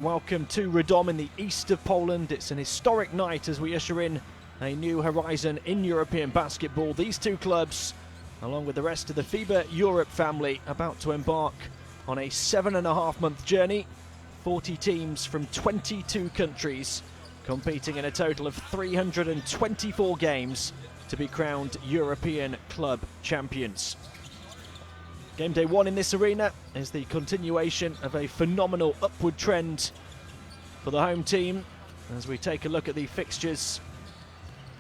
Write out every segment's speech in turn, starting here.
Welcome to Radom in the east of Poland. It's an historic night as we usher in a new horizon in European basketball. These two clubs, along with the rest of the FIBA Europe family, about to embark on a 7.5-month journey. 40 teams from 22 countries competing in a total of 324 games to be crowned European club champions. Game day one in this arena is the continuation of a phenomenal upward trend for the home team as we take a look at the fixtures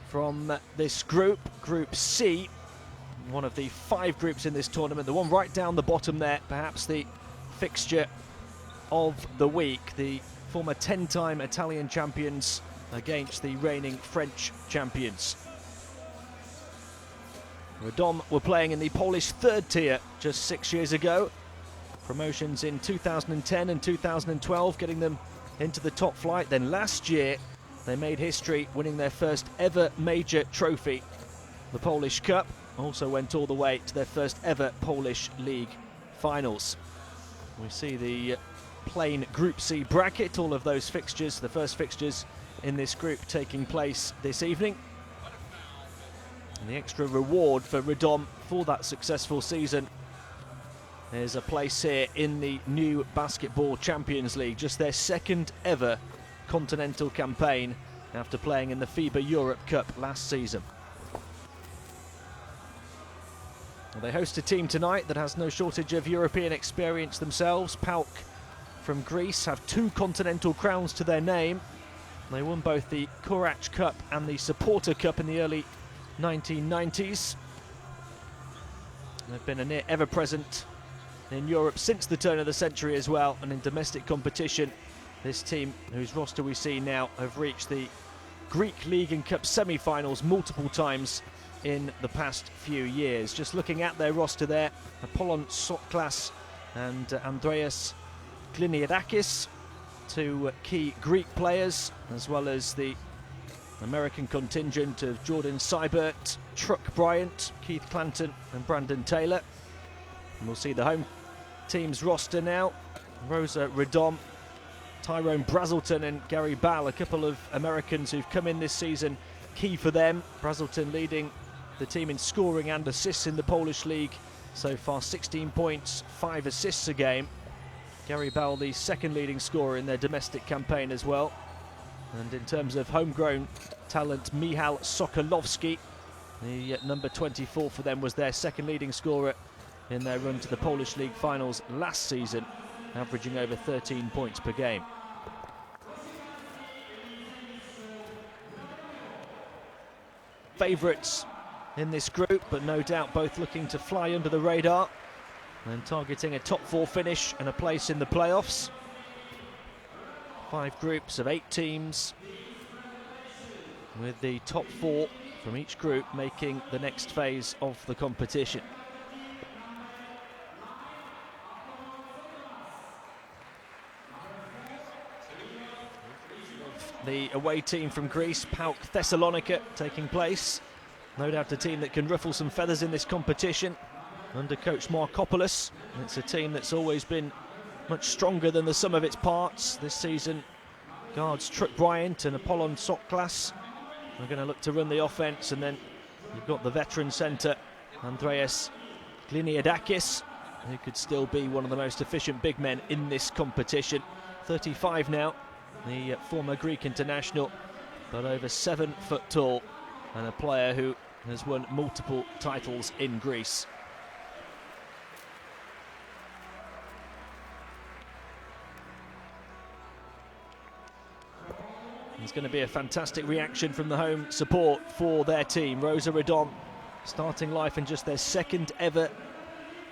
from this group, Group C, one of the 5 groups in this tournament, the one right down the bottom there, perhaps the fixture of the week, the former 10-time Italian champions against the reigning French champions. Radom were playing in the Polish third tier just 6 years ago. Promotions in 2010 and 2012 getting them into the top flight. Then last year they made history winning their first ever major trophy, the Polish Cup. Also went all the way to their first ever Polish League finals. We see the plain Group C bracket, all of those fixtures, the first fixtures in this group taking place this evening. And the extra reward for Radom for that successful season is a place here in the new Basketball Champions League, just their second ever continental campaign after playing in the FIBA Europe Cup last season. Well, they host a team tonight that has no shortage of European experience themselves. PAOK from Greece have 2 continental crowns to their name. They won both the Korach Cup and the Supporter Cup in the early 1990s. They've been a near ever-present in Europe since the turn of the century as well, and in domestic competition this team, whose roster we see now, have reached the Greek League and Cup semi-finals multiple times in the past few years. Just looking at their roster there, Apollon Soklas and Andreas Gliniadakis, 2 key Greek players, as well as the American contingent of Jordan Seibert, Truck Bryant, Keith Clanton and Brandon Taylor. And we'll see the home team's roster now. Rosa Radom, Tyrone Brazelton and Gary Ball, a couple of Americans who've come in this season, key for them. Brazelton leading the team in scoring and assists in the Polish League so far, 16 points, 5 assists a game. Gary Ball, the second leading scorer in their domestic campaign as well. And in terms of homegrown talent, Michal Sokolovski, the number 24 for them, was their second leading scorer in their run to the Polish League finals last season, averaging over 13 points per game. Favourites in this group, but no doubt both looking to fly under the radar and targeting a top 4 finish and a place in the playoffs. 5 groups of 8 teams, with the top 4 from each group making the next phase of the competition. The away team from Greece, PAOK Thessalonica, taking place. No doubt a team that can ruffle some feathers in this competition under coach Markopoulos. It's a team that's always been much stronger than the sum of its parts. This season, guards Truck Bryant and Apollon Soklas are going to look to run the offense, and then you've got the veteran centre Andreas Gliniadakis, who could still be one of the most efficient big men in this competition. 35 now, the former Greek international, but over 7 foot tall, and a player who has won multiple titles in Greece. There's going to be a fantastic reaction from the home support for their team. Rosa Radom starting life in just their second ever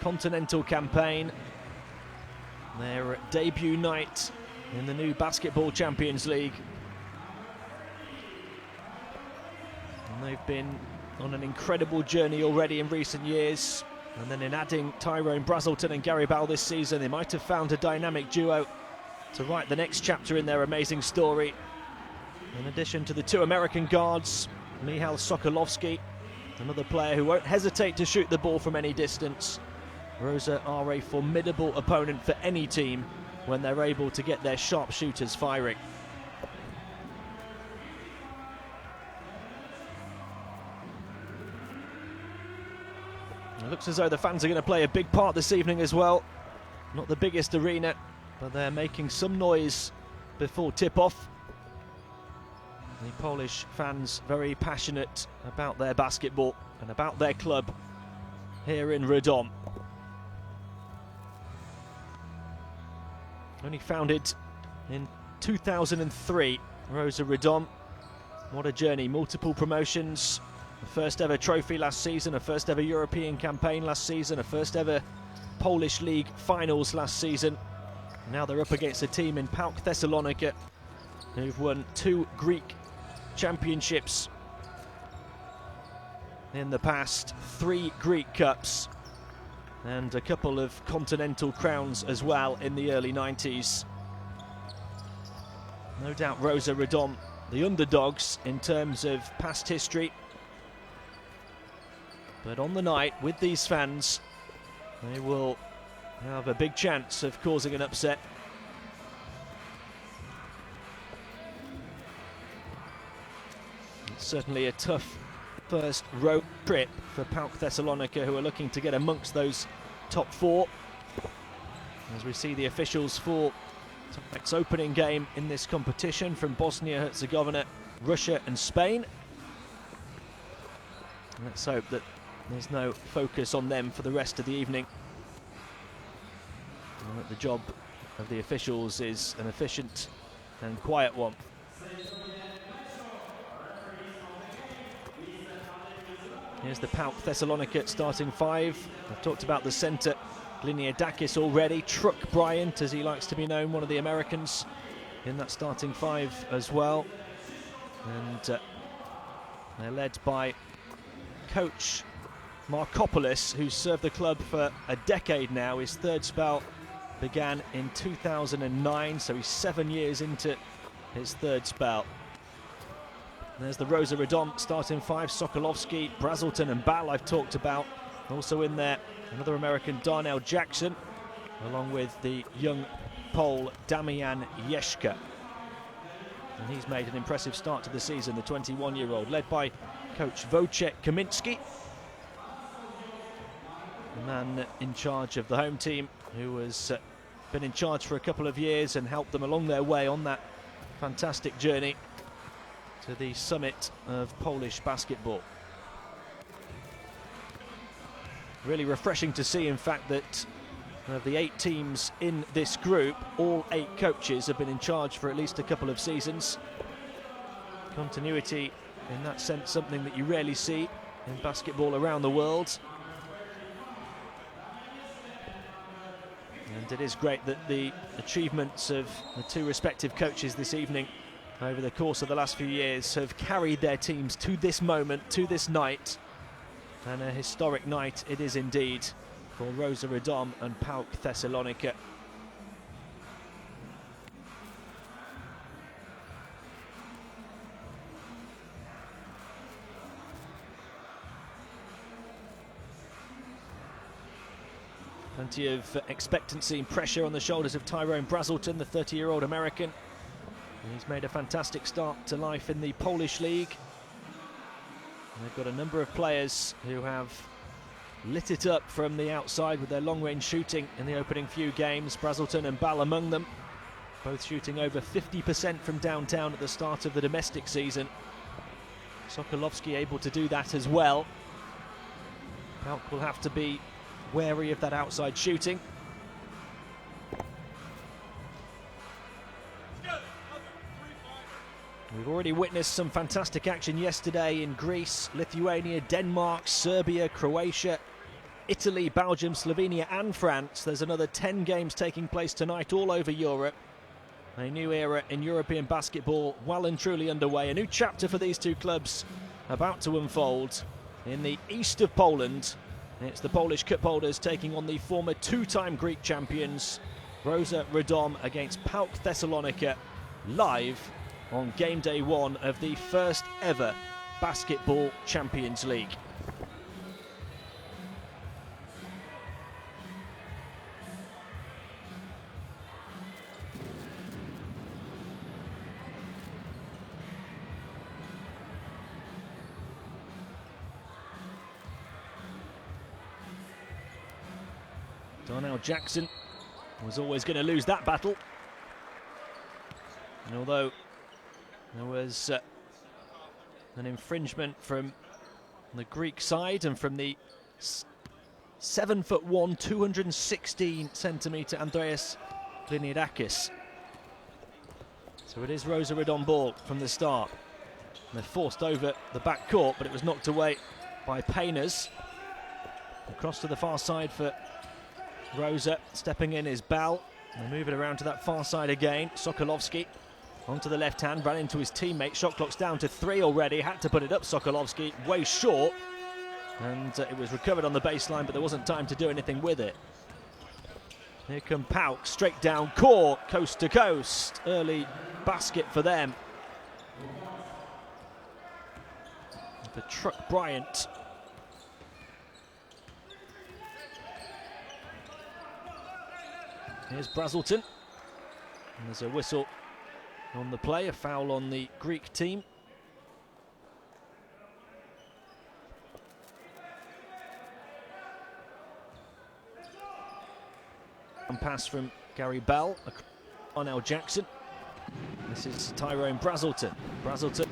continental campaign. Their debut night in the new Basketball Champions League. And they've been on an incredible journey already in recent years. And then in adding Tyrone Brazelton and Gary Ball this season, they might have found a dynamic duo to write the next chapter in their amazing story. In addition to the 2 American guards, Michal Sokolovski, another player who won't hesitate to shoot the ball from any distance. Rosa are a formidable opponent for any team when they're able to get their sharpshooters firing. It looks as though the fans are going to play a big part this evening as well. Not the biggest arena, but they're making some noise before tip-off. The Polish fans very passionate about their basketball and about their club here in Radom. Only founded in 2003, Rosa Radom. What a journey, multiple promotions, a first ever trophy last season, a first ever European campaign last season, a first ever Polish League finals last season. Now they're up against a team in PAOK Thessalonica who've won 2 Greek championships in the past, 3 Greek Cups, and a couple of continental crowns as well in the early 90s. No doubt Rosa Radom, the underdogs in terms of past history. But on the night, with these fans, they will have a big chance of causing an upset. It's certainly a tough first road trip for PAOK Thessalonica, who are looking to get amongst those top 4. As we see the officials for tonight's opening game in this competition from Bosnia-Herzegovina, Russia and Spain. Let's hope that there's no focus on them for the rest of the evening, and that the job of the officials is an efficient and quiet one. Here's the PAOK Thessalonica starting 5. I've talked about the centre, Gliniadakis, already. Truck Bryant, as he likes to be known, one of the Americans in that starting 5 as well. And they're led by coach Markopoulos, who's served the club for a decade now. His third spell began in 2009, so he's 7 years into his third spell. There's the Rosa Radom starting 5, Sokolovsky, Brazelton and Ball I've talked about. Also in there, another American, Darnell Jackson, along with the young Pole, Damian Jeszka. And he's made an impressive start to the season, the 21-year-old, led by coach Wojciech Kaminski, the man in charge of the home team, who has been in charge for a couple of years and helped them along their way on that fantastic journey to the summit of Polish basketball. Really refreshing to see, in fact, that of the 8 teams in this group, all 8 coaches have been in charge for at least a couple of seasons. Continuity, in that sense, something that you rarely see in basketball around the world. And it is great that the achievements of the 2 respective coaches this evening over the course of the last few years have carried their teams to this moment, to this night. And a historic night it is indeed for Rosa Radom and PAOK Thessalonica. Plenty of expectancy and pressure on the shoulders of Tyrone Brazelton, the 30-year-old American. He's made a fantastic start to life in the Polish League. And they've got a number of players who have lit it up from the outside with their long-range shooting in the opening few games. Brazelton and Ball among them, both shooting over 50% from downtown at the start of the domestic season. Sokolovsky able to do that as well. PAOK will have to be wary of that outside shooting. We've already witnessed some fantastic action yesterday in Greece, Lithuania, Denmark, Serbia, Croatia, Italy, Belgium, Slovenia and France. There's another 10 games taking place tonight all over Europe. A new era in European basketball well and truly underway. A new chapter for these 2 clubs about to unfold in the east of Poland. It's the Polish Cup holders taking on the former 2-time Greek champions, Rosa Radom against PAOK Thessalonica, live on game day 1 of the first ever Basketball Champions League. Darnell Jackson was always going to lose that battle. And although there was an infringement from the Greek side and from the 7'1", 216 centimetre Andreas Gliniadakis. So it is Rosa Radom ball from the start. And they're forced over the back court, but it was knocked away by Painers. Across to the far side for Rosa. Stepping in is Bal. They move it around to that far side again. Sokolovsky onto the left hand, ran into his teammate. Shot clock's down to 3 already. Had to put it up, Sokolovsky, way short. And it was recovered on the baseline, but there wasn't time to do anything with it. Here come PAOK, straight down court, coast to coast. Early basket for them. For Truck Bryant. Here's Brazelton. And there's a whistle on the play, a foul on the Greek team. And pass from Gary Bell, Darnell Jackson. This is Tyrone Brazelton. Brazelton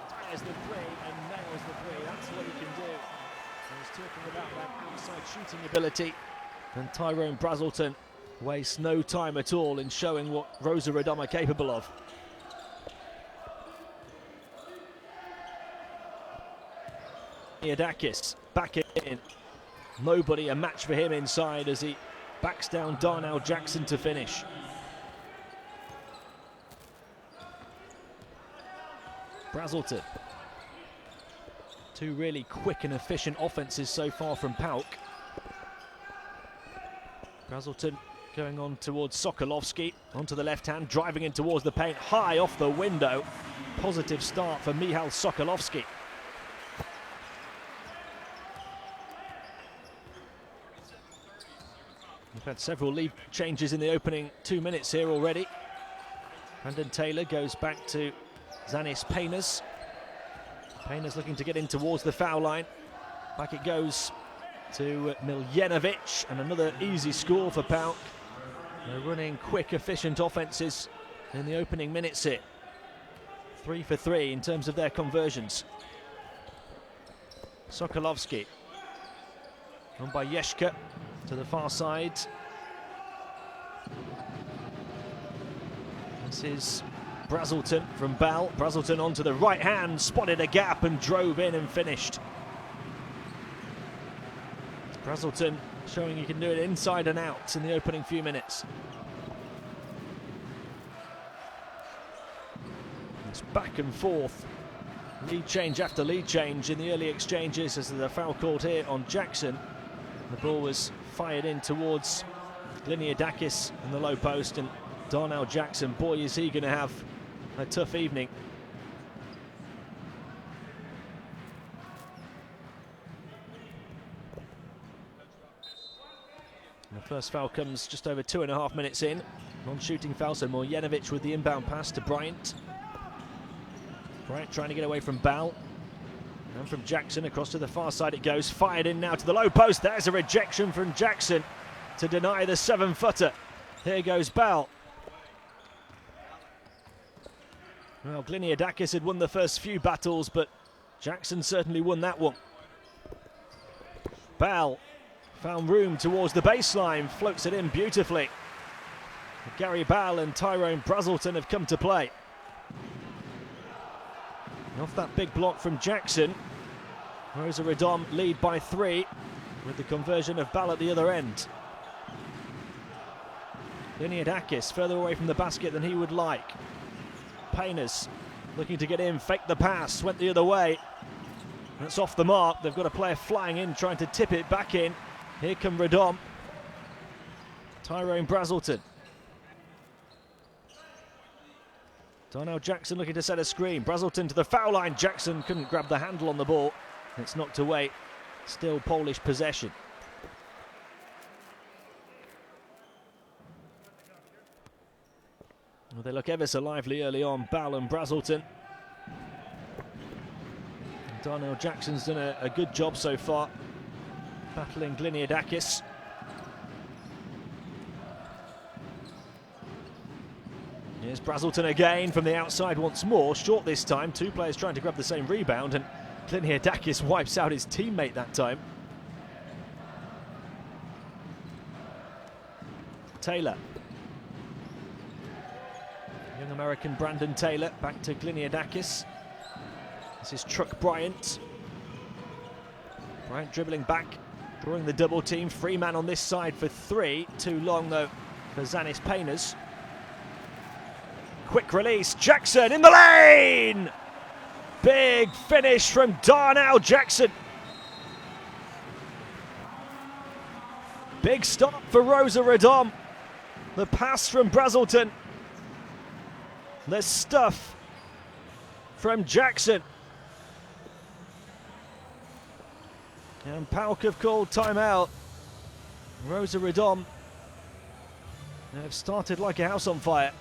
fires the three and nails the three. That's what he can do. I was talking about that outside shooting ability. And Tyrone Brazelton wastes no time at all in showing what Rosa Radom are capable of. Iadakis back in. Nobody a match for him inside as he backs down Darnell Jackson to finish. Brazelton. Two really quick and efficient offenses so far from PAOK. Brazelton going on towards Sokolovsky, onto the left hand, driving in towards the paint, high off the window. Positive start for Michal Sokolovsky. We've had several lead changes in the opening 2 minutes here already. Brandon Taylor goes back to Zanis Painers. Painers looking to get in towards the foul line. Back it goes to Miljenovic, and another easy score for PAOK. They're running quick, efficient offenses in the opening minutes here. 3 for 3 in terms of their conversions. Sokolovsky on by Yeshka to the far side. This is Brazelton from Bal. Brazelton onto the right hand, spotted a gap and drove in and finished. Brazelton showing he can do it inside and out in the opening few minutes. It's back and forth. Lead change after lead change in the early exchanges as there's a foul called here on Jackson. The ball was fired in towards Gliniadakis in the low post, and Darnell Jackson, boy is he going to have a tough evening. And the first foul comes just over 2.5 minutes in. Non-shooting foul, so Miljenovic with the inbound pass to Bryant. Bryant trying to get away from Bal. And from Jackson across to the far side it goes. Fired in now to the low post. There's a rejection from Jackson to deny the 7-footer. Here goes Bal. Well, Gliniadakis had won the first few battles, but Jackson certainly won that one. Bal found room towards the baseline, floats it in beautifully. Gary Bal and Tyrone Brazelton have come to play. Off that big block from Jackson, Rosa Radom lead by 3 with the conversion of Bal at the other end. Gliniadakis further away from the basket than he would like. Painers looking to get in, faked the pass, went the other way. That's off the mark. They've got a player flying in, trying to tip it back in. Here come Radom. Tyrone Brazelton. Darnell Jackson looking to set a screen. Brazelton to the foul line. Jackson couldn't grab the handle on the ball. It's knocked away. Still Polish possession. Well, they look ever so lively early on, Bal and Brazelton. Darnell Jackson's done a good job so far. battling Gliniadakis. Here's Brazelton again from the outside once more. Short this time, two players trying to grab the same rebound, and Gliniadakis wipes out his teammate that time. Taylor. Young American Brandon Taylor back to Gliniadakis. This is Truck Bryant. Bryant dribbling back, drawing the double team. Free man on this side for three. Too long though for Zanis Painers. Quick release, Jackson in the lane! Big finish from Darnell Jackson. Big stop for Rosa Radom. The pass from Brazelton. The stuff from Jackson. And PAOK have called timeout. Rosa Radom have started like a house on fire.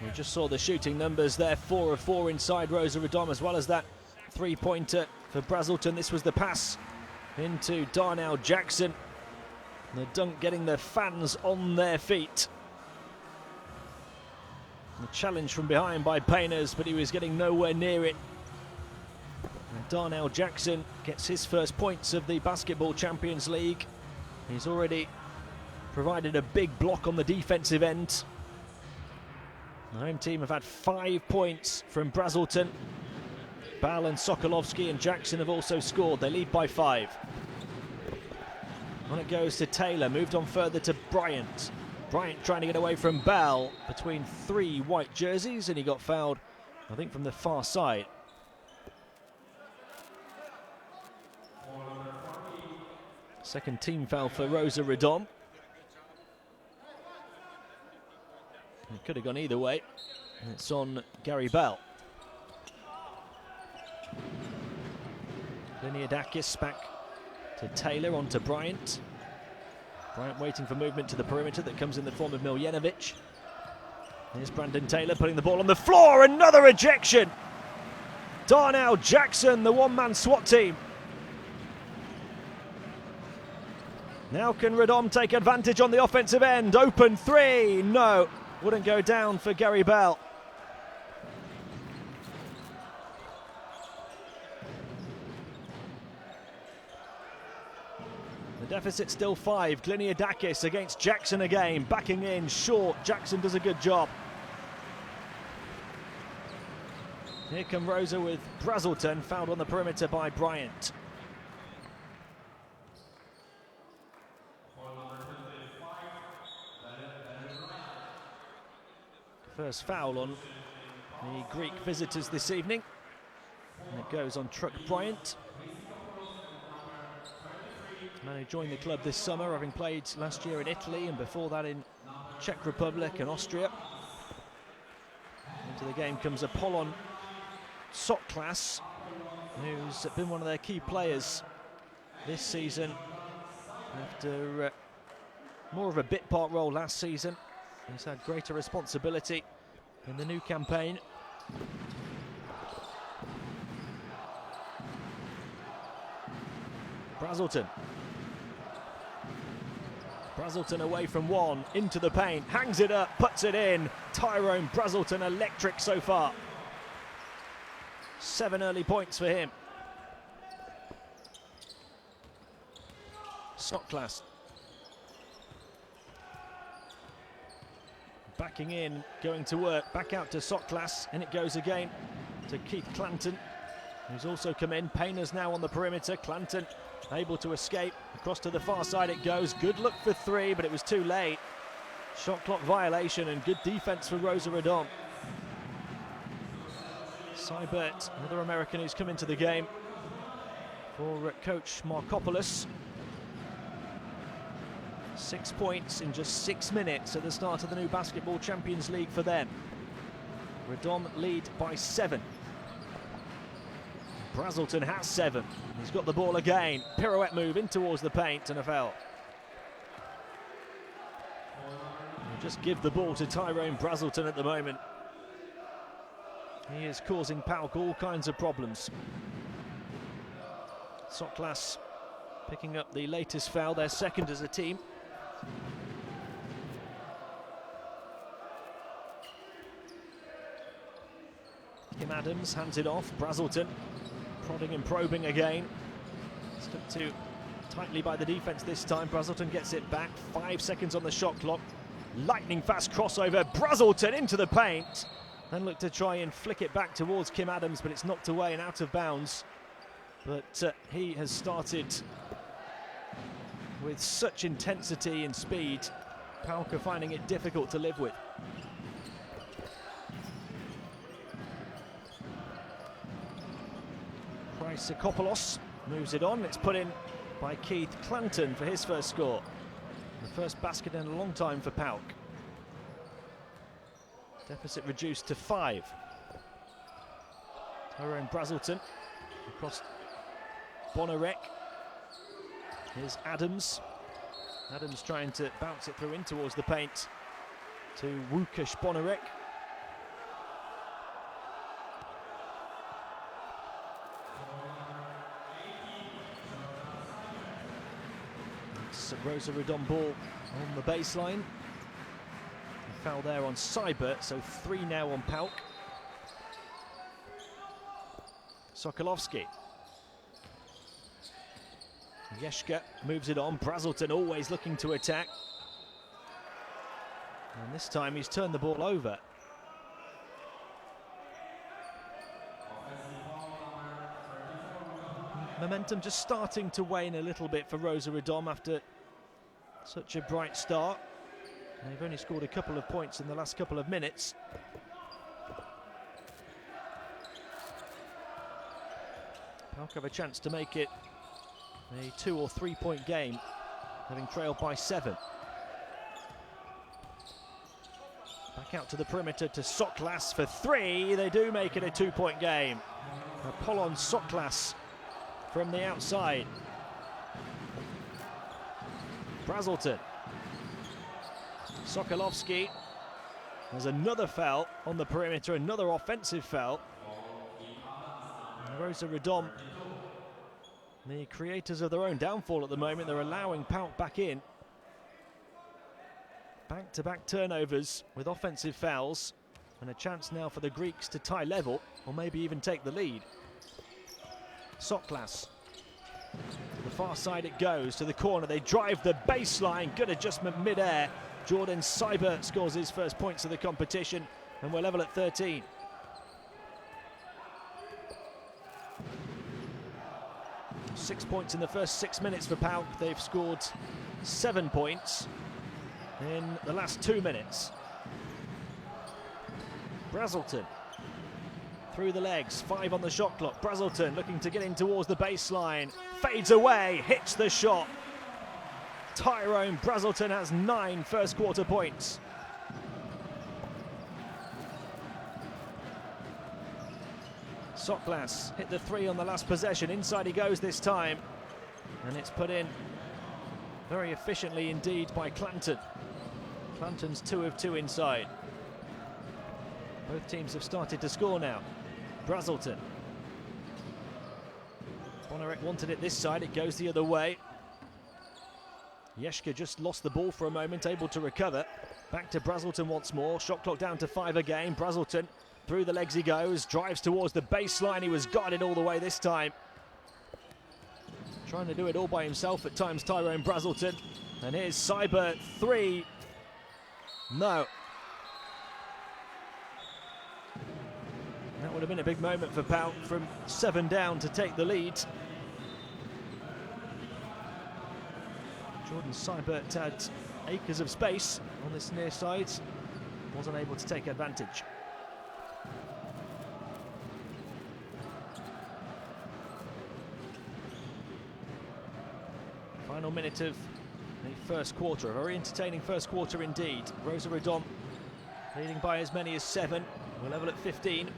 We just saw the shooting numbers there, 4 of 4 inside Rosa Radom, as well as that three-pointer for Brazelton. This was the pass into Darnell Jackson. The dunk getting the fans on their feet. The challenge from behind by Painers, but he was getting nowhere near it. And Darnell Jackson gets his first points of the Basketball Champions League. He's already provided a big block on the defensive end. The home team have had 5 points from Brazelton. Bal and Sokolovsky and Jackson have also scored. They lead by 5. On it goes to Taylor, moved on further to Bryant. Bryant trying to get away from Bal between 3 white jerseys, and he got fouled, I think, from the far side. Second team foul for Rosa Radom. It could have gone either way. It's on Gary Bell. Gliniadakis back to Taylor, on to Bryant. Bryant waiting for movement to the perimeter that comes in the form of Miljanovic. Here's Brandon Taylor putting the ball on the floor. Another ejection. Darnell Jackson, the one-man SWAT team. Now can Radom take advantage on the offensive end? Open three. No. Wouldn't go down for Gary Bell. The deficit still 5. Gliniadakis against Jackson again. Backing in, short. Jackson does a good job. Here come Rosa with Brazelton, fouled on the perimeter by Bryant. First foul on the Greek visitors this evening. And it goes on Truck Bryant. The man who joined the club this summer, having played last year in Italy and before that in Czech Republic and Austria. Into the game comes Apollon Soklas, who's been one of their key players this season after more of a bit part role last season. He's had greater responsibility in the new campaign. Brazelton. Brazelton away from one, into the paint, hangs it up, puts it in. Tyrone Brazelton electric so far. 7 early points for him. Soklas. Backing in, going to work, back out to Soklas, and it goes again to Keith Clanton, who's also come in. Painter's now on the perimeter. Clanton able to escape, Across to the far side it goes. Good look for three, but it was too late. Shot clock violation and good defense for Rosa Radom. Seibert, another American who's come into the game for coach Markopoulos. 6 points in just 6 minutes at the start of the new Basketball Champions League for them. Radom lead by 7. Brazelton has 7. He's got the ball again. Pirouette move in towards the paint and a foul. Just give the ball to Tyrone Brazelton at the moment. He is causing PAOK all kinds of problems. Soklas picking up the latest foul, their second as a team. Kim Adams hands it off. Brazelton prodding and probing again. Stuck to tightly by the defense this time. Brazelton gets it back. 5 seconds on the shot clock. Lightning fast crossover. Brazelton into the paint. Then look to try and flick it back towards Kim Adams, but it's knocked away and out of bounds. But he has started with such intensity and speed. PAOK are finding it difficult to live with. Chrysikopoulos moves it on. It's put in by Keith Clanton for his first score. The first basket in a long time for PAOK. Deficit reduced to 5. Tyrone Brazelton across Bonarek. Here's Adams. Adams trying to bounce it through in towards the paint to Łukasz Bonarek. It's Rosa Radom ball on the baseline. A foul there on Seibert, so 3 now on PAOK. Sokolovsky. Yeshka moves it on. Brazelton always looking to attack. And this time he's turned the ball over. Momentum just starting to wane a little bit for Rosa Radom after such a bright start. They've only scored a couple of points in the last couple of minutes. PAOK have a chance to make it a 2 or 3 point game, having trailed by 7. Back out to the perimeter to Soklas for 3. They do make it a 2 point game. Apollon Soklas from the outside. Brazelton. Sokolovsky. There's another foul on the perimeter, another offensive foul. And Rosa Radom, the creators of their own downfall at the moment, they're allowing PAOK back in. Back-to-back turnovers with offensive fouls, and a chance now for the Greeks to tie level, or maybe even take the lead. Soklas. To the far side it goes, to the corner, they drive the baseline, good adjustment mid-air. Jordan Seibert scores his first points of the competition, and we're level at 13. Six points in the first 6 minutes for PAOK. They've scored 7 points in the last 2 minutes. Brazelton through the legs, 5 on the shot clock. Brazelton looking to get in towards the baseline, fades away, hits the shot. Tyrone Brazelton has 9 first quarter points. Soklas hit the 3 on the last possession. Inside he goes this time, and it's put in very efficiently indeed by Clanton. Clanton's 2 of 2 inside. Both teams have started to score now. Brazelton. Bonarek wanted it this side, it goes the other way. Yeshka just lost the ball for a moment, able to recover. Back to Brazelton once more, shot clock down to 5 again. Brazelton, through the legs he goes, drives towards the baseline. He was guarded all the way this time. Trying to do it all by himself at times, Tyrone Brazelton. And here's Seibert, 3. No. That would have been a big moment for PAOK from 7 down to take the lead. Jordan Seibert had acres of space on this near side, wasn't able to take advantage. Final minute of the first quarter, a very entertaining first quarter indeed. Rosa Radom leading by as many as 7, we're level at 15.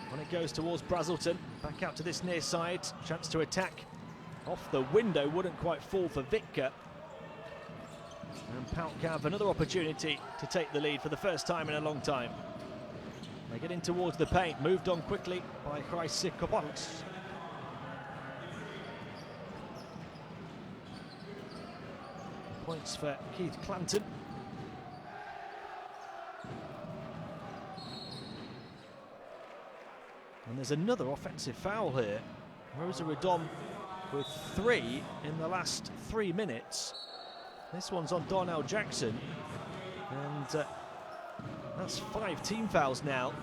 When it goes towards Brazelton, back out to this near side, chance to attack. Off the window, wouldn't quite fall for Vitka. And PAOK have another opportunity to take the lead for the first time in a long time. They get in towards the paint, moved on quickly by Chrysikopoulos. Points for Keith Clanton. And there's another offensive foul here. Rosa Radom with 3 in the last 3 minutes. This one's on Darnell Jackson. And that's 5 team fouls now.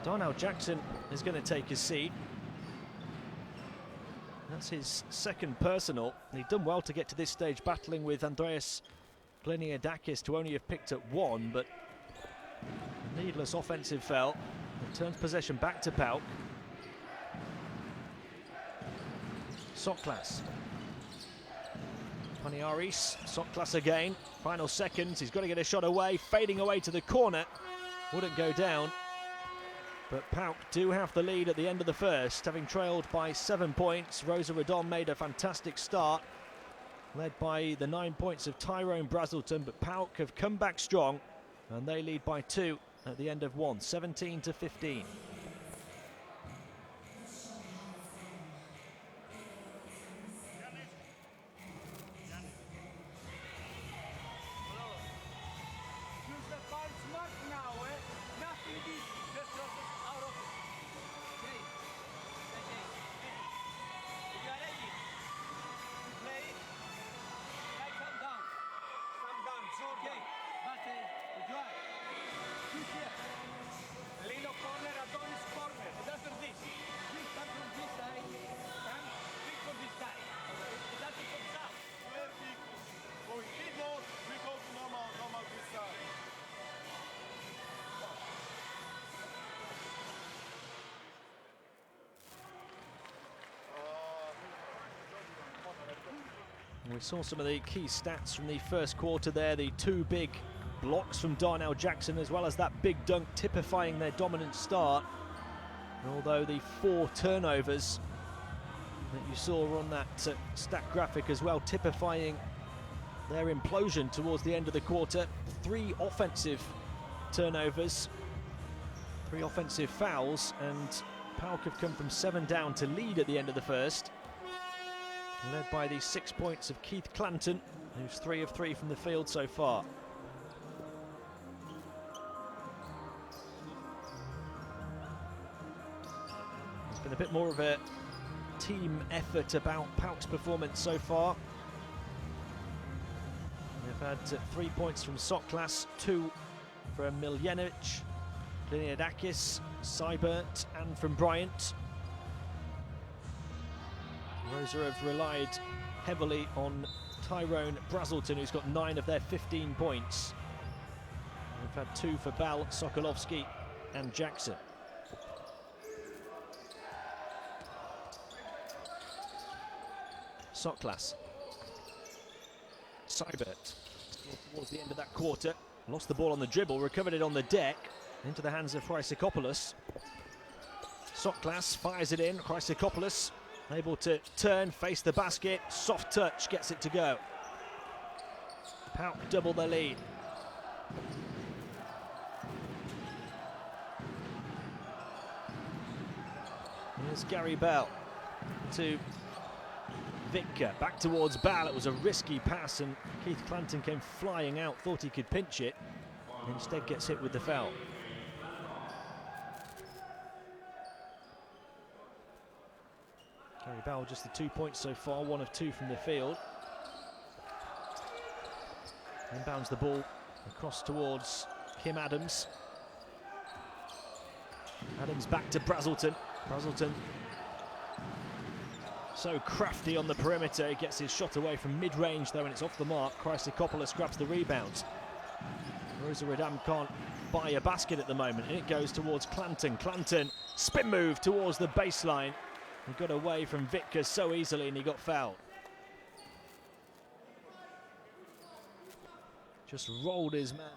Darnell Jackson is going to take his seat. That's his second personal. He'd done well to get to this stage, battling with Andreas Gliniadakis to only have picked up 1, but a needless offensive foul. It turns possession back to PAOK. Soklas. Paniaris, Soklas again. Final seconds, he's got to get a shot away. Fading away to the corner. Wouldn't go down. But PAOK do have the lead at the end of the first, having trailed by 7 points. Rosa Radom made a fantastic start, led by the 9 points of Tyrone Brazelton, but PAOK have come back strong, and they lead by 2 at the end of 1, 17-15. We saw some of the key stats from the first quarter there, the 2 big blocks from Darnell Jackson, as well as that big dunk typifying their dominant start. Although the 4 turnovers that you saw on that stat graphic as well, typifying their implosion towards the end of the quarter. 3 offensive turnovers, 3 offensive fouls, and PAOK have come from 7 down to lead at the end of the first. Led by the 6 points of Keith Clanton, who's 3 of 3 from the field so far. There's been a bit more of a team effort about PAOK's performance so far. They've had 3 points from Soklas, 2 from Miljenic, Gliniadakis, Seibert, and from Bryant. Rosa have relied heavily on Tyrone Brazelton, who's got 9 of their 15 points. They've had 2 for Bal, Sokolovsky and Jackson. Soklas. Seibert towards the end of that quarter. Lost the ball on the dribble, recovered it on the deck. Into the hands of Chrysikopoulos. Soklas fires it in. Chrysikopoulos able to turn, face the basket, soft touch, gets it to go. PAOK double their lead. Here's Gary Bell to Vitka, back towards Bal. It was a risky pass and Keith Clanton came flying out, thought he could pinch it, instead gets hit with the foul. Gary Bell just the 2 points so far, 1 of 2 from the field. Inbounds the ball across towards Kim Adams. Adams back to Brazelton. Brazelton So crafty on the perimeter. He gets his shot away from mid-range though, and it's off the mark. Chrysokopoulos grabs the rebound. Rosa Radom can't buy a basket at the moment, and it goes towards Clanton. Clanton, spin move towards the baseline. He got away from Vitka so easily, and he got fouled. Just rolled his man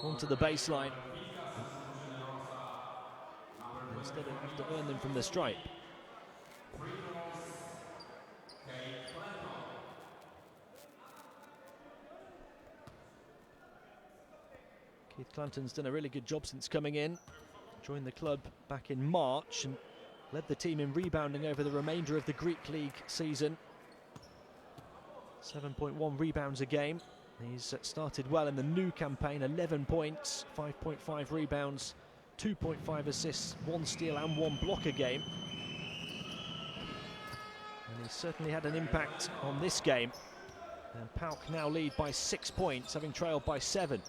onto the baseline instead of have to earn them from the stripe. Keith Clanton's done a really good job since coming in. Joined the club back in March and led the team in rebounding over the remainder of the Greek League season. 7.1 rebounds a game. He's started well in the new campaign, 11 points, 5.5 rebounds, 2.5 assists, 1 steal and 1 block a game. And he's certainly had an impact on this game. And PAOK now lead by 6 points, having trailed by 7.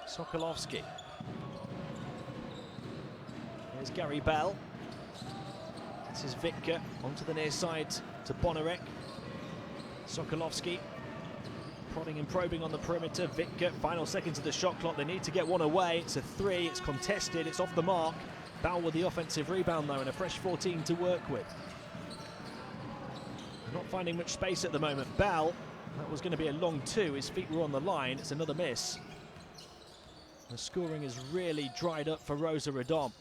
Sokolovsky. Here's Gary Bell. This is Vitka onto the near side to Bonarek. Sokolovsky prodding and probing on the perimeter. Vitka, final seconds of the shot clock. They need to get one away. It's a 3, it's contested, it's off the mark. Bell with the offensive rebound though, and a fresh 14 to work with. Not finding much space at the moment. Bell, that was going to be a long 2. His feet were on the line. It's another miss. The scoring has really dried up for Rosa Radom.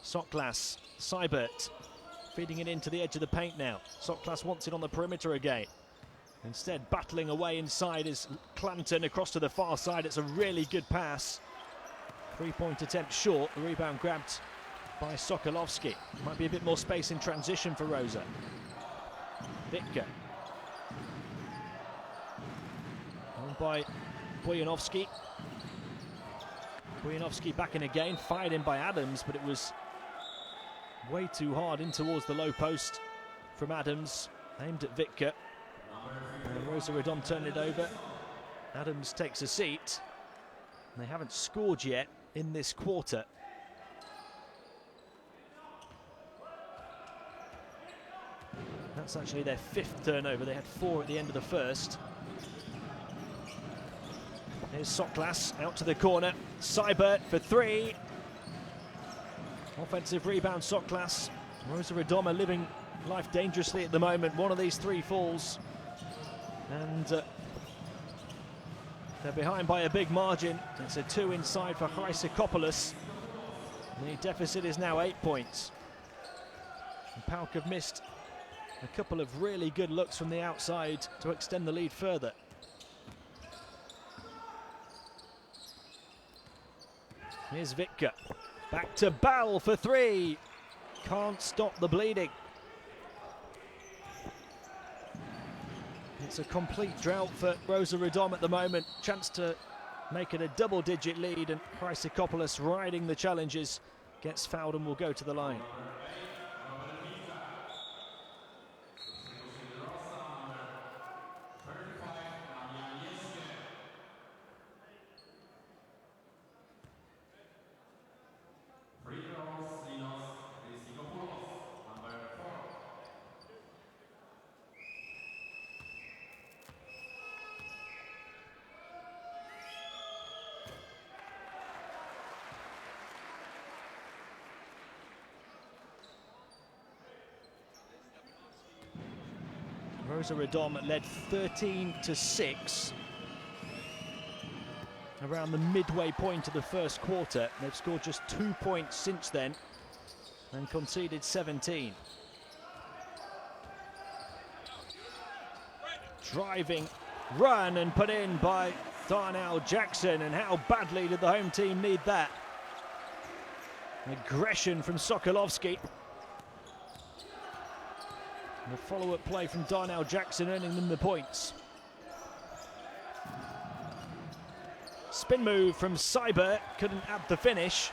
Soklas, Seibert, feeding it into the edge of the paint now. Soklas wants it on the perimeter again. Instead, battling away inside is Clanton across to the far side. It's a really good pass. 3-point attempt short. The rebound grabbed by Sokolovsky. Might be a bit more space in transition for Rosa. Vitka. Owned by Bojanovski. Bojanovski back in again, fired in by Adams, but it was way too hard in towards the low post from Adams, aimed at Vitka. Rosa Radom turned it over. Adams takes a seat. And they haven't scored yet in this quarter. That's actually their 5th turnover. They had 4 at the end of the first. Here's Soklas out to the corner. Seibert for 3. Offensive rebound, Soklas. Rosa Radom are living life dangerously at the moment. One of these 3 falls. And they're behind by a big margin. It's a 2 inside for Chrysokopoulos. The deficit is now 8 points. And PAOK have missed a couple of really good looks from the outside to extend the lead further. Here's Vitka. Back to Bell for 3. Can't stop the bleeding. It's a complete drought for Rosa Radom at the moment. Chance to make it a double-digit lead, and Chrysokopoulos riding the challenges. Gets fouled and will go to the line. Rosa Radom led 13-6 around the midway point of the first quarter. They've scored just 2 points since then and conceded 17. Driving run and put in by Darnell Jackson, and how badly did the home team need that? Aggression from Sokolovsky. And the follow-up play from Darnell Jackson earning them the points. Spin move from Seibert, couldn't add the finish.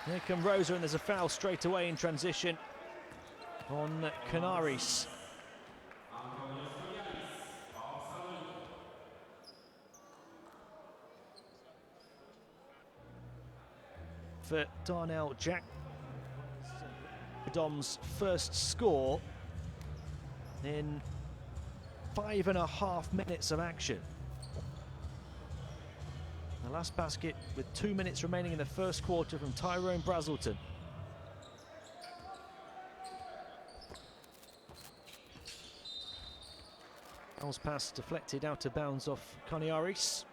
Here come Rosa, and there's a foul straight away in transition on Canaris. for Darnell Jack. Radom's first score in 5.5 minutes of action. The last basket with 2 minutes remaining in the first quarter from Tyrone Brazelton. Bell's pass deflected out of bounds off Koniaris.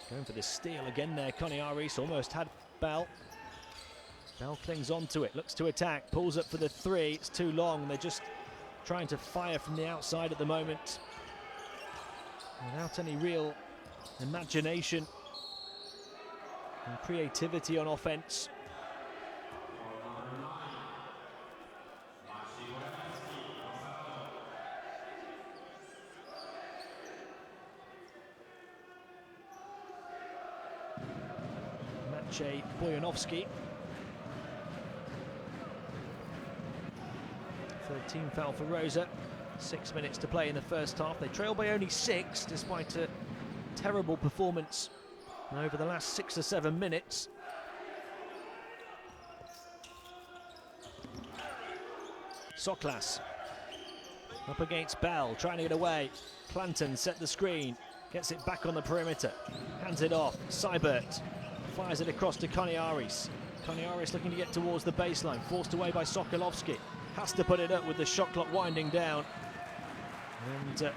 Going for the steal again there, Koniaris almost had Bell. Bell clings onto it, looks to attack, pulls up for the three, it's too long. They're just trying to fire from the outside at the moment, without any real imagination and creativity on offense. Maciej Bojanowski. Third team foul for Rosa. 6 minutes to play in the first half. They trail by only 6 despite a terrible performance over the last 6 or 7 minutes. Soklas up against Bell, trying to get away. Clanton set the screen, gets it back on the perimeter, hands it off. Seibert fires it across to Koniaris. Koniaris looking to get towards the baseline, forced away by Sokolovski. Has to put it up with the shot clock winding down. And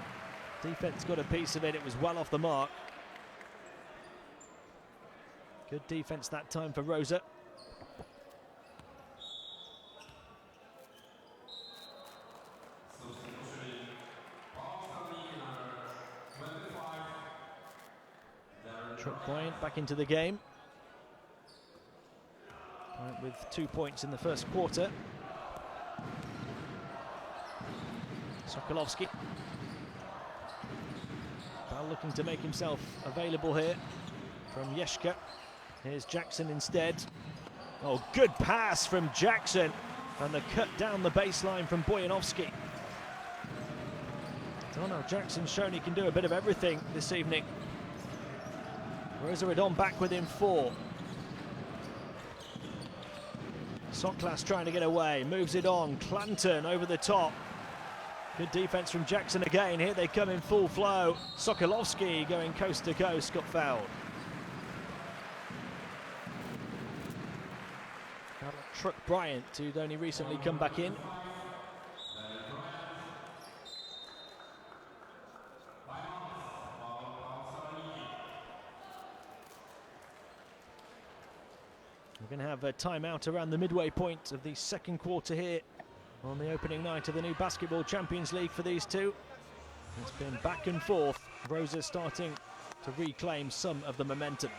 defense got a piece of it. It was well off the mark. Good defense that time for Rosa. Trent Bryant back into the game. With 2 points in the first quarter. Sokolovski. Bell looking to make himself available here from Yeshka. Here's Jackson instead. Oh, good pass from Jackson. And the cut down the baseline from Bojanowski. Darnell Jackson's shown he can do a bit of everything this evening. Rosa Radom back within 4. Soklas trying to get away, moves it on. Clanton over the top. Good defense from Jackson again. Here they come in full flow. Sokolovski going coast to coast, got fouled. Truck Bryant, who'd only recently come back in. We're going to have a timeout around the midway point of the second quarter here on the opening night of the new Basketball Champions League for these two. It's been back and forth. Rosa starting to reclaim some of the momentum.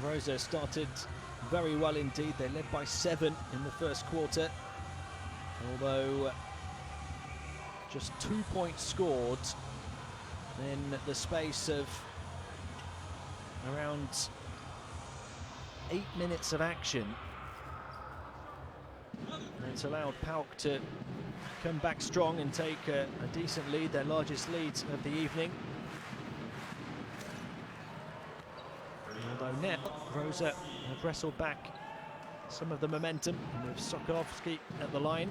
Rosa started very well indeed. They led by 7 in the first quarter, although just 2 points scored in the space of around 8 minutes of action. And it's allowed PAOK to come back strong and take a decent lead, their largest lead of the evening. Although now Rosa have wrestled back some of the momentum with Sokolovski at the line.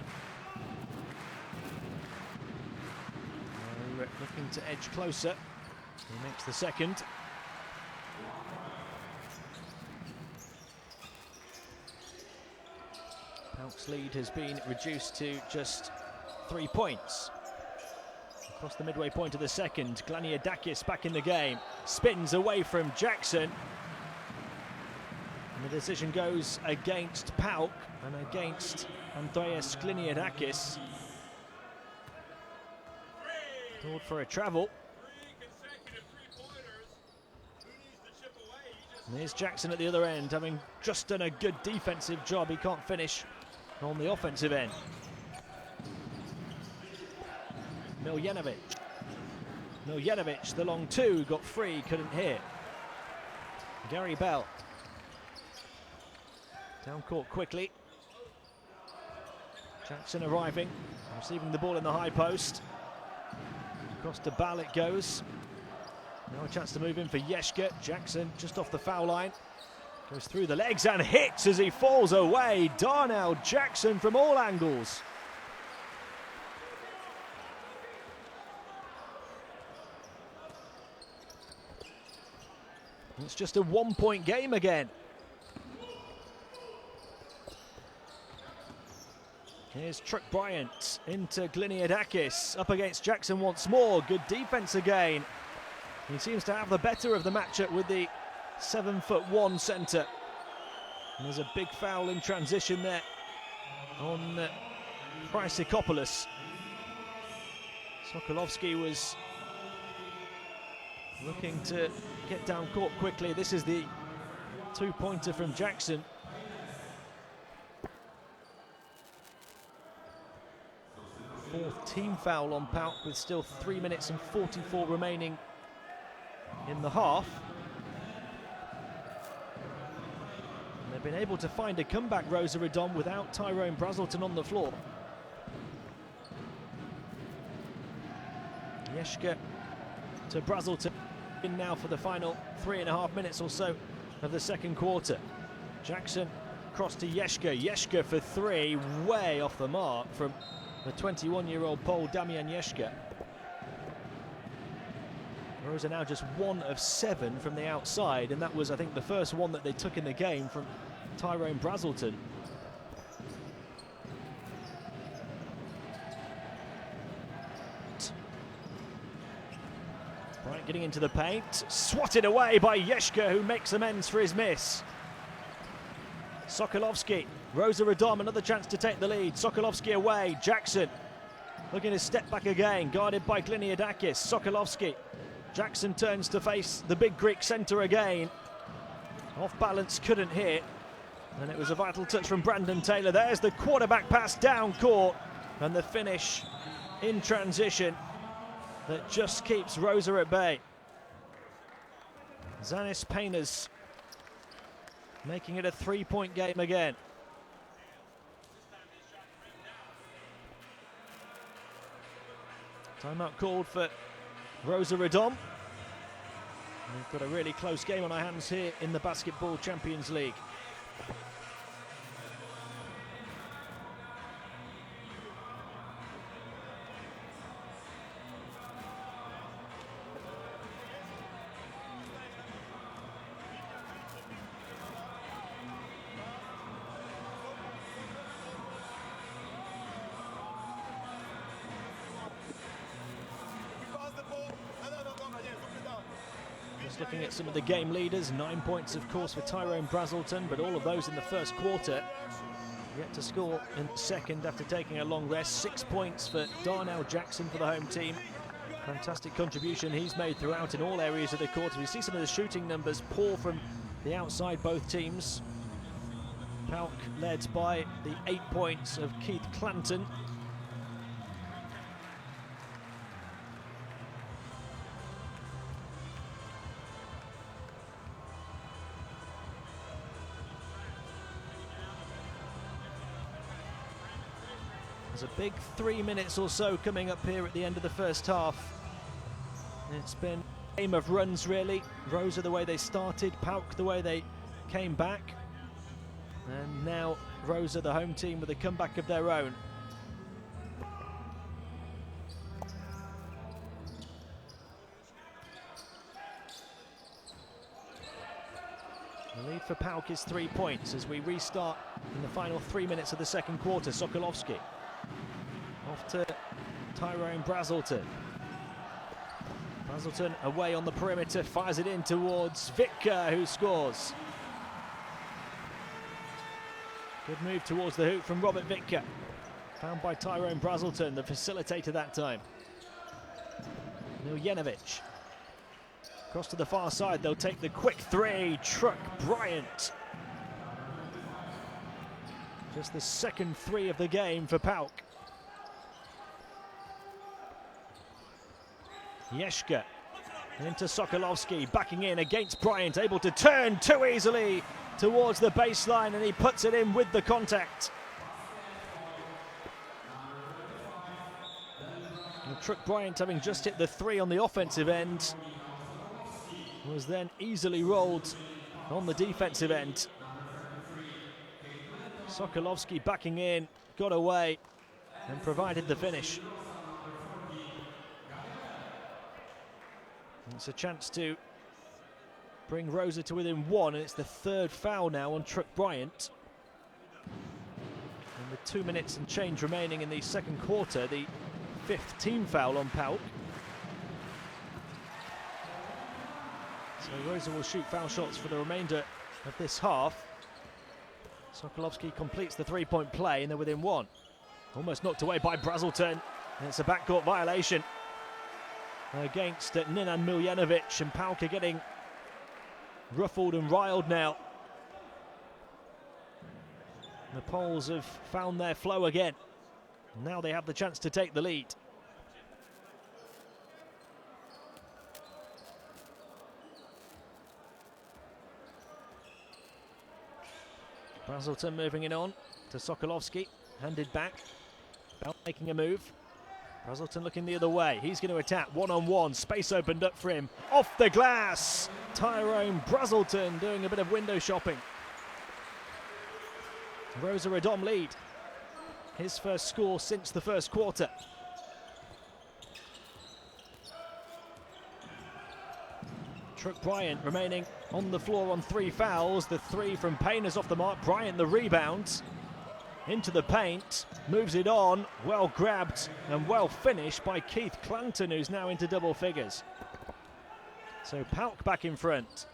Looking to edge closer. He makes the second. PAOK's lead has been reduced to just 3 points. Across the midway point of the second, Glaniadakis back in the game, spins away from Jackson. And the decision goes against PAOK and against Andreas Glaniadakis. Called for a travel. And here's Jackson at the other end, having just done a good defensive job. He can't finish on the offensive end. Miljanovic, the long two, got free, couldn't hit. Gary Bell. Down court quickly. Jackson arriving, receiving the ball in the high post. Across to Bell it goes. Now a chance to move in for Yeshka. Jackson just off the foul line. Goes through the legs and hits as he falls away. Darnell Jackson from all angles. It's just a 1-point game again. Here's Truck Bryant into Glaniadakis. Up against Jackson once more. Good defense again. He seems to have the better of the matchup with the 7'1" centre. And there's a big foul in transition there on Chrysikopoulos. Sokolovsky was looking to get down court quickly. This is the 2-pointer from Jackson. Fourth team foul on PAOK with still 3 minutes and 44 remaining in the half. And they've been able to find a comeback, Rosa Radom, without Tyrone Brazelton on the floor. Yeshka to Brazelton in now for the final 3.5 minutes or so of the second quarter. Jackson across to Yeshka. Yeshka for three, way off the mark from the 21-year-old Pole, Damian Yeshka. Rosa now just 1 of 7 from the outside, and that was, I think, the first one that they took in the game from Tyrone Brazelton. Bryant getting into the paint, swatted away by Yeshka, who makes amends for his miss. Sokolovsky, Rosa Radom, another chance to take the lead. Sokolovsky away, Jackson looking to step back again, guarded by Glaniadakis. Sokolovsky, Jackson turns to face the big Greek centre again. Off balance, couldn't hit. And it was a vital touch from Brandon Taylor. There's the quarterback pass down court, and the finish in transition that just keeps Rosa at bay. Zanis Painers making it a 3-point game again. Timeout called for Rosa Radom. We've got a really close game on our hands here in the Basketball Champions League. Just looking at some of the game leaders, 9 points of course for Tyrone Brazelton, but all of those in the first quarter. Yet to score in second after taking a long rest. 6 points for Darnell Jackson for the home team. Fantastic contribution he's made throughout in all areas of the court. We see some of the shooting numbers poor from the outside, both teams. PAOK led by the 8 points of Keith Clanton. There's a big 3 minutes or so coming up here at the end of the first half. It's been a game of runs, really. Rosa the way they started, PAOK the way they came back. And now Rosa, the home team, with a comeback of their own. The lead for PAOK is 3 points as we restart in the final 3 minutes of the second quarter. Sokolovski off to Tyrone Brazelton. Brazelton away on the perimeter, fires it in towards Vitka, who scores. Good move towards the hoop from Robert Vitka. Found by Tyrone Brazelton, the facilitator that time. Miljenovic. Across to the far side, they'll take the quick three. Truck Bryant. Just the second three of the game for PAOK. Yeshka into Sokolovski, backing in against Bryant, able to turn too easily towards the baseline, and he puts it in with the contact. And Truck Bryant, having just hit the three on the offensive end, was then easily rolled on the defensive end. Sokolovski backing in, got away and provided the finish. It's a chance to bring Rosa to within one, and it's the third foul now on Truck Bryant. And with 2 minutes and change remaining in the second quarter, the fifth team foul on PAOK. So Rosa will shoot foul shots for the remainder of this half. Sokolovski completes the three-point play and they're within one. Almost knocked away by Brazelton, and it's a backcourt violation against Ninan Miljenovic, and PAOK are getting ruffled and riled now. The Poles have found their flow again. Now they have the chance to take the lead. Brazelton moving it on to Sokolovski, handed back. Bell making a move. Brazelton looking the other way. He's going to attack one-on-one. Space opened up for him. Off the glass. Tyrone Brazelton doing a bit of window shopping. Rosa Radom lead. His first score since the first quarter. Truck Bryant remaining on the floor on three fouls. The three from Payne is off the mark. Bryant the rebound. Into the paint, moves it on, well grabbed and well finished by Keith Clanton, who's now into double figures. So PAOK back in front.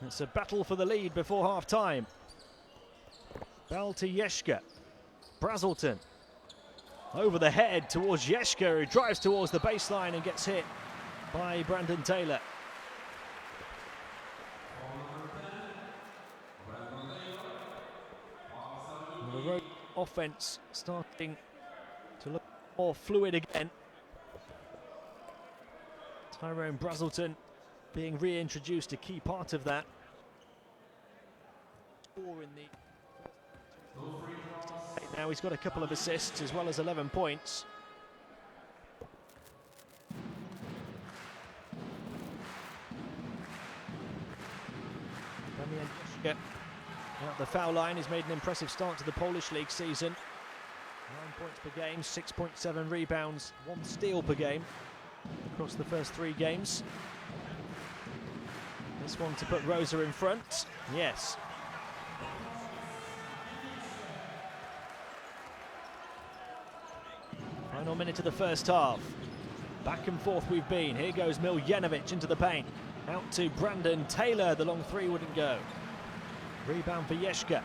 It's a battle for the lead before half time. Ball to Yeshka. Brazelton over the head towards Yeshka, who drives towards the baseline and gets hit by Brandon Taylor. The offense starting to look more fluid again. Tyrone Brazelton being reintroduced, a key part of that. Now he's got a couple of assists as well as 11 points. At the foul line, he's made an impressive start to the Polish League season. 9 points per game, 6.7 rebounds, 1 steal per game across the first 3 games. This one to put Rosa in front. Yes. Final minute of the first half. Back and forth we've been. Here goes Miljenovic into the paint. Out to Brandon Taylor. The long three wouldn't go. Rebound for Yeshka,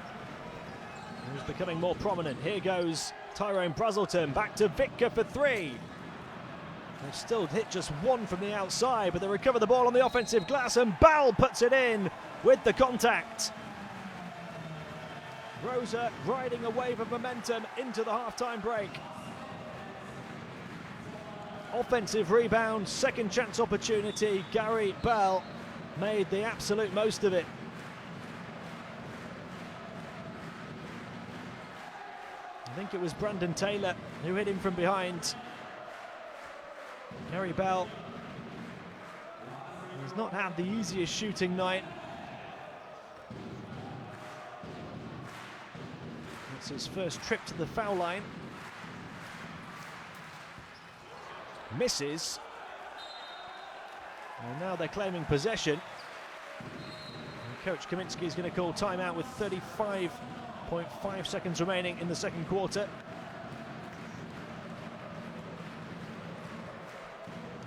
who's becoming more prominent. Here goes Tyrone Brazelton, back to Vitka for three. They've still hit just one from the outside, but they recover the ball on the offensive glass, and Ball puts it in with the contact. Rosa riding a wave of momentum into the halftime break. Offensive rebound, second chance opportunity. Gary Bell made the absolute most of it. I think it was Brandon Taylor who hit him from behind. Gary Bell has not had the easiest shooting night. It's his first trip to the foul line. Misses. And now they're claiming possession. And Coach Kaminski is going to call timeout with 35.5 seconds remaining in the second quarter.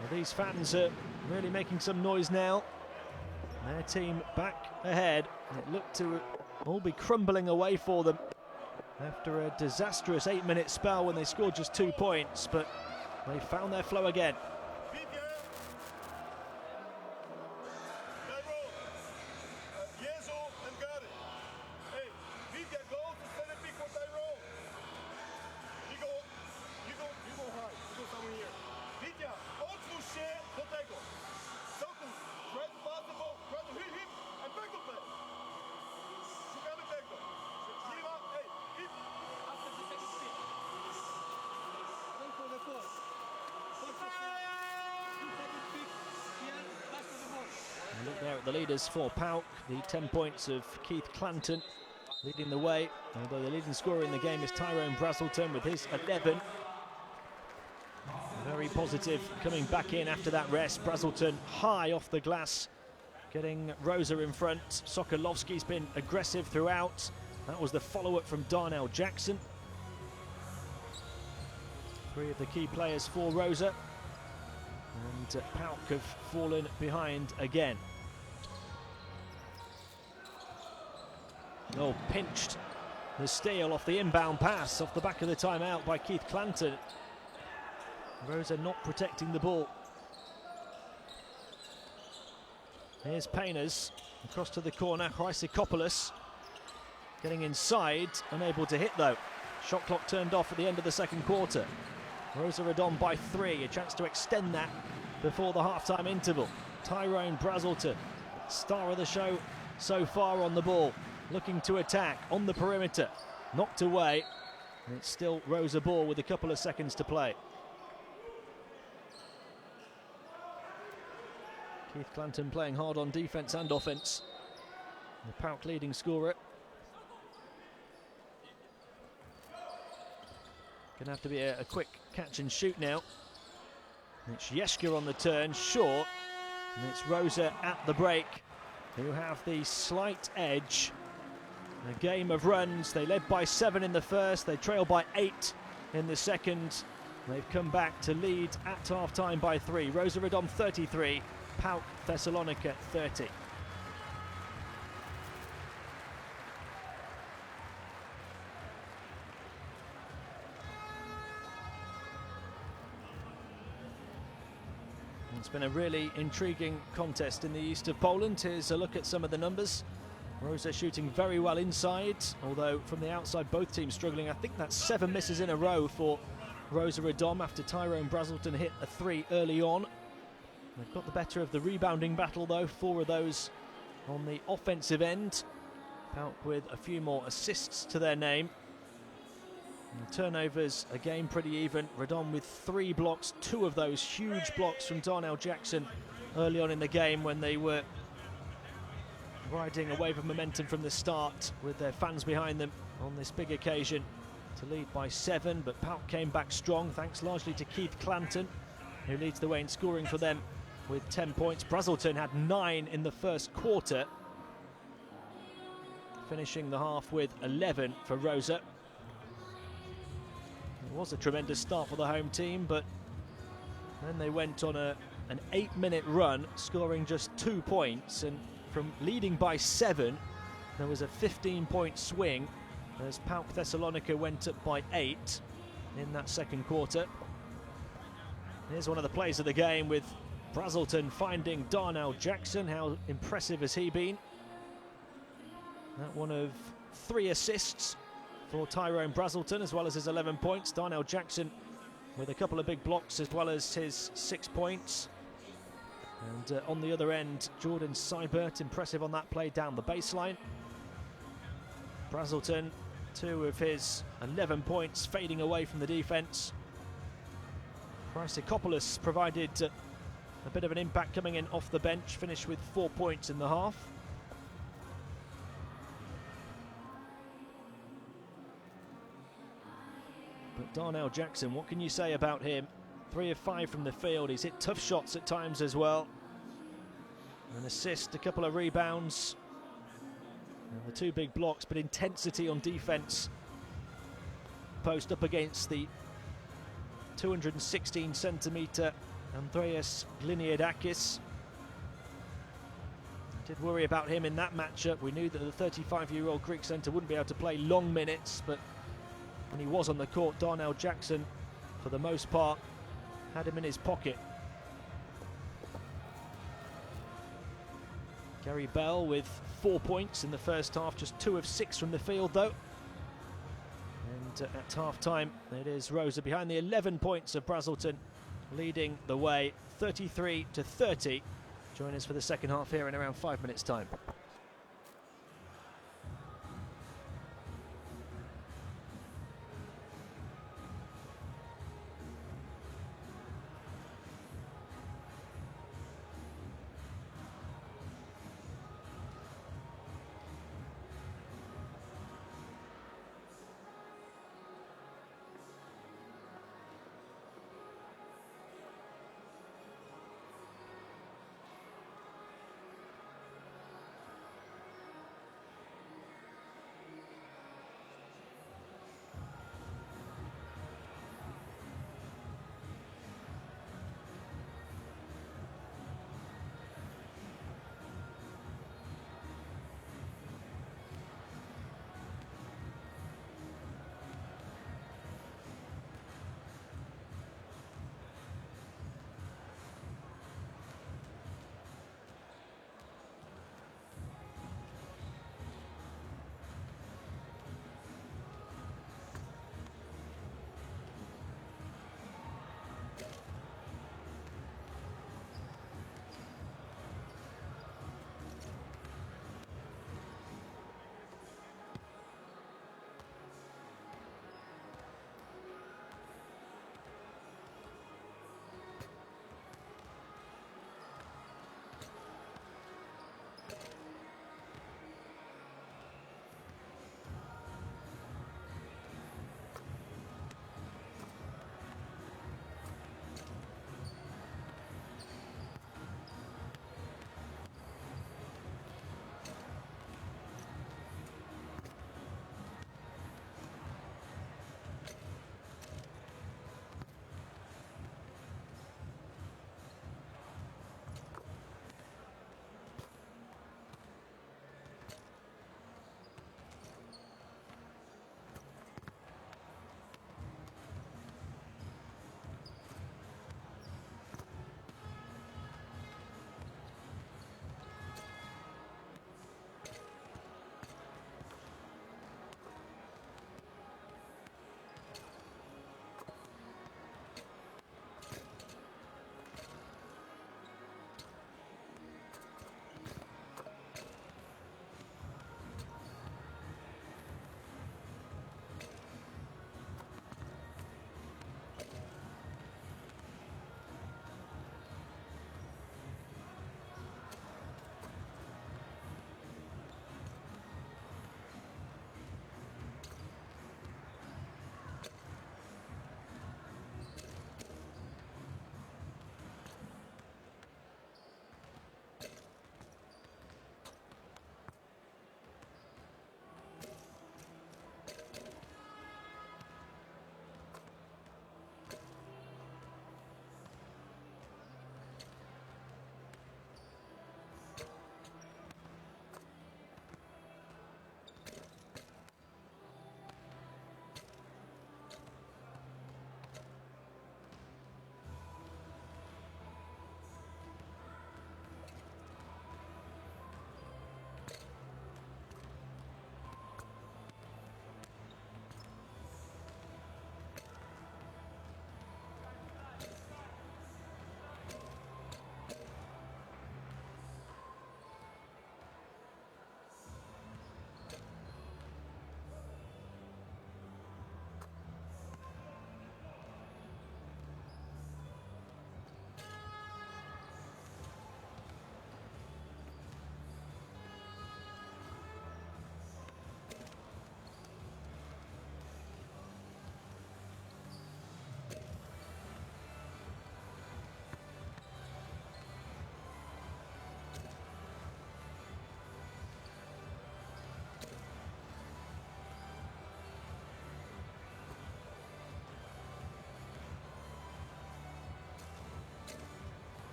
Well, these fans are really making some noise now. Their team back ahead. It looked to all be crumbling away for them after a disastrous 8-minute spell when they scored just 2 points, but they found their flow again. Look there at the leaders for PAOK, the 10 points of Keith Clanton leading the way, although the leading scorer in the game is Tyrone Brazelton with his 11. Very positive coming back in after that rest. Brazelton high off the glass, getting Rosa in front. Sokolovski's been aggressive throughout. That was the follow-up from Darnell Jackson. 3 of the key players for Rosa. And PAOK have fallen behind again. Oh, pinched the steal off the inbound pass off the back of the timeout by Keith Clanton. Rosa not protecting the ball. Here's Painers across to the corner. Chrysikopoulos getting inside, unable to hit though. Shot clock turned off at the end of the second quarter. Rosa Radom by 3, a chance to extend that before the half-time interval. Tyrone Brazelton, star of the show so far on the ball, looking to attack on the perimeter, knocked away, and it's still Rosa ball with a couple of seconds to play. Keith Clanton playing hard on defence and offence, the PAOK leading scorer. Going to have to be a quick catch and shoot now. It's Jeschke on the turn, short, and it's Rosa at the break who have the slight edge. A game of runs. They led by 7 in the first, they trailed by 8 in the second. They've come back to lead at half-time by 3. Rosa Radom 33, PAOK Thessalonica 30. It's been a really intriguing contest in the east of Poland. Here's a look at some of the numbers. Rosa shooting very well inside, although from the outside both teams struggling. I think that's 7 misses in a row for Rosa Radom after Tyrone Brazelton hit a 3 early on. They've got the better of the rebounding battle though, 4 of those on the offensive end. PAOK with a few more assists to their name. And turnovers again pretty even. Radom with 3 blocks, 2 of those huge blocks from Darnell Jackson early on in the game when they were riding a wave of momentum from the start with their fans behind them on this big occasion to lead by 7, but PAOK came back strong thanks largely to Keith Clanton, who leads the way in scoring for them with 10 points. Brazelton had 9 in the first quarter, finishing the half with 11 for Rosa. It was a tremendous start for the home team, but then they went on an 8-minute run, scoring just 2 points, and from leading by 7, there was a 15-point swing as PAOK Thessalonica went up by 8 in that second quarter. Here's one of the plays of the game with Brazelton finding Darnell Jackson. How impressive has he been? That one of 3 assists for Tyrone Brazelton, as well as his 11 points. Darnell Jackson with a couple of big blocks as well as his 6 points. And on the other end, Jordan Seibert, impressive on that play down the baseline. Brazelton, 2 of his 11 points fading away from the defence. Chrysikopoulos provided a bit of an impact coming in off the bench, finished with 4 points in the half. But Darnell Jackson, what can you say about him? 3 of 5 from the field. He's hit tough shots at times as well. An assist, a couple of rebounds. And the two big blocks, but intensity on defence. Post up against the 216 centimetre Andreas Gliniadakis. I did worry about him in that matchup. We knew that the 35-year-old Greek centre wouldn't be able to play long minutes, but when he was on the court, Darnell Jackson, for the most part, had him in his pocket. Gary Bell with 4 points in the first half, just 2 of 6 from the field though. And at half-time, it is Rosa behind the 11 points of Brazelton, leading the way 33-30. Join us for the second half here in around 5 minutes' time.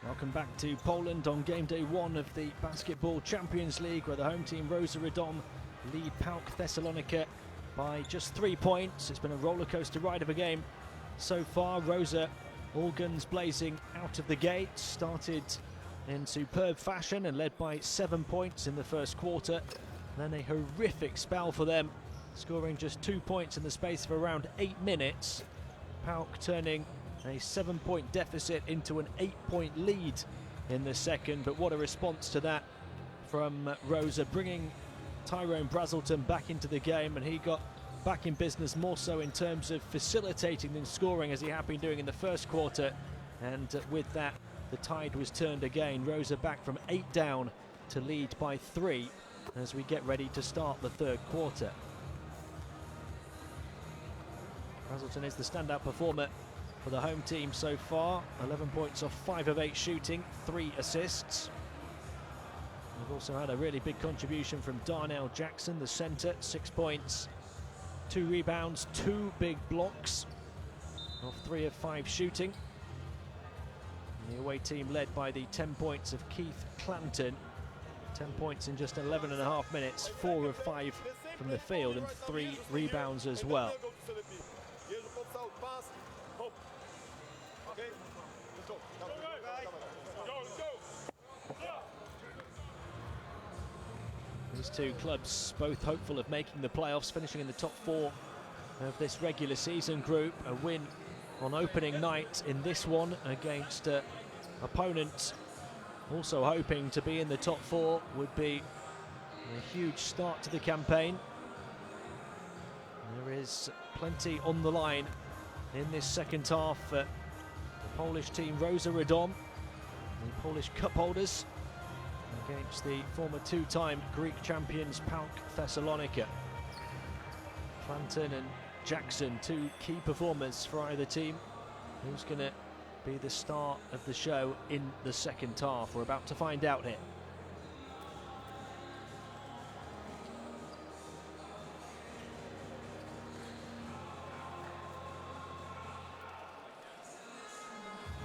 Welcome back to Poland on game day 1 of the Basketball Champions League, where the home team Rosa Radom lead PAOK Thessalonica by just 3 points. It's been a roller coaster ride of a game so far. Rosa, all guns blazing out of the gate, started in superb fashion and led by 7 points in the first quarter. Then a horrific spell for them, scoring just 2 points in the space of around 8 minutes. PAOK turning a 7-point deficit into an 8-point lead in the second, but what a response to that from Rosa, bringing Tyrone Brazelton back into the game, and he got back in business more so in terms of facilitating than scoring, as he had been doing in the first quarter, and with that the tide was turned again. Rosa back from 8 down to lead by 3 as we get ready to start the third quarter. Brazelton is the standout performer for the home team so far. 11 points off 5 of 8 shooting, 3 assists. We've also had a really big contribution from Darnell Jackson, the centre, 6 points, 2 rebounds, 2 big blocks off 3 of 5 shooting. And the away team led by the 10 points of Keith Clanton. 10 points in just 11.5 minutes, 4 of 5 from the field and 3 rebounds as well. These two clubs both hopeful of making the playoffs, finishing in the top 4 of this regular season group. A win on opening night in this one against opponents also hoping to be in the top 4 would be a huge start to the campaign. There is plenty on the line in this second half for the Polish team Rosa Radom, the Polish cup holders, against the former 2-time Greek champions PAOK Thessalonica. Clanton and Jackson, 2 key performers for either team. Who's going to be the star of the show in the second half? We're about to find out here.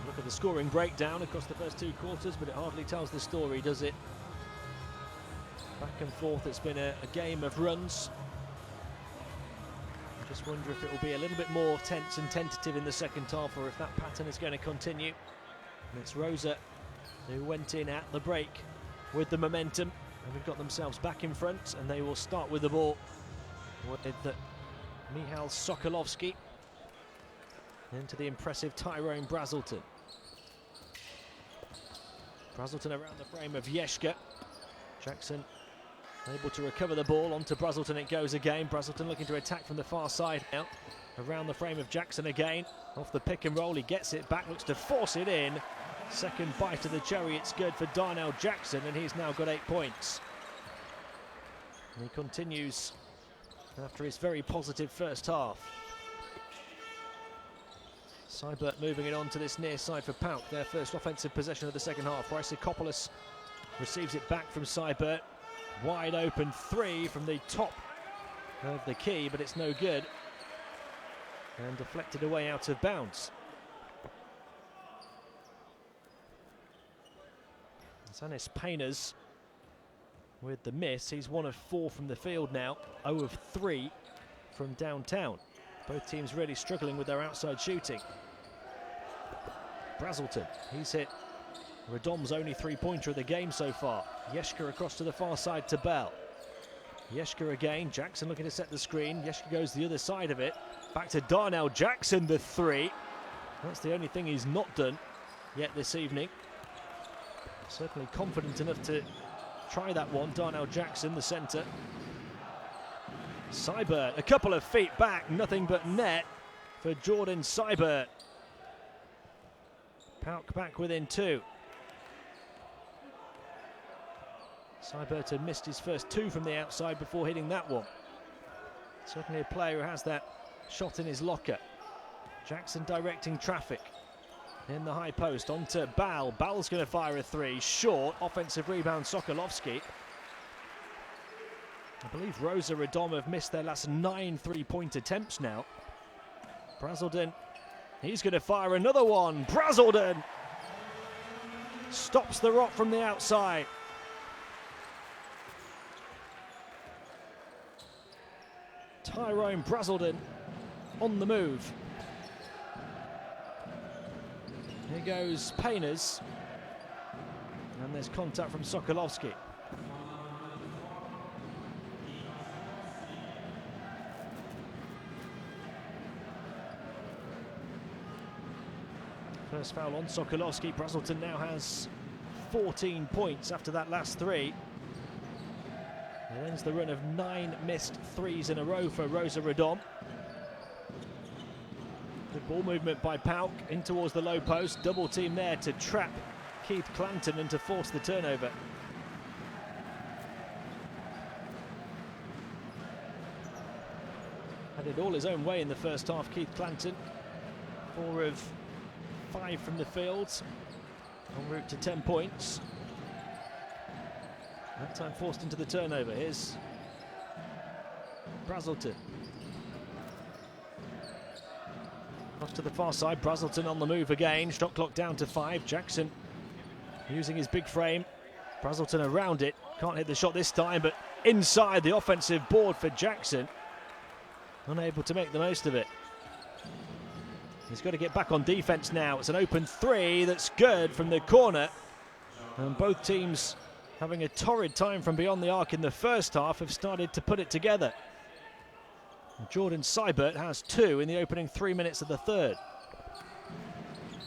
Look at the scoring breakdown across the first 2 quarters, but it hardly tells the story, does it? Back and forth, it's been a game of runs. I just wonder if it will be a little bit more tense and tentative in the second half, or if that pattern is going to continue. And it's Rosa who went in at the break with the momentum and have got themselves back in front, and they will start with the ball with Michal Sokolowski into the impressive Tyrone Brazelton. Brazelton around the frame of Yeshka. Jackson able to recover the ball, onto Brazelton it goes again. Brazelton looking to attack from the far side now. Around the frame of Jackson again. Off the pick and roll, he gets it back, looks to force it in. Second bite of the cherry, it's good for Darnell Jackson, and he's now got 8 points. And he continues after his very positive first half. Seibert moving it on to this near side for PAOK, their first offensive possession of the second half. Rysakopoulos receives it back from Seibert. Wide open 3 from the top of the key, but it's no good. And deflected away out of bounds. Zanis Painers with the miss. He's 1 of 4 from the field now, 0 of 3 from downtown. Both teams really struggling with their outside shooting. Brazelton, he's hit Radom's only 3-pointer of the game so far. Yeshka across to the far side to Bell. Yeshka again, Jackson looking to set the screen. Yeshka goes the other side of it. Back to Darnell Jackson, the 3. That's the only thing he's not done yet this evening. Certainly confident enough to try that one. Darnell Jackson, the centre. Seibert, a couple of feet back, nothing but net for Jordan Seibert. PAOK back within 2. Seibert had missed his first 2 from the outside before hitting that one. Certainly a player who has that shot in his locker. Jackson directing traffic in the high post, onto Bal. Bal's going to fire a 3, short. Offensive rebound, Sokolowski. I believe Rosa Radom have missed their last 9 3-point attempts now. Brazelton, he's going to fire another one. Brazelton Stops the rot from the outside. Tyrone Brazelton on the move. Here goes Painers. And there's contact from Sokolovski. First foul on Sokolovski. Brazelton now has 14 points after that last three. It ends the run of 9 missed threes in a row for Rosa Radom. Good ball movement by PAOK in towards the low post. Double team there to trap Keith Clanton and to force the turnover. Had it all his own way in the first half, Keith Clanton. 4 of 5 from the field, en route to 10 points. That time forced into the turnover. Here's Brazelton. Off to the far side, Brazelton on the move again. Shot clock down to 5. Jackson using his big frame. Brazelton around it. Can't hit the shot this time, but inside the offensive board for Jackson. Unable to make the most of it. He's got to get back on defense now. It's an open 3 that's good from the corner. And both teams, having a torrid time from beyond the arc in the first half, have started to put it together. Jordan Seibert has 2 in the opening 3 minutes of the third.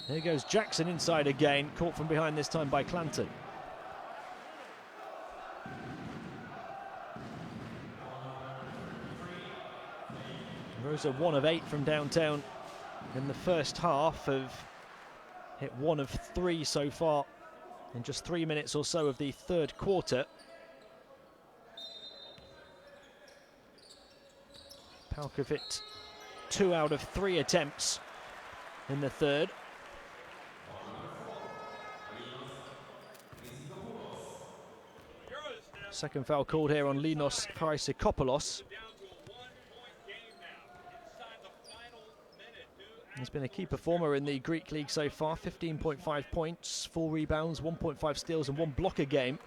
Here goes Jackson inside again, caught from behind this time by Clanton. Rosa 1 of 8 from downtown in the first half, have hit 1 of 3 so far in just 3 minutes or so of the third quarter. PAOK have hit 2 out of 3 attempts in the third. Second foul called here on Linos Chrysikopoulos. He's been a key performer in the Greek league so far. 15.5 points, 4 rebounds, 1.5 steals and 1 block a game.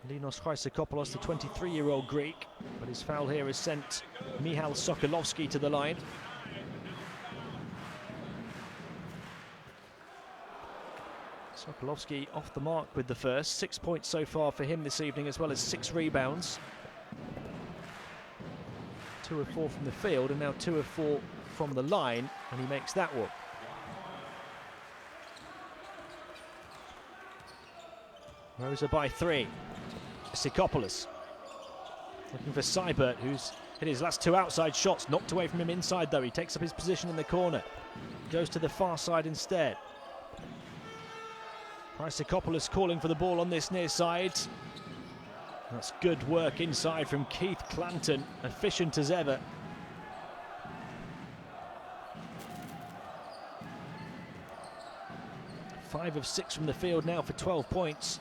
Linos Chrysikopoulos, the 23-year-old Greek, but his foul here has sent Michal Sokolovski to the line. Sokolovski off the mark with the first. 6 points so far for him this evening, as well as 6 rebounds. 2 of 4 from the field, and now 2 of 4 from the line, and he makes that one. Rosa by 3. Chrysikopoulos looking for Seibert, who's hit his last 2 outside shots, knocked away from him inside though. He takes up his position in the corner, goes to the far side instead. Chrysikopoulos calling for the ball on this near side. That's good work inside from Keith Clanton, efficient as ever. Five of 6 from the field now for 12 points.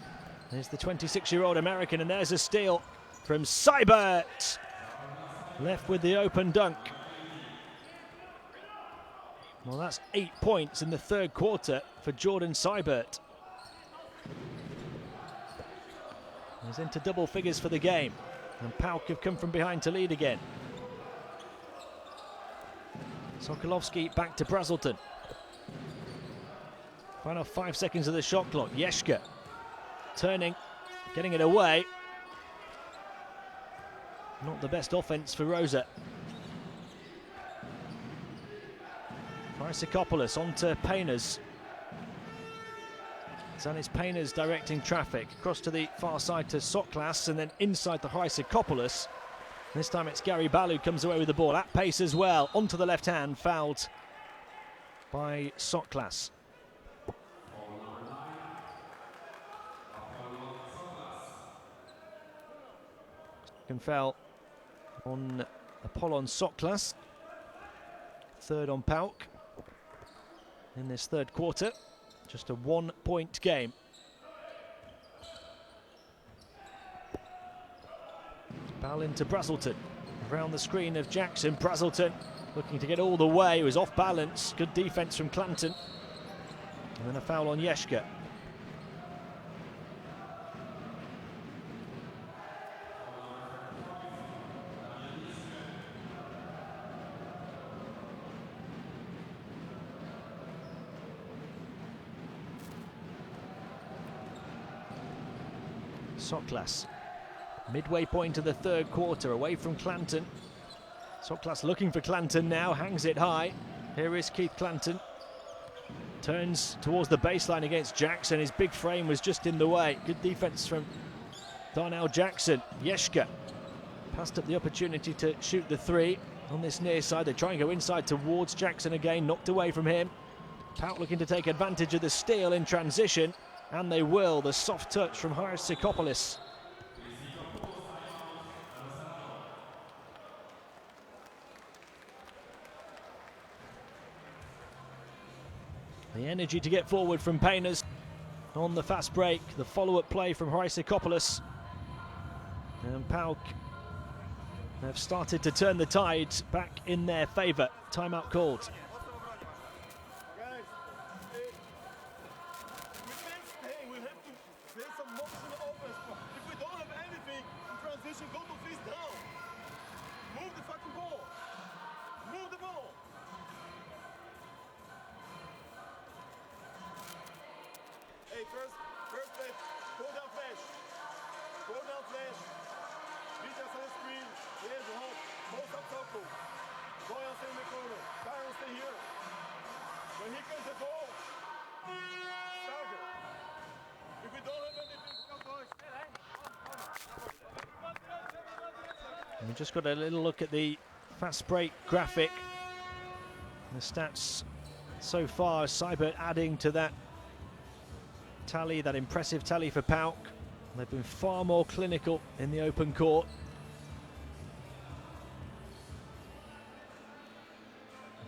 There's the 26-year-old American, and there's a steal from Seibert. Left with the open dunk. Well, that's 8 points in the third quarter for Jordan Seibert. He's into double figures for the game, and PAOK have come from behind to lead again. Sokolovski back to Brazelton. Final 5 seconds of the shot clock. Yeshka turning, getting it away. Not the best offense for Rosa. Chrysikopoulos on to Painers. Zanis Painers directing traffic across to the far side to Soklas, and then inside to Chrysikopoulos. This time it's Gary Ballou comes away with the ball at pace as well. Onto the left hand, fouled by Soklas. Second foul on Apollon Soklas. Third on PAOK in this third quarter. Just a 1-point game. Ball into Brazelton. Around the screen of Jackson. Brazelton looking to get all the way. He was off balance. Good defense from Clanton. And then a foul on Yeshka. Soklas, midway point of the third quarter, away from Clanton. Soklas looking for Clanton now, hangs it high. Here is Keith Clanton. Turns towards the baseline against Jackson. His big frame was just in the way. Good defense from Darnell Jackson. Yeshka passed up the opportunity to shoot the three on this near side. They try and go inside towards Jackson again, knocked away from him. PAOK looking to take advantage of the steal in transition. And they will. The soft touch from Haris Sikopoulos. The energy to get forward from Painters on the fast break. The follow-up play from Haris Sikopoulos. And PAOK have started to turn the tide back in their favour. Timeout called. First play, go down flash. Go down flash. Beat us on the screen. Here's the home. Post up circle. Boyan stay in the corner. Byron stay here. When he comes the goal, start it. If we don't have anything, come boys. We just got a little look at the fast break graphic. The stats so far, Seibert adding to that tally, that impressive tally for PAOK. They've been far more clinical in the open court.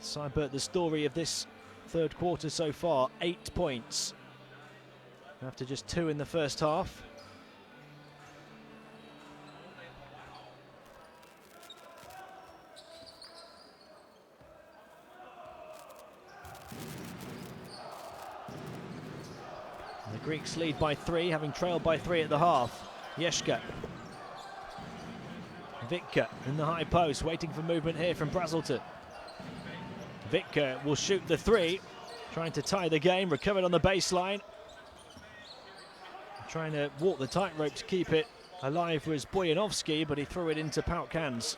Seibert, the story of this third quarter so far, 8 points after just 2 in the first half. The Greeks lead by 3, having trailed by 3 at the half. Yeshka. Vitka in the high post, waiting for movement here from Brazelton. Vitka will shoot the 3, trying to tie the game, recovered on the baseline. Trying to walk the tightrope to keep it alive was Boyanovsky, but he threw it into PAOK hands.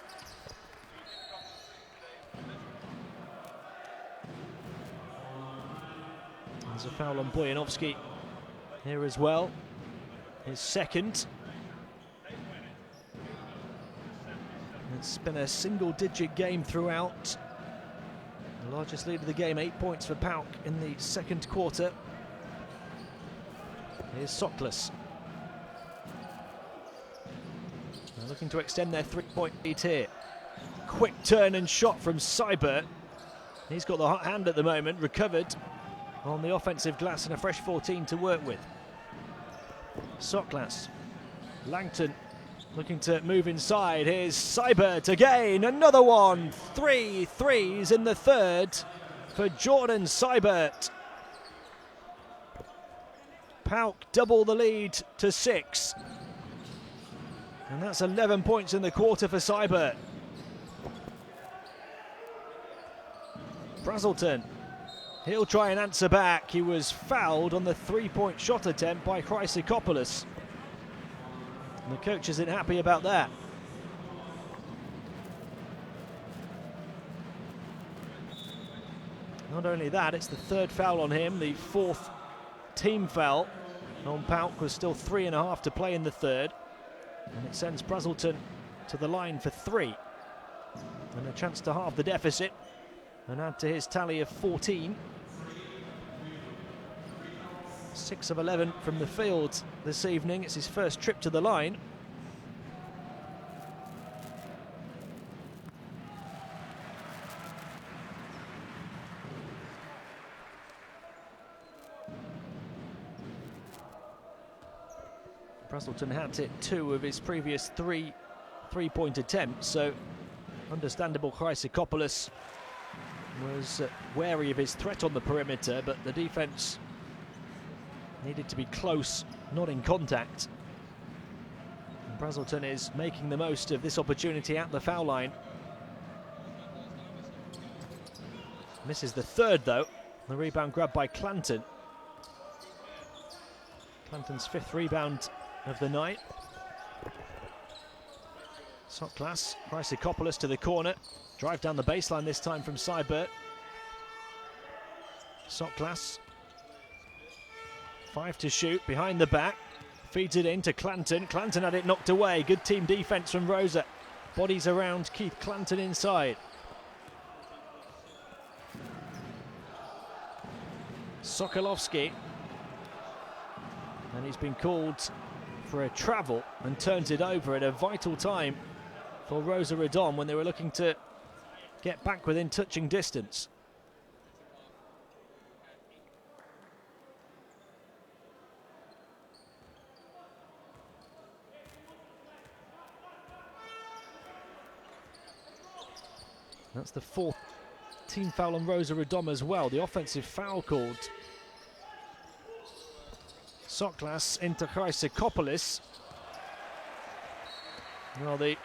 There's a foul on Boyanovsky here as well, his second. It's been a single-digit game throughout. The largest lead of the game, 8 points for PAOK in the second quarter. Here's Soklas. They're looking to extend their 3-point lead here. Quick turn and shot from Seibert. He's got the hot hand at the moment, recovered on the offensive glass and a fresh 14 to work with. Soklas. Langton looking to move inside. Here's Seibert again, another one. 3 threes in the third for Jordan Seibert. PAOK double the lead to 6. And that's 11 points in the quarter for Seibert. Brazelton, he'll try and answer back. He was fouled on the 3-point shot attempt by Chrysikopoulos. And the coach isn't happy about that. Not only that, it's the third foul on him, the 4th team foul on PAOK, was still 3.5 to play in the third. And it sends Brazelton to the line for 3. And a chance to halve the deficit and add to his tally of 14. 6 of 11 from the field this evening. It's his first trip to the line. Brazelton had hit 2 of his previous 3 three-point attempts, so understandable Chrysikopoulos was wary of his threat on the perimeter, but the defense Needed to be close, not in contact. And Brazelton is making the most of this opportunity at the foul line. Misses the third though. The rebound grabbed by Clanton. Clanton's 5th rebound of the night. Soklas, Chrysikopoulos to the corner. Drive down the baseline this time from Seibert. Soklas. 5 to shoot, behind the back. Feeds it in to Clanton. Clanton had it knocked away. Good team defense from Rosa. Bodies around Keith Clanton inside. Sokolovsky. And he's been called for a travel and turns it over at a vital time for Rosa Radom when they were looking to get back within touching distance. That's the 4th team foul on Rosa Radom as well. The offensive foul called. Soklas into Chrysikopoulos. Well, the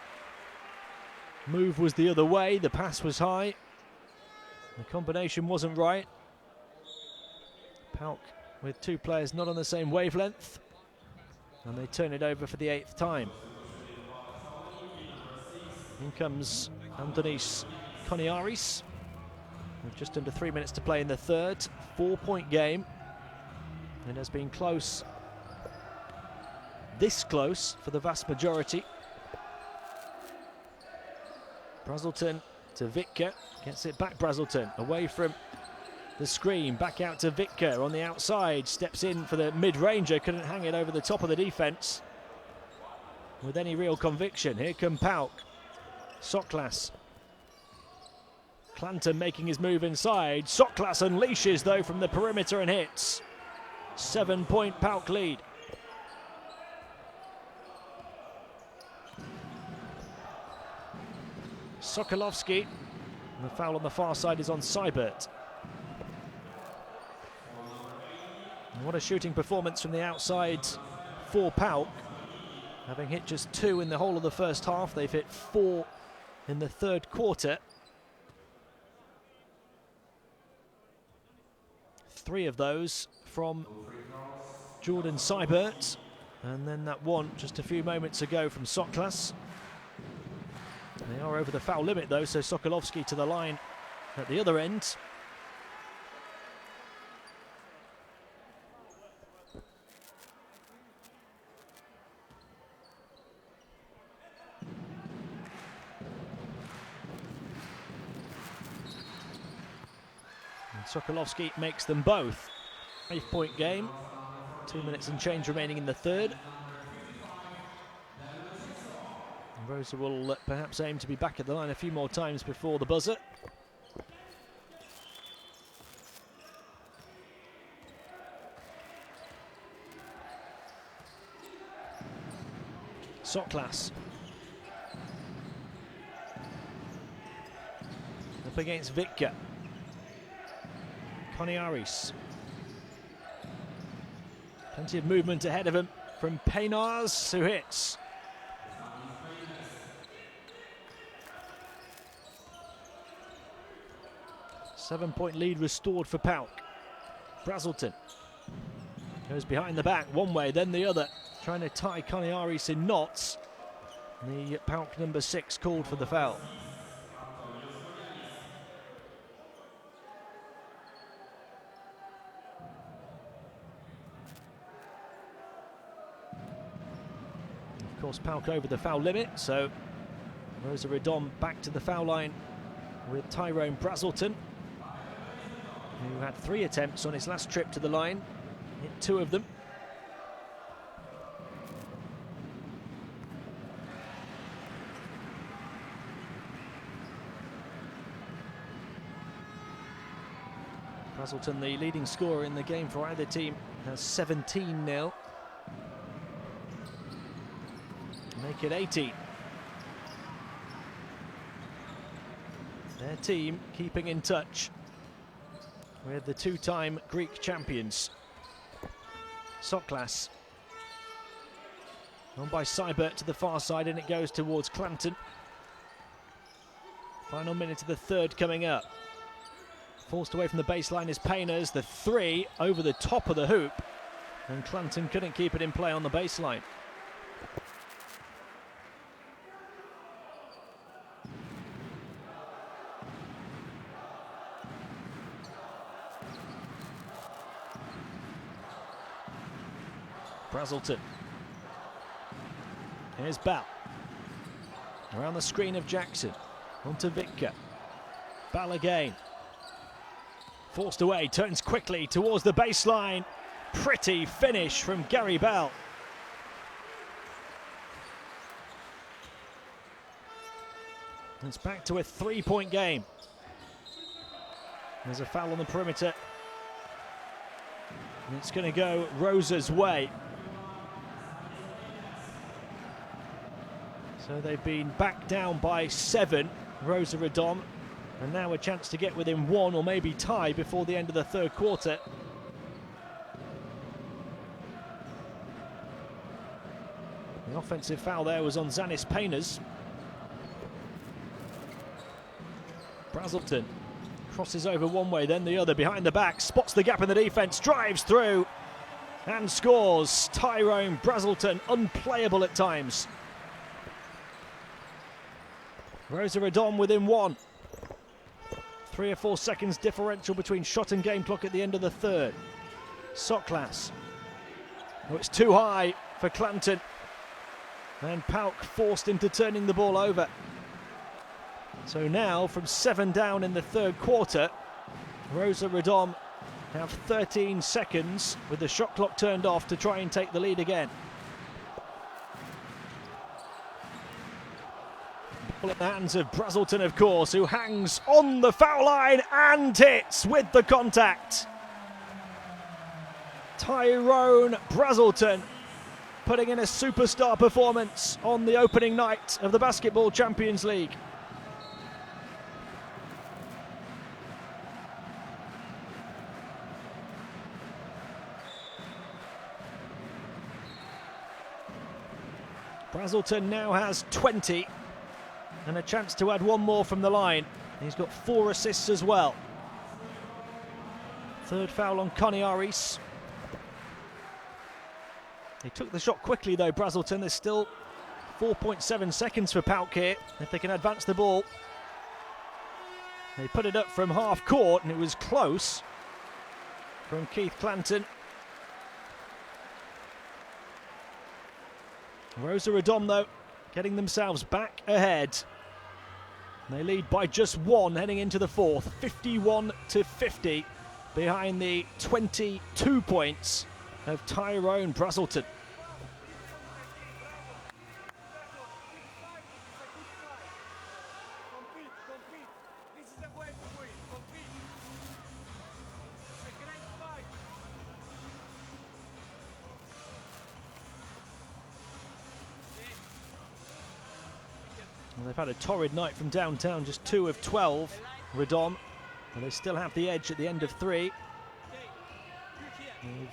move was the other way. The pass was high. The combination wasn't right. PAOK with 2 players not on the same wavelength. And they turn it over for the 8th time. In comes Antonis Koniaris. With just under 3 minutes to play in the third. 4-point game. It has been close. This close for the vast majority. Brazelton to Vitka. Gets it back, Brazelton. Away from the screen. Back out to Vitka on the outside. Steps in for the mid-ranger. Couldn't hang it over the top of the defence with any real conviction. Here come PAOK. Soklas. Clanton making his move inside. Soklas unleashes though from the perimeter and hits. 7-point PAOK lead. Sokolovsky. The foul on the far side is on Seibert. And what a shooting performance from the outside for PAOK. Having hit just 2 in the whole of the first half, they've hit 4 in the third quarter. 3 of those from Jordan Seibert, and then that one just a few moments ago from Soklas. They are over the foul limit though, so Sokolovsky to the line at the other end. And Sokolovsky makes them both. 8-point game. 2 minutes and change remaining in the third. And Rosa will perhaps aim to be back at the line a few more times before the buzzer. Soklas. Up against Vitka. Koniaris. Plenty of movement ahead of him from Peinars, who hits. Seven-point lead restored for PAOK. Brazelton goes behind the back one way, then the other, trying to tie Koniaris in knots. The PAOK number 6 called for the foul. Of course, PAOK over the foul limit, so Rosa Radom back to the foul line with Tyrone Brazelton, who had 3 attempts on his last trip to the line, hit 2 of them. Brazelton, the leading scorer in the game for either team, has 17 now. Make it 18. Their team keeping in touch with the 2-time Greek champions. Soklas. On by Seibert to the far side, and it goes towards Clanton. Final minute of the third coming up. Forced away from the baseline is Painters. The three over the top of the hoop, and Clanton couldn't keep it in play on the baseline. Brazelton. Here's Ball. Around the screen of Jackson. Onto Vitka. Ball again. Forced away, turns quickly towards the baseline. Pretty finish from Gary Ball. It's back to a 3-point game. There's a foul on the perimeter. And it's going to go Rosa's way. So they've been back down by 7, Rosa Radom, and now a chance to get within 1 or maybe tie before the end of the third quarter. The offensive foul there was on Zanis Painters. Brazelton crosses over one way, then the other, behind the back, spots the gap in the defense, drives through and scores. Tyrone Brazelton, unplayable at times. Rosa Radom within 1. 3 or 4 seconds differential between shot and game clock at the end of the third. Soklas. Oh, it's too high for Clanton. And PAOK forced into turning the ball over. So now, from 7 down in the third quarter, Rosa Radom have 13 seconds with the shot clock turned off to try and take the lead again. In the hands of Brazelton, of course, who hangs on the foul line and hits with the contact. Tyrone Brazelton putting in a superstar performance on the opening night of the Basketball Champions League. Brazelton now has 20 and a chance to add 1 more from the line. He's got 4 assists as well. Third foul on Coniaris. He took the shot quickly though, Brazelton. There's still 4.7 seconds for PAOK here, if they can advance the ball. They put it up from half court and it was close from Keith Clanton. Rosa Radom though, getting themselves back ahead. They lead by just 1 heading into the fourth, 51-50, behind the 22 points of Tyrone Brazelton. Well, they've had a torrid night from downtown, just 2 of 12, Radom, and they still have the edge at the end of 3.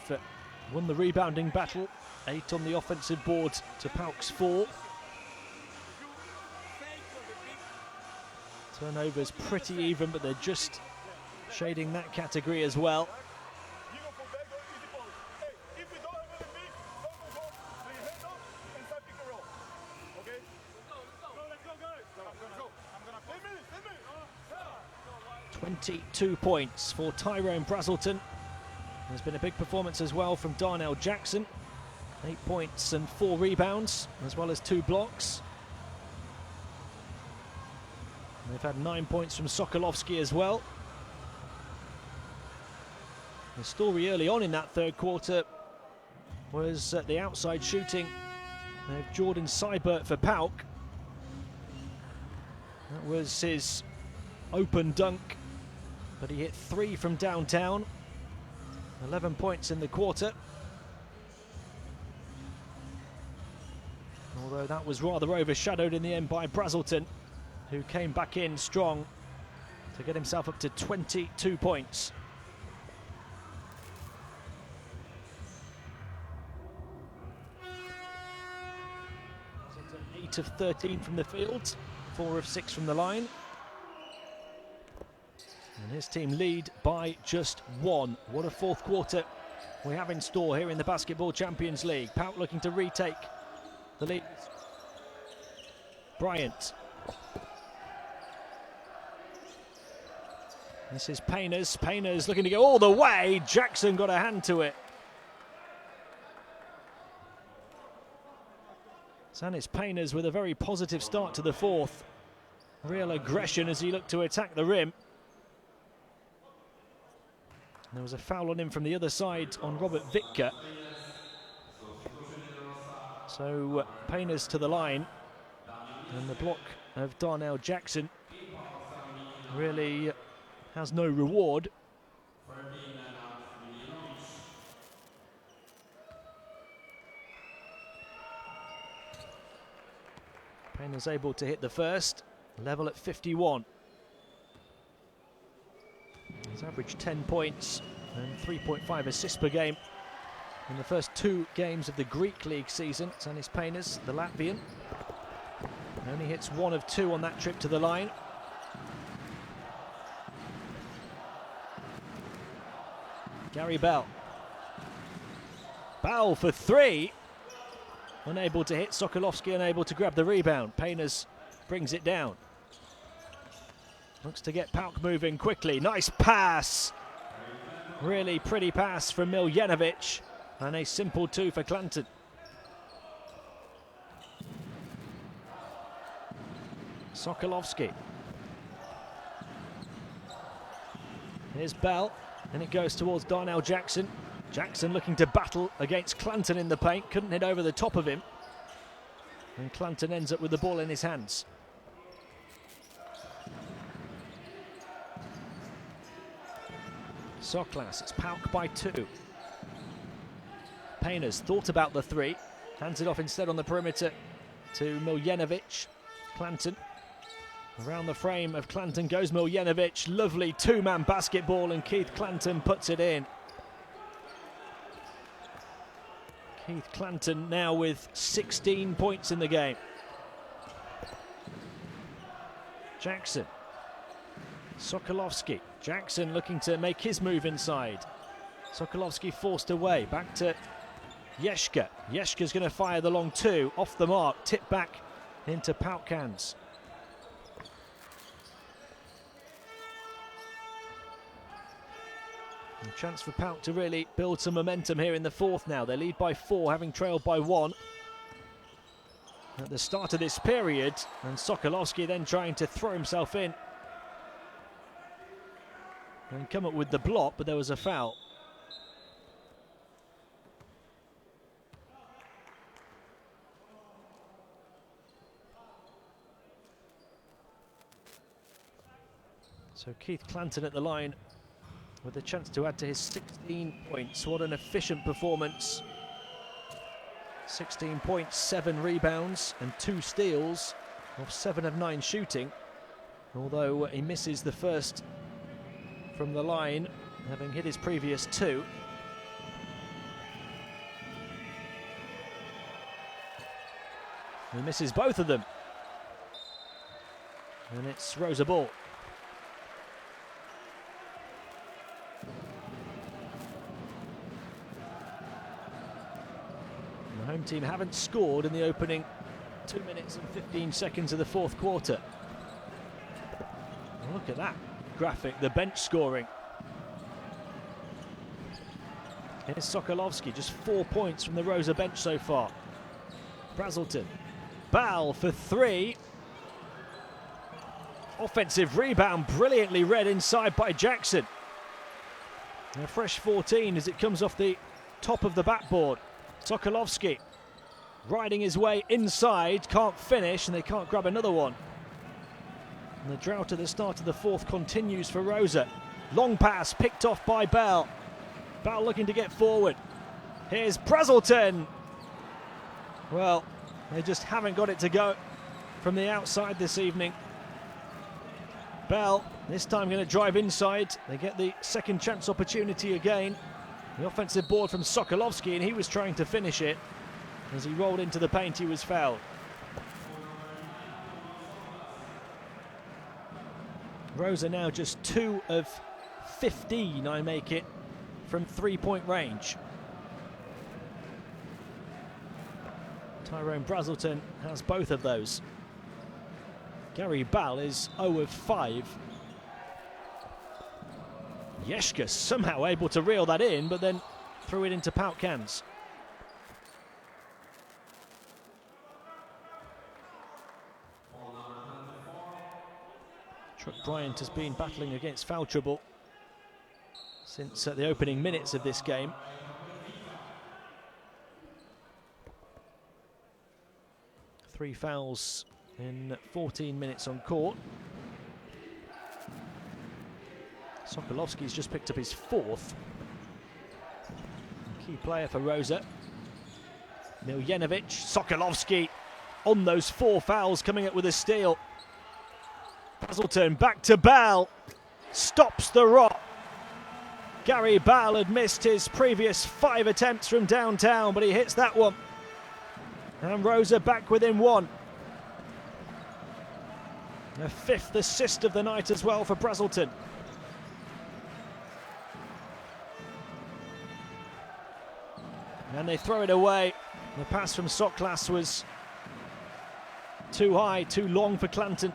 They've won the rebounding battle, 8 on the offensive board to PAOK's 4. Turnovers pretty even, but they're just shading that category as well. If we don't have any big, don't go, play head up and start pick and roll. Okay? Let's go, guys. Let's go. I'm gonna 10 minutes. 22 points for Tyrone Brazelton. There's been a big performance as well from Darnell Jackson. 8 points and 4 rebounds, as well as 2 blocks. And they've had 9 points from Sokolovsky as well. The story early on in that third quarter was the outside shooting of Jordan Seibert for PAOK. That was his open dunk, but he hit 3 from downtown. 11 points in the quarter. Although that was rather overshadowed in the end by Brazelton, who came back in strong to get himself up to 22 points. 8 of 13 from the field, 4 of 6 from the line. And his team lead by just 1. What a fourth quarter we have in store here in the Basketball Champions League. PAOK looking to retake the lead. Bryant. This is Painers. Painers looking to go all the way. Jackson got a hand to it. Sanis Painers with a very positive start to the fourth. Real aggression as he looked to attack the rim. There was a foul on him from the other side on Robert Vitka. So Painers to the line. And the block of Darnell Jackson really has no reward. Painers able to hit the first, level at 51. He's averaged 10 points and 3.5 assists per game in the first 2 games of the Greek League season. Sanis Painers, the Latvian, only hits 1 of 2 on that trip to the line. Gary Bell. Bell for 3. Unable to hit. Sokolovsky unable to grab the rebound. Painers brings it down. Looks to get PAOK moving quickly. Nice pass. Really pretty pass from Miljanovic. And a simple 2 for Clanton. Sokolovsky. Here's Bell. And it goes towards Darnell Jackson. Jackson looking to battle against Clanton in the paint. Couldn't hit over the top of him. And Clanton ends up with the ball in his hands. Soklas, it's PAOK by 2. Painers thought about the 3. Hands it off instead on the perimeter to Miljanovic. Clanton. Around the frame of Clanton goes Miljanovic. Lovely 2-man basketball and Keith Clanton puts it in. Keith Clanton now with 16 points in the game. Jackson. Sokolovsky. Jackson looking to make his move inside. Sokolovsky forced away. Back to Yeshka. Yeshka's going to fire the long 2. Off the mark. Tip back into PAOK hands. A chance for PAOK to really build some momentum here in the fourth now. They lead by 4, having trailed by 1 at the start of this period. And Sokolovsky then trying to throw himself in and come up with the block, but there was a foul. So Keith Clanton at the line with a chance to add to his 16 points. What an efficient performance. 16 points, 7 rebounds and 2 steals off 7 of 9 shooting. Although he misses the first from the line, having hit his previous 2. He misses both of them. And it's Rosa ball. The home team haven't scored in the opening 2 minutes and 15 seconds of the fourth quarter. Look at that graphic, the bench scoring. Here's Sokolovsky, just 4 points from the Rosa bench so far. Brazelton. Ball for 3. Offensive rebound, brilliantly read inside by Jackson. And a fresh 14 as it comes off the top of the backboard. Sokolovsky riding his way inside, can't finish, and they can't grab another one. And the drought at the start of the fourth continues for Rosa. Long pass picked off by Bell. Bell looking to get forward. Here's Brazelton. Well, they just haven't got it to go from the outside this evening. Bell this time going to drive inside. They get the second chance opportunity again. The offensive board from Sokolovsky, and he was trying to finish it. As he rolled into the paint, he was fouled. Rosa now just 2 of 15, I make it, from 3-point range. Tyrone Brazelton has both of those. Gary Ball is 0 of 5. Yeshka somehow able to reel that in, but then threw it into PAOK hands. Truck Bryant has been battling against foul trouble since the opening minutes of this game. Three fouls in 14 minutes on court. Sokolovsky's just picked up his 4th. Key player for Rosa. Miljenovic, Sokolovsky on those 4 fouls, coming up with a steal. Brazelton back to Ball, stops the rock. Gary Ball had missed his previous 5 attempts from downtown, but he hits that one. And Rosa back within 1. A 5th assist of the night as well for Brazelton. And they throw it away. The pass from Soklas was too high, too long for Clanton.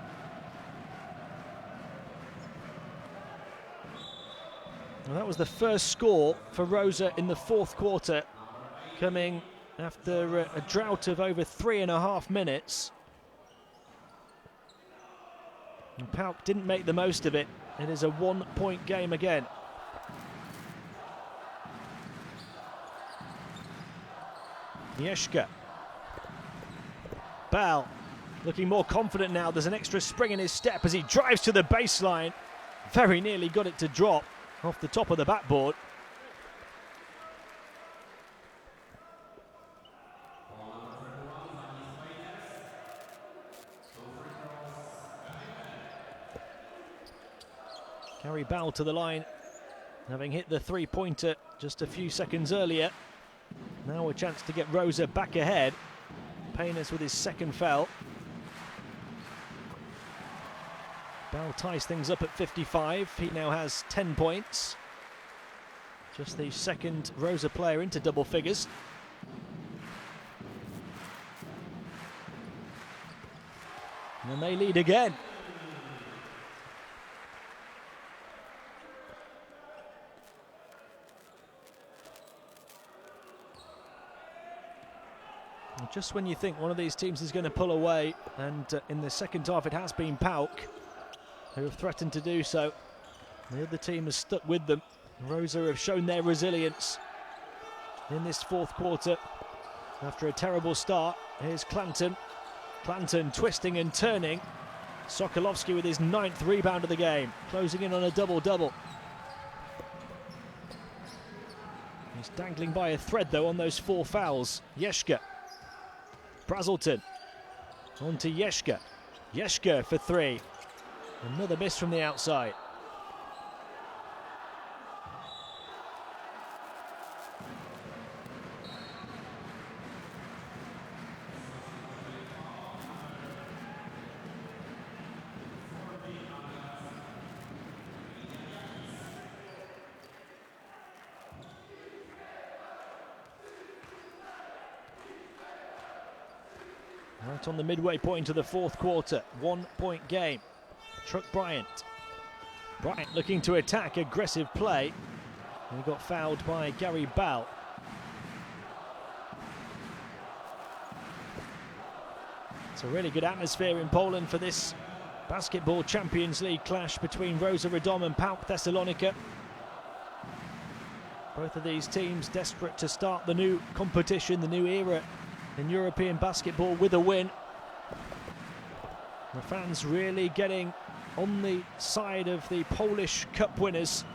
Well, that was the first score for Rosa in the 4th quarter, coming after a drought of over 3.5 minutes. And PAOK didn't make the most of it. It is a 1-point game again. Yeshka. Ball looking more confident now. There's an extra spring in his step as he drives to the baseline. Very nearly got it to drop off the top of the backboard. Gary Ball to the line, having hit the 3-pointer just a few seconds earlier. Now a chance to get Rosa back ahead. Paynes with his 2nd foul. Ball ties things up at 55. He now has 10 points. Just the 2nd Rosa player into double figures. And they lead again. Just when you think one of these teams is going to pull away, and in the second half it has been PAOK who have threatened to do so. The other team has stuck with them. Rosa have shown their resilience in this 4th quarter after a terrible start. Here's Clanton. Clanton twisting and turning. Sokolovsky with his 9th rebound of the game, closing in on a double-double. He's dangling by a thread though on those 4 fouls. Yeshka. Brazelton on to Yeshka. Yeshka for 3. Another miss from the outside. Right on the midway point of the 4th quarter, 1-point game. Truck Bryant. Bryant looking to attack, aggressive play. He got fouled by Gary Ball. It's a really good atmosphere in Poland for this Basketball Champions League clash between Rosa Radom and PAOK Thessalonica. Both of these teams desperate to start the new competition, the new era in European basketball with a win. The fans really getting on the side of the Polish Cup winners.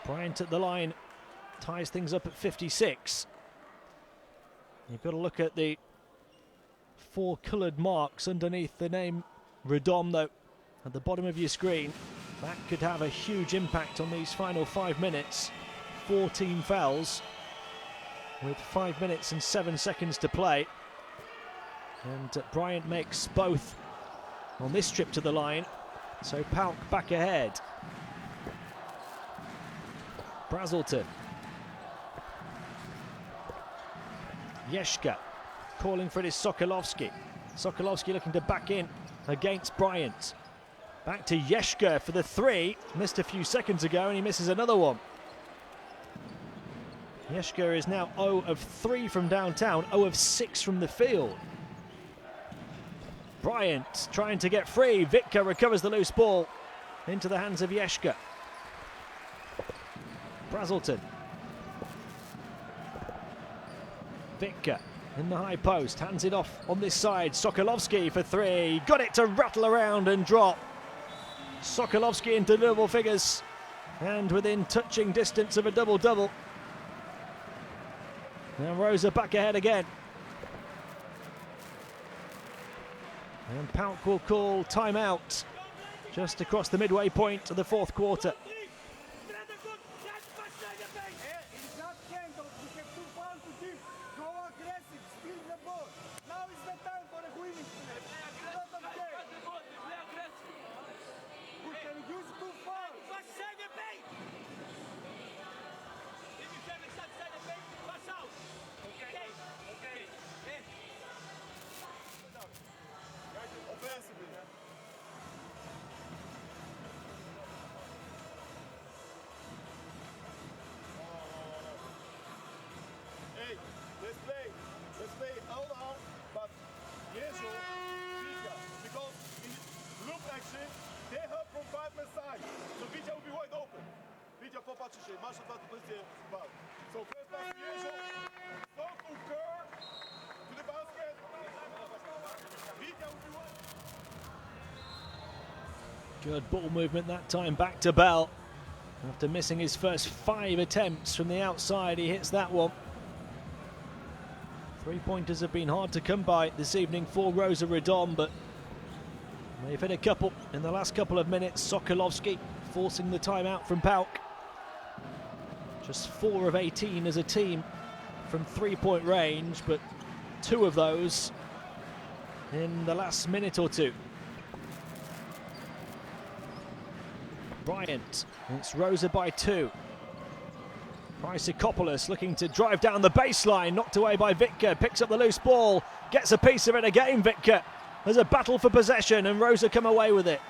Bryant at the line ties things up at 56. You've got to look at the 4 coloured marks underneath the name Radom, though, at the bottom of your screen. That could have a huge impact on these final 5 minutes. 14 fouls with 5 minutes and 7 seconds to play. And Bryant makes both on this trip to the line. So PAOK back ahead. Brazelton. Yeshka calling for it is Sokolovsky. Sokolovsky looking to back in against Bryant. Back to Yeshka for the three. Missed a few seconds ago and he misses another one. Yeshka is now 0 of 3 from downtown, 0 of 6 from the field. Bryant trying to get free. Vitka recovers the loose ball into the hands of Yeshka. Brazelton. Vitka in the high post, hands it off on this side. Sokolovsky for 3. Got it to rattle around and drop. Sokolovsky into double figures and within touching distance of a double-double. Now Rosa back ahead again. And PAOK will call timeout just across the midway point of the fourth quarter. Hey, let's play all out, but Jesu, Vika, because in loop action, they help from 5 side, so Vika will be wide open. Vika popatrz się, masz dwa pozycje bal. So first pass Jesu, stop Uker to the basket. Vika will be wide. Good ball movement that time, back to Bell. After missing his first 5 attempts from the outside, he hits that one. Three-pointers have been hard to come by this evening for Rosa Radom, but they've hit a couple in the last couple of minutes. Sokolovsky forcing the timeout from PAOK. Just 4 of 18 as a team from three-point range, but 2 of those in the last minute or two. Bryant, it's Rosa by 2. Chrysikopoulos looking to drive down the baseline, knocked away by Vitka, picks up the loose ball, gets a piece of it again, Vitka. There's a battle for possession and Rosa come away with it.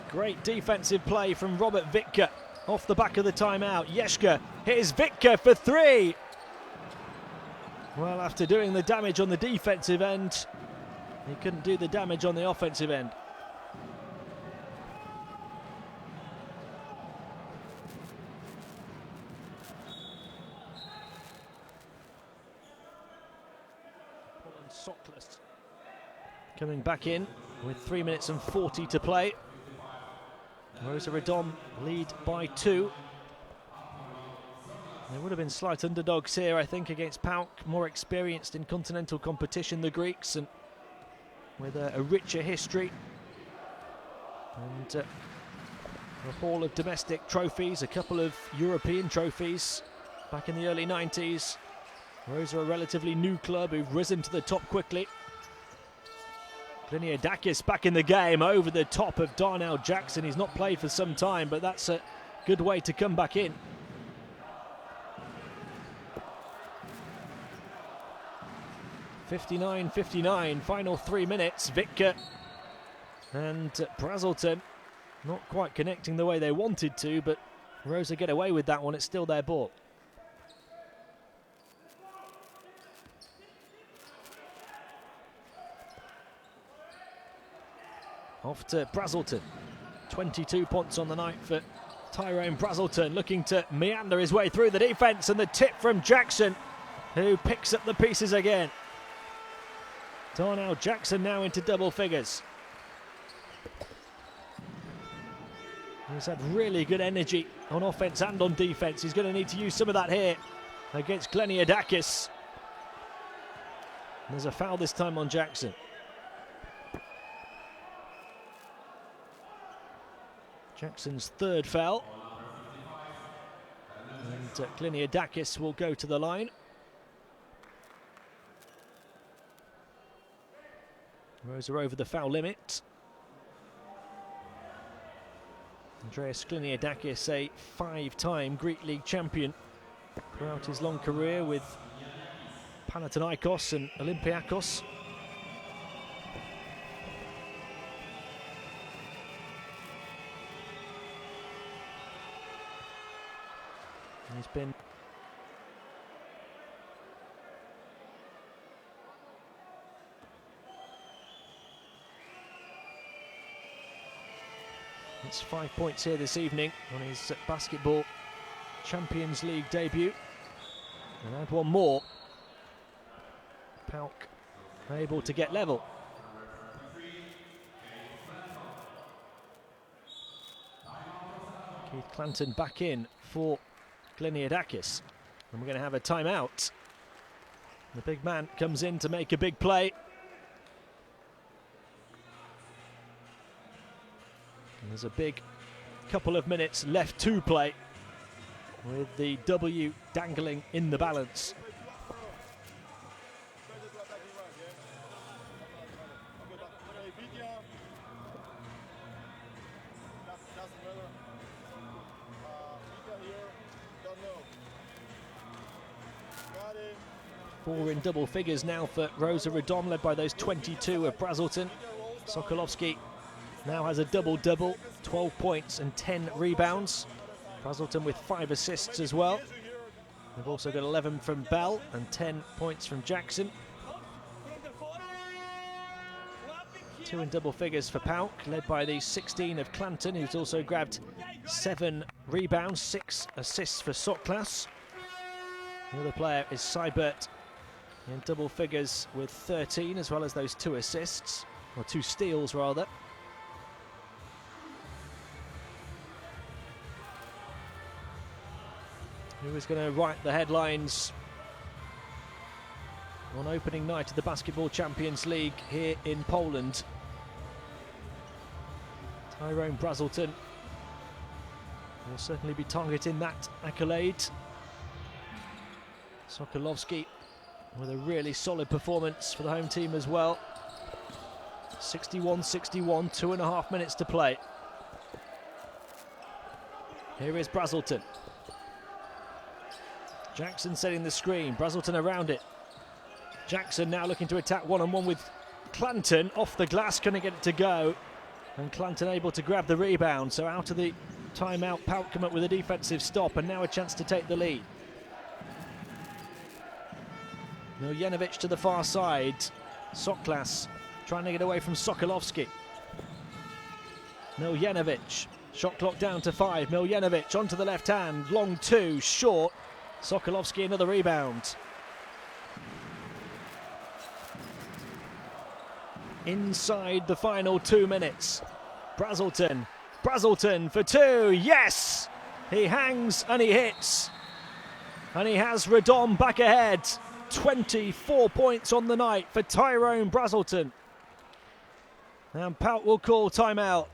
Great defensive play from Robert Vitka off the back of the timeout. Yeshka, here's Vitka for 3. Well, after doing the damage on the defensive end, he couldn't do the damage on the offensive end. Sockless coming back in with 3 minutes and 40 to play. Rosa Radom lead by 2. They would have been slight underdogs here, I think, against PAOK, more experienced in continental competition, the Greeks, and with a richer history and a haul of domestic trophies, a couple of European trophies back in the early 90s. Rosa, a relatively new club who've risen to the top quickly. Gliniadakis back in the game over the top of Darnell Jackson. He's not played for some time, but that's a good way to come back in. (59-59), final 3 minutes. Vitka and Brazelton not quite connecting the way they wanted to, but Rosa get away with that one. It's still their ball. Off to Brazelton. 22 points on the night for Tyrone Brazelton, looking to meander his way through the defence, and the tip from Jackson, who picks up the pieces again. Darnell Jackson now into double figures. He's had really good energy on offence and on defence. He's going to need to use some of that here against Gliniadakis. There's a foul this time on Jackson. Jackson's 3rd foul. And Kliniadakis will go to the line. Rosa over the foul limit. Andreas Kliniadakis, a 5-time Greek League champion throughout his long career with Panathinaikos and Olympiakos. He's been It's 5 points here this evening on his basketball Champions League debut. And add one more. PAOK able to get level. Keith Clanton back in for Kliniadakis. And we're going to have a timeout. The big man comes in to make a big play. And there's a big couple of minutes left to play, with the W dangling in the balance. Four in double figures now for Rosa Radom, led by those 22 of Brazelton. Sokolovski now has a double-double, 12 points and 10 rebounds. Brazelton with 5 assists as well. They've also got 11 from Bell and 10 points from Jackson. 2 in double figures for PAOK, led by the 16 of Clanton, who's also grabbed 7 rebounds, 6 assists for Soklas. The other player is Seibert in double figures with 13, as well as those 2 assists, or 2 steals rather. Who is going to write the headlines on opening night of the Basketball Champions League here in Poland? Tyrone Brazelton will certainly be targeting that accolade. Sokolovski with a really solid performance for the home team as well. 61-61, 2.5 minutes to play. Here is Brazelton. Jackson setting the screen, Brazelton around it. Jackson now looking to attack one-on-one with Clanton. Off the glass, couldn't get it to go. And Clanton able to grab the rebound. So out of the timeout, PAOK come up with a defensive stop, and now a chance to take the lead. Miljanovic to the far side. Soklas trying to get away from Sokolovski. Miljanovic, shot clock down to 5. Miljanovic onto the left hand, long 2, short. Sokolovski another rebound. Inside the final 2 minutes. Brazelton for 2, yes! He hangs and he hits. And he has Radom back ahead. 24 points on the night for Tyrone Brazelton. And PAOK will call timeout.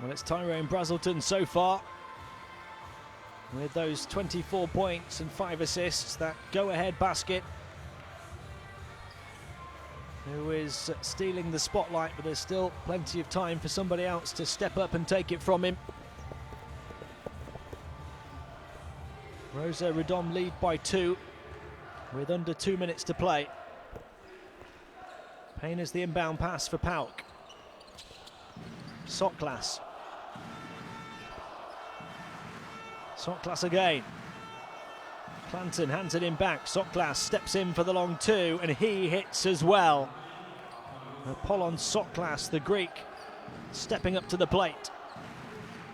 Well, it's Tyrone Brazelton so far with those 24 points and 5 assists, that go-ahead basket, who is stealing the spotlight, but there's still plenty of time for somebody else to step up and take it from him. Rosa Radom lead by 2 with under 2 minutes to play. Payne is the inbound pass for PAOK. Soklas. Soklas again. Clanton hands it in back. Soklas steps in for the long 2 and he hits as well. Apollon Soklas, the Greek, stepping up to the plate.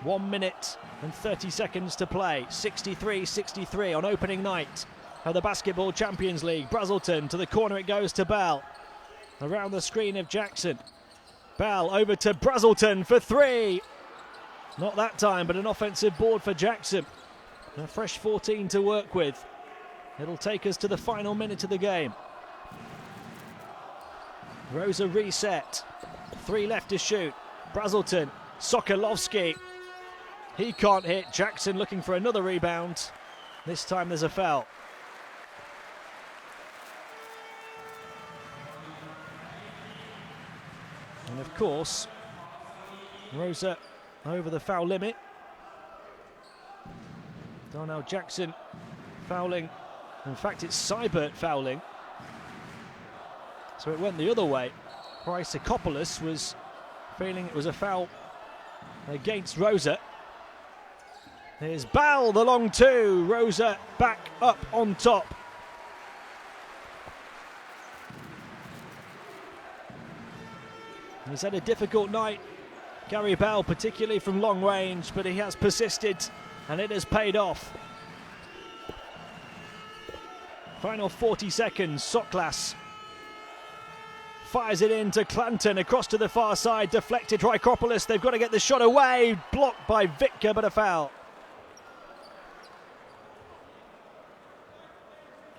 1 minute and 30 seconds to play. 63-63 on opening night of the Basketball Champions League. Brazelton to the corner, it goes to Bell. Around the screen of Jackson. Bell over to Brazelton for 3. Not that time, but an offensive board for Jackson. A fresh 14 to work with. It'll take us to the final minute of the game. Rosa reset. 3 left to shoot. Brazelton. Sokolovsky. He can't hit. Jackson looking for another rebound. This time there's a foul. And of course, Rosa over the foul limit. Darnell Jackson fouling. In fact, it's Seibert fouling. So it went the other way. Chrysakopoulos was feeling it was a foul against Rosa. Here's Bell, the long 2. Rosa back up on top. He's had a difficult night, Gary Bell, particularly from long range, but he has persisted and it has paid off. Final 40 seconds. Soklas fires it into Clanton, across to the far side, deflected. Chrysakopoulos, they've got to get the shot away, blocked by Vitka, but a foul.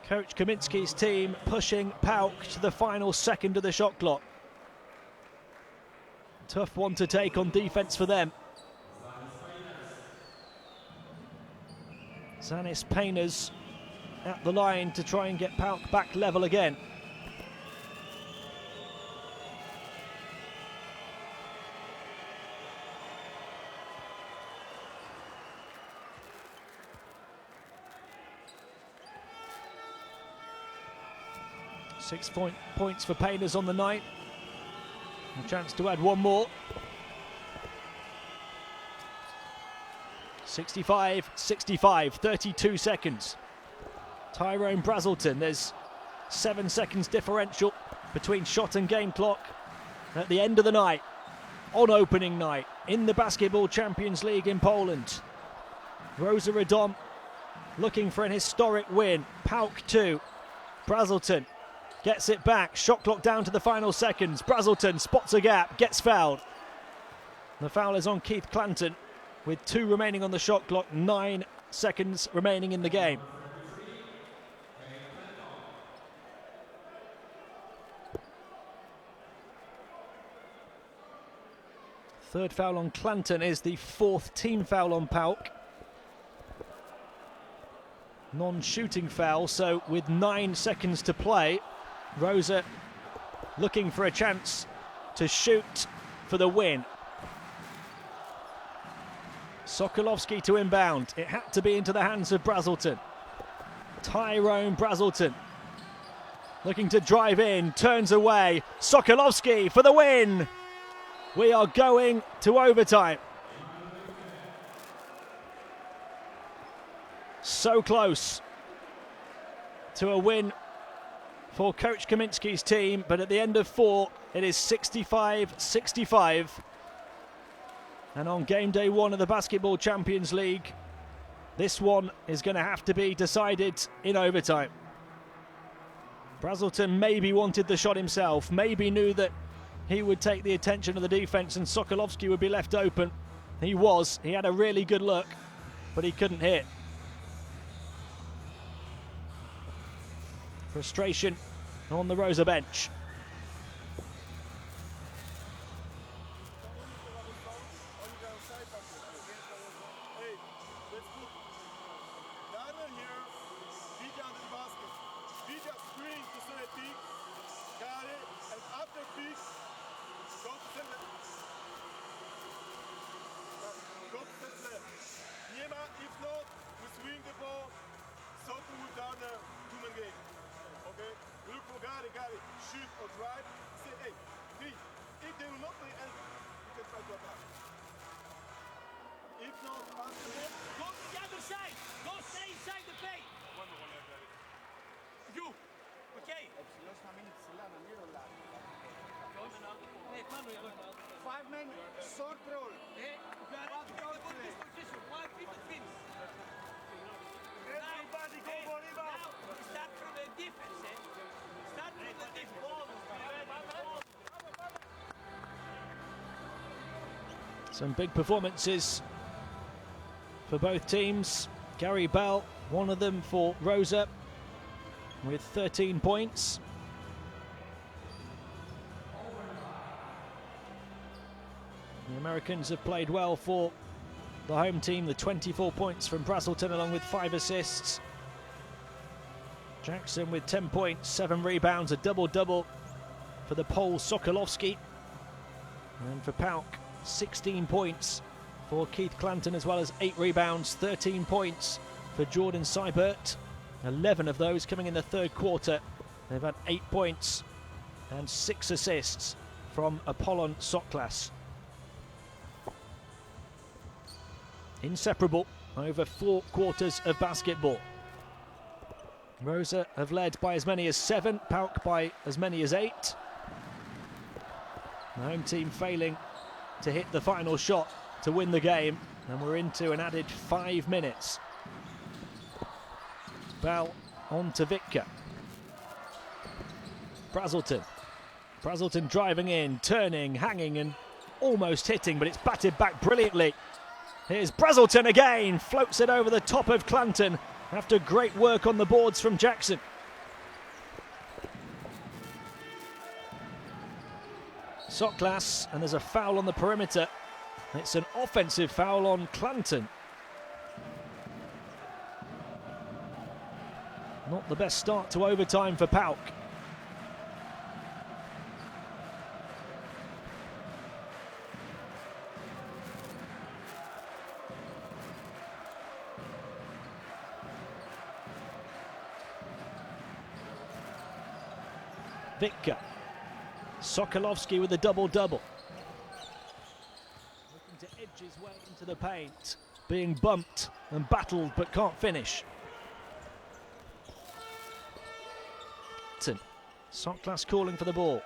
Coach Kaminski's team pushing PAOK to the final second of the shot clock. Tough one to take on defense for them. Zanis Painers at the line to try and get PAOK back level again. Points for Painers on the night. A chance to add one more. 65-65, 32 seconds. Tyrone Brazelton, there's 7 seconds differential between shot and game clock at the end of the night, on opening night, in the Basketball Champions League in Poland. Rosa Radom looking for an historic win. PAOK 2, Brazelton gets it back, shot clock down to the final seconds. Brazelton spots a gap, gets fouled. The foul is on Keith Clanton with 2 remaining on the shot clock, 9 seconds remaining in the game. Third foul on Clanton is the 4th team foul on PAOK. Non-shooting foul, so with 9 seconds to play, Rosa looking for a chance to shoot for the win. Sokolovsky to inbound. It had to be into the hands of Brazelton. Tyrone Brazelton looking to drive in, turns away. Sokolovsky for the win. We are going to overtime. So close to a win for Coach Kaminski's team, but at the end of 4, it is 65-65. And on game day 1 of the Basketball Champions League, this one is going to have to be decided in overtime. Brazelton maybe wanted the shot himself, maybe knew that he would take the attention of the defense and Sokolovsky would be left open. He had a really good look, but he couldn't hit. Frustration on the Rosa bench. If not, we swing the ball men short roll. Everybody go for rebound. Start from the defense, eh? Start from the defense. Some big performances for both teams. Gary Bell, one of them for Rosa, with 13 points. The Americans have played well for the home team. The 24 points from Brazelton, along with 5 assists. Jackson with 10 points, 7 rebounds, a double-double for the Pole Sokolowski. And for PAOK, 16 points for Keith Clanton, as well as 8 rebounds, 13 points for Jordan Seibert. 11 of those coming in the third quarter. They've had 8 points and 6 assists from Apollon Soklas. Inseparable over 4 quarters of basketball. Rosa have led by as many as 7, PAOK by as many as 8. The home team failing to hit the final shot to win the game, and we're into an added 5 minutes. Bell on to Vitka. Brazelton driving in, turning, hanging and almost hitting, but it's batted back brilliantly. Here's Brazelton again, floats it over the top of Clanton after great work on the boards from Jackson. Soklas, and there's a foul on the perimeter. It's an offensive foul on Clanton. Not the best start to overtime for PAOK. Vitka. Sokolowski with a double-double. Looking to edge his way into the paint. Being bumped and battled but can't finish. Soklas calling for the ball.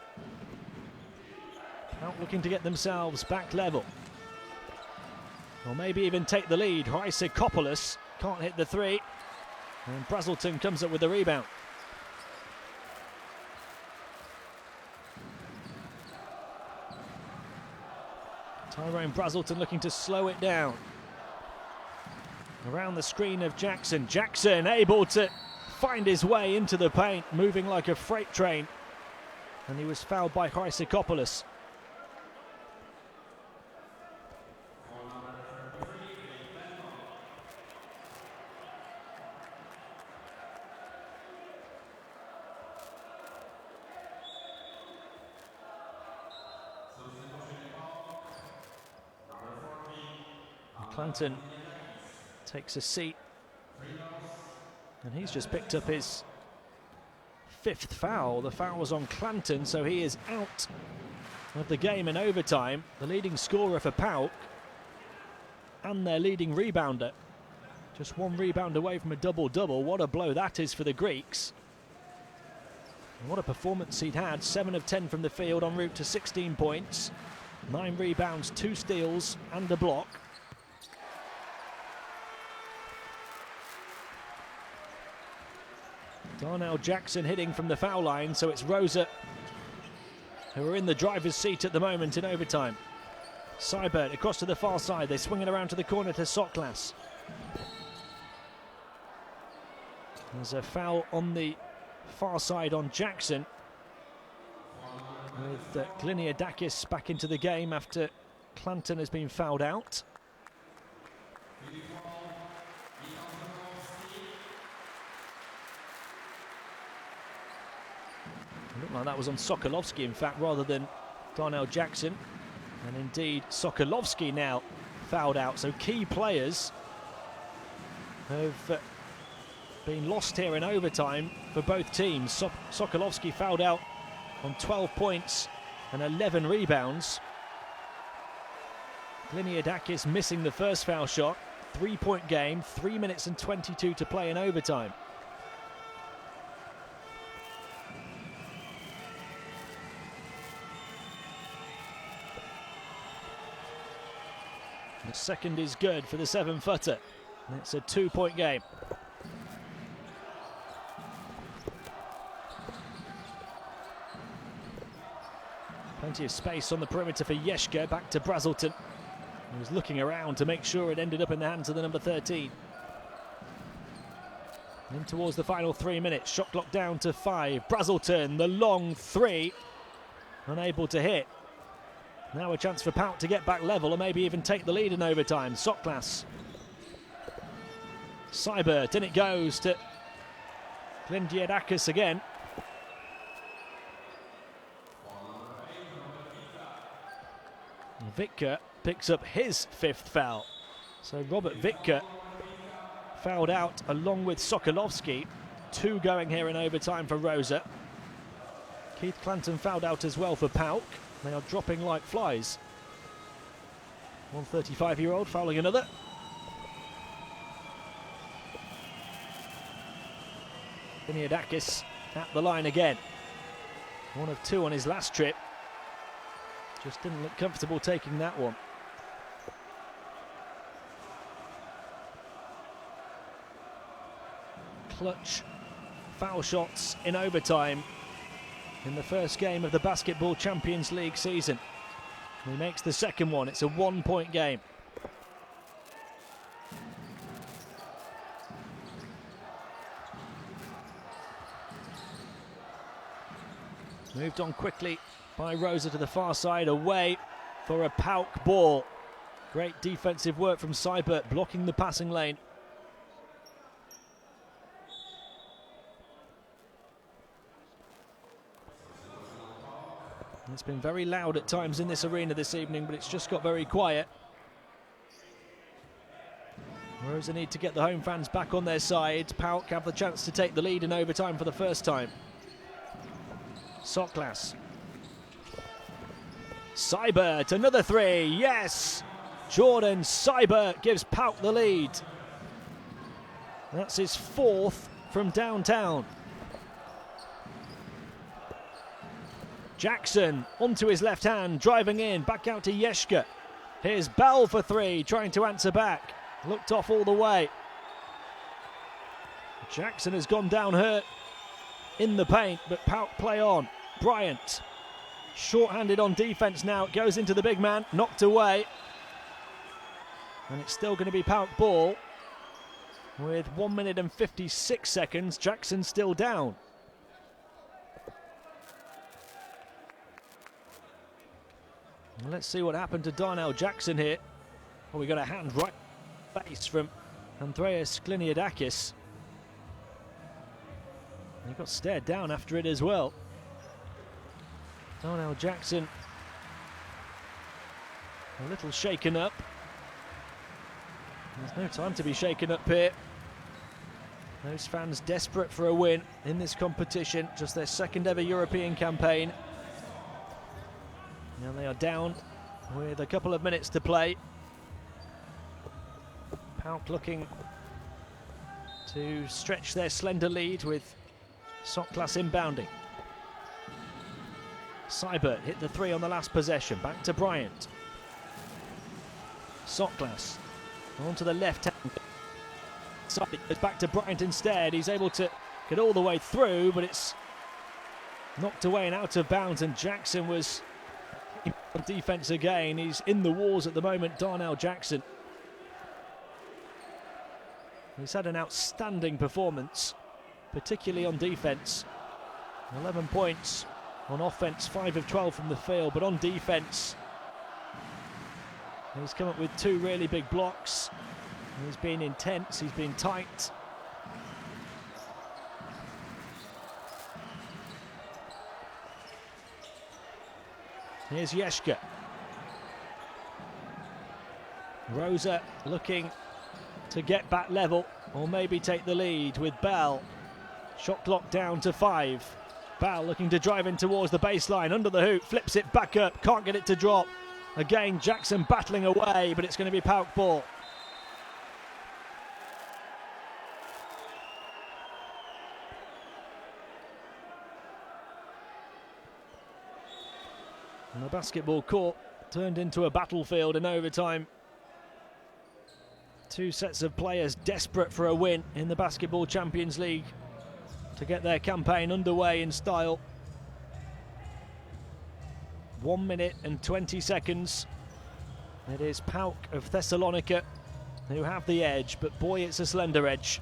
Out looking to get themselves back level. Or maybe even take the lead. Hrysikopoulos can't hit the 3. And Brazelton comes up with the rebound. Tyrone Brazelton looking to slow it down. Around the screen of Jackson. Jackson able to find his way into the paint, moving like a freight train. And he was fouled by Hrysikopoulos. Clanton takes a seat, and he's just picked up his 5th foul. The foul was on Clanton, so he is out of the game in overtime. The leading scorer for PAOK and their leading rebounder. Just 1 rebound away from a double-double. What a blow that is for the Greeks. And what a performance he'd had. 7 of 10 from the field, en route to 16 points. 9 rebounds, 2 steals and a block. Darnell Jackson hitting from the foul line, so it's Rosa who are in the driver's seat at the moment in overtime. Seibert across to the far side. They swing it around to the corner to Soklas. There's a foul on the far side on Jackson, with Gliniadakis back into the game after Clanton has been fouled out. It looked like that was on Sokolowski, in fact, rather than Darnell Jackson. And indeed, Sokolowski now fouled out. So key players have been lost here in overtime for both teams. Sokolowski fouled out on 12 points and 11 rebounds. Gliniadakis missing the first foul shot. 3-point game, 3 minutes and 22 to play in overtime. The second is good for the 7-footer. It's a 2-point game. Plenty of space on the perimeter for Yeshka. Back to Brazelton. He was looking around to make sure it ended up in the hands of the number 13. In towards the final 3 minutes. Shot clock down to 5. Brazelton, the long three. Unable to hit. Now a chance for PAOK to get back level or maybe even take the lead in overtime. Soklas. Seibert, and it goes to Glendiadakis again. Vitka picks up his 5th foul. So Robert Vitka fouled out along with Sokolovsky. 2 going here in overtime for Rosa. Keith Clanton fouled out as well for PAOK. They are dropping like flies. 135-year-old fouling another. Glendiadakis at the line again. 1 of 2 on his last trip. Just didn't look comfortable taking that one. Clutch foul shots in overtime in the first game of the Basketball Champions League season. He makes the second one. It's a 1-point game. Moved on quickly by Rosa to the far side, away for a PAOK ball. Great defensive work from Seibert, blocking the passing lane. It's been very loud at times in this arena this evening, but it's just got very quiet. Rosa need to get the home fans back on their side. PAOK have the chance to take the lead in overtime for the first time. Soklas. Seibert, another 3, yes! Jordan Seibert gives PAOK the lead. That's his 4th from downtown. Jackson onto his left hand, driving in, back out to Yeshka. Here's Bell for 3, trying to answer back. Looked off all the way. Jackson has gone down hurt in the paint, but PAOK play on. Bryant, short-handed on defense now. It goes into the big man, knocked away. And it's still going to be PAOK ball. With 1 minute and 56 seconds, Jackson still down. Well, let's see what happened to Darnell Jackson here. Well, we got a hand right face from Andreas Glendiadakis. He got stared down after it as well. Darnell Jackson a little shaken up. There's no time to be shaken up here. Those fans desperate for a win in this competition, just their 2nd ever European campaign. Now they are down with a couple of minutes to play. PAOK looking to stretch their slender lead with Soklas inbounding. Seibert hit the 3 on the last possession. Back to Bryant. Soklas onto the left hand. It's back to Bryant instead. He's able to get all the way through, but it's knocked away and out of bounds, and Jackson was on defense again. He's in the walls at the moment, Darnell Jackson. He's had an outstanding performance, particularly on defense. 11 points on offense, 5 of 12 from the field, but on defense he's come up with 2 really big blocks. He's been intense, he's been tight. Here's Yeshka. Rosa looking to get back level or maybe take the lead with Bell. Shot clock down to 5. Bell looking to drive in towards the baseline, under the hoop, flips it back up, can't get it to drop. Again, Jackson battling away, but it's going to be PAOK ball. And the basketball court turned into a battlefield in overtime. Two sets of players desperate for a win in the Basketball Champions League to get their campaign underway in style. 1 minute and 20 seconds. It is PAOK of Thessalonica who have the edge, but boy, it's a slender edge.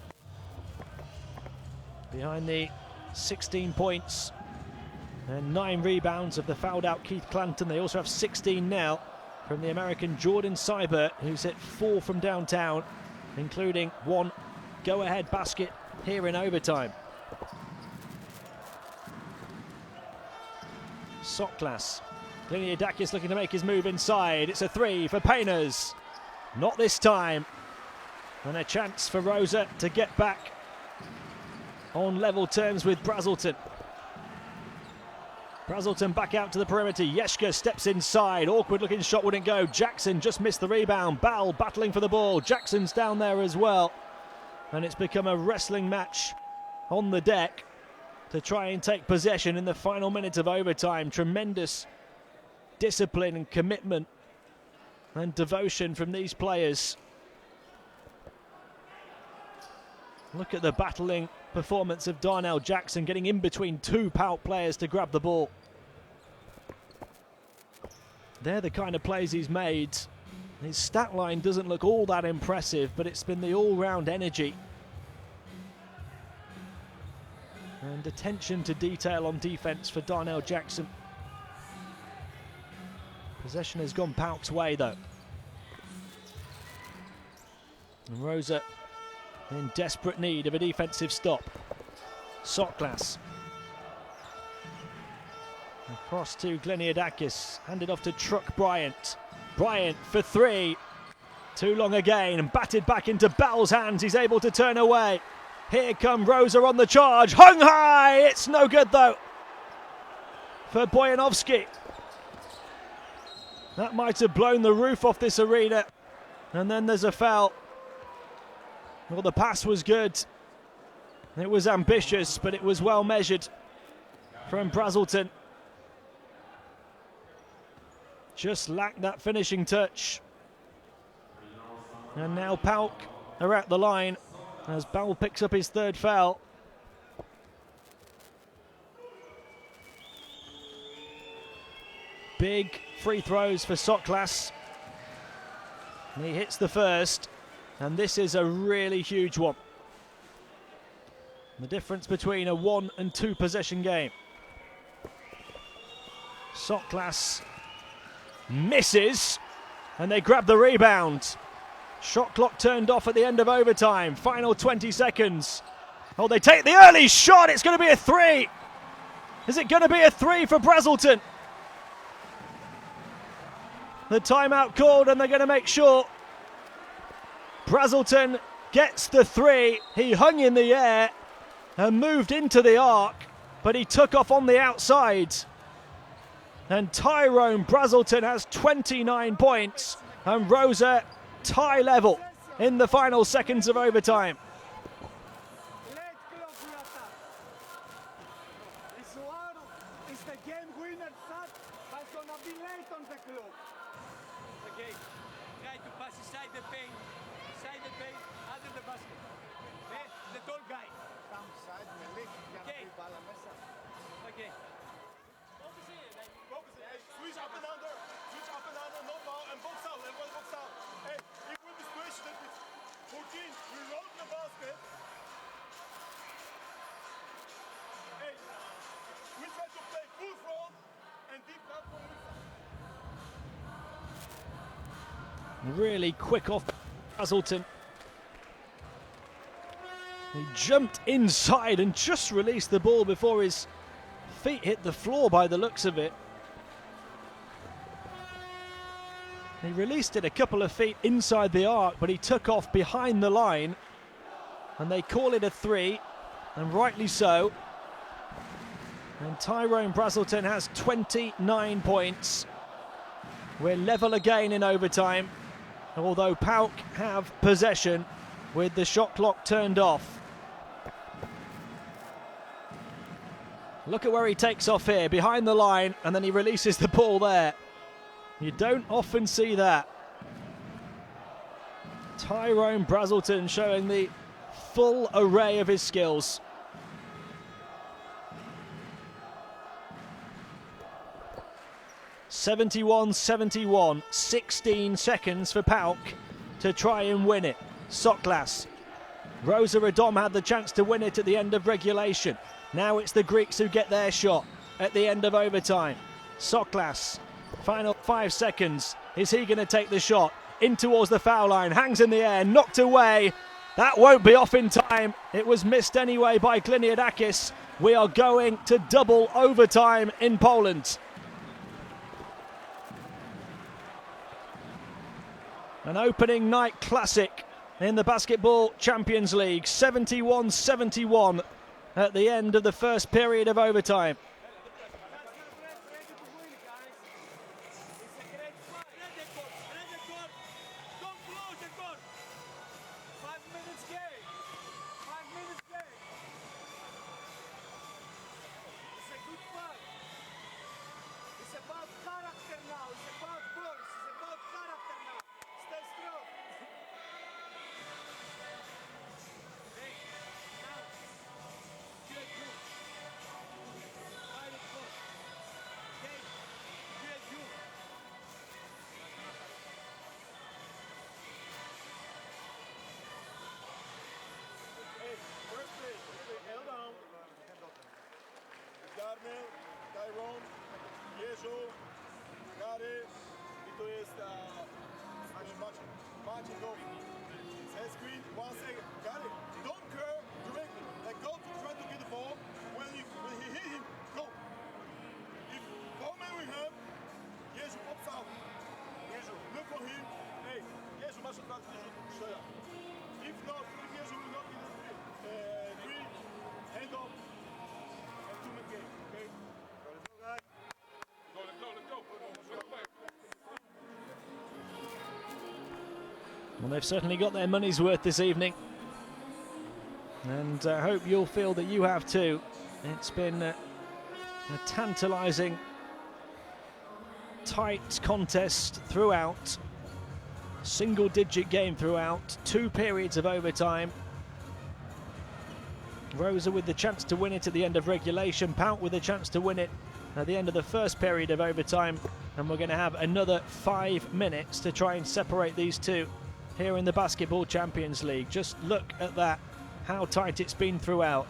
Behind the 16 points and 9 rebounds of the fouled out Keith Clanton. They also have 16 now from the American Jordan Seibert, who's hit 4 from downtown, including 1 go-ahead basket here in overtime. Soklas. Gliniadakis looking to make his move inside. It's a 3 for Painters. Not this time. And a chance for Rosa to get back on level terms with Brazelton. Brazelton back out to the perimeter. Yeshka steps inside. Awkward looking shot wouldn't go. Jackson just missed the rebound. Ball battling for the ball. Jackson's down there as well. And it's become a wrestling match on the deck to try and take possession in the final minutes of overtime. Tremendous discipline and commitment and devotion from these players. Look at the battling performance of Darnell Jackson, getting in between 2 PAOK players to grab the ball. They're the kind of plays he's made. His stat line doesn't look all that impressive, but it's been the all-round energy and attention to detail on defense for Darnell Jackson. Possession has gone PAOK's way though. And Rosa in desperate need of a defensive stop. Soklas. Across to Gliniadakis. Handed off to Truck Bryant. Bryant for 3. Too long again and batted back into Bell's hands. He's able to turn away. Here come Rosa on the charge. Hung high! It's no good though for Boyanovsky. That might have blown the roof off this arena. And then there's a foul. Well, the pass was good. It was ambitious, but it was well measured from Brazelton. Just lacked that finishing touch. And now PAOK are at the line as Bell picks up his 3rd foul. Big free throws for Soklas. And he hits the first. And this is a really huge one. The difference between a 1 and 2 possession game. Soklas misses, and they grab the rebound. Shot clock turned off at the end of overtime. Final 20 seconds. Oh, they take the early shot. It's going to be a 3. Is it going to be a 3 for Brazelton? The timeout called, and they're going to make sure. Brazelton gets the 3. He hung in the air and moved into the arc, but he took off on the outside. And Tyrone Brazelton has 29 points, and Rosa tie level in the final seconds of overtime. Is the game winner shot, but gonna be late on the clock. Okay, try to pass inside the paint, under the basket. The tall guy. Come side, Melik, Okay. Okay. Focus it. Hey, switch up and under. Switch up and under, no foul, and box out. Everyone box out. Hey, if we be situation that is 14, we roll the basket. Hey, we try to play full front and deep left for Lisa. Really quick off Brazelton. He jumped inside and just released the ball before his feet hit the floor by the looks of it. He released it a couple of feet inside the arc, but he took off behind the line, and they call it a 3, and rightly so. And Tyrone Brazelton has 29 points. We're level again in overtime, although PAOK have possession with the shot clock turned off. Look at where he takes off here, behind the line, and then he releases the ball there. You don't often see that. Tyrone Brazelton showing the full array of his skills. (71-71), 16 seconds for PAOK to try and win it. Soklas. Rosa Radom had the chance to win it at the end of regulation. Now it's the Greeks who get their shot at the end of overtime. Soklas, final 5 seconds. Is he going to take the shot? In towards the foul line, hangs in the air, knocked away. That won't be off in time. It was missed anyway by Gliniadakis. We are going to double overtime in Poland. An opening night classic in the Basketball Champions League. 71-71 at the end of the first period of overtime. Tyrone, Jeżu, Gary, i to jest Maciej go. Set screen, 1 second. Gary, don't curve directly. Like go to try to get the ball. When he hit him, go. If Bowman with him, Jeżu pops out. Jeżu, look for him. Hey, Jeżu masz od razu strzela. If not, if Jeżu will not get the green, hand off. And 2-minute game, okay? Well, they've certainly got their money's worth this evening, and I hope you'll feel that you have too. It's been a tantalising, tight contest throughout, single-digit game throughout, 2 periods of overtime. Rosa with the chance to win it at the end of regulation, PAOK with a chance to win it at the end of the first period of overtime, and we're going to have another 5 minutes to try and separate these two here in the Basketball Champions League. Just look at that, how tight it's been throughout.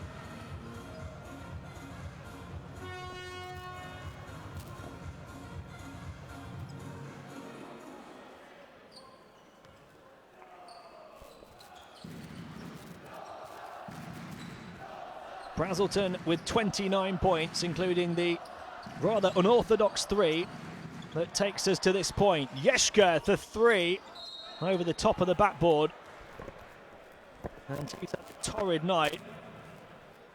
Brazelton with 29 points, including the rather unorthodox 3 that takes us to this point. Yeshka, the 3 over the top of the backboard. And he's had a torrid night.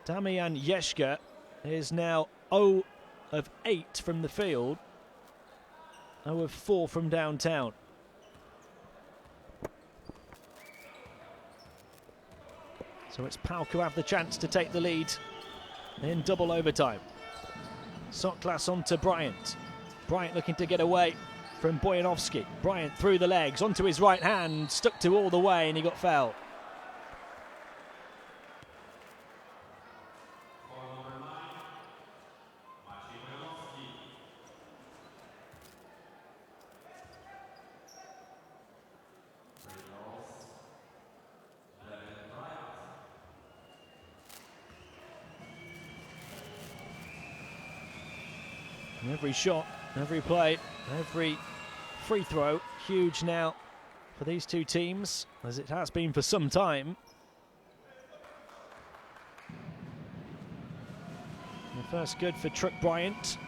Damian Yeshka is now 0 of 8 from the field, 0 of 4 from downtown. So it's PAOK who have the chance to take the lead in double overtime. Soklas on to Bryant. Bryant looking to get away from Boyanovsky. Bryant through the legs, onto his right hand, stuck to all the way, and he got fouled. Every shot, every play, every free throw, huge now for these two teams, as it has been for some time. The first good for Truck Bryant.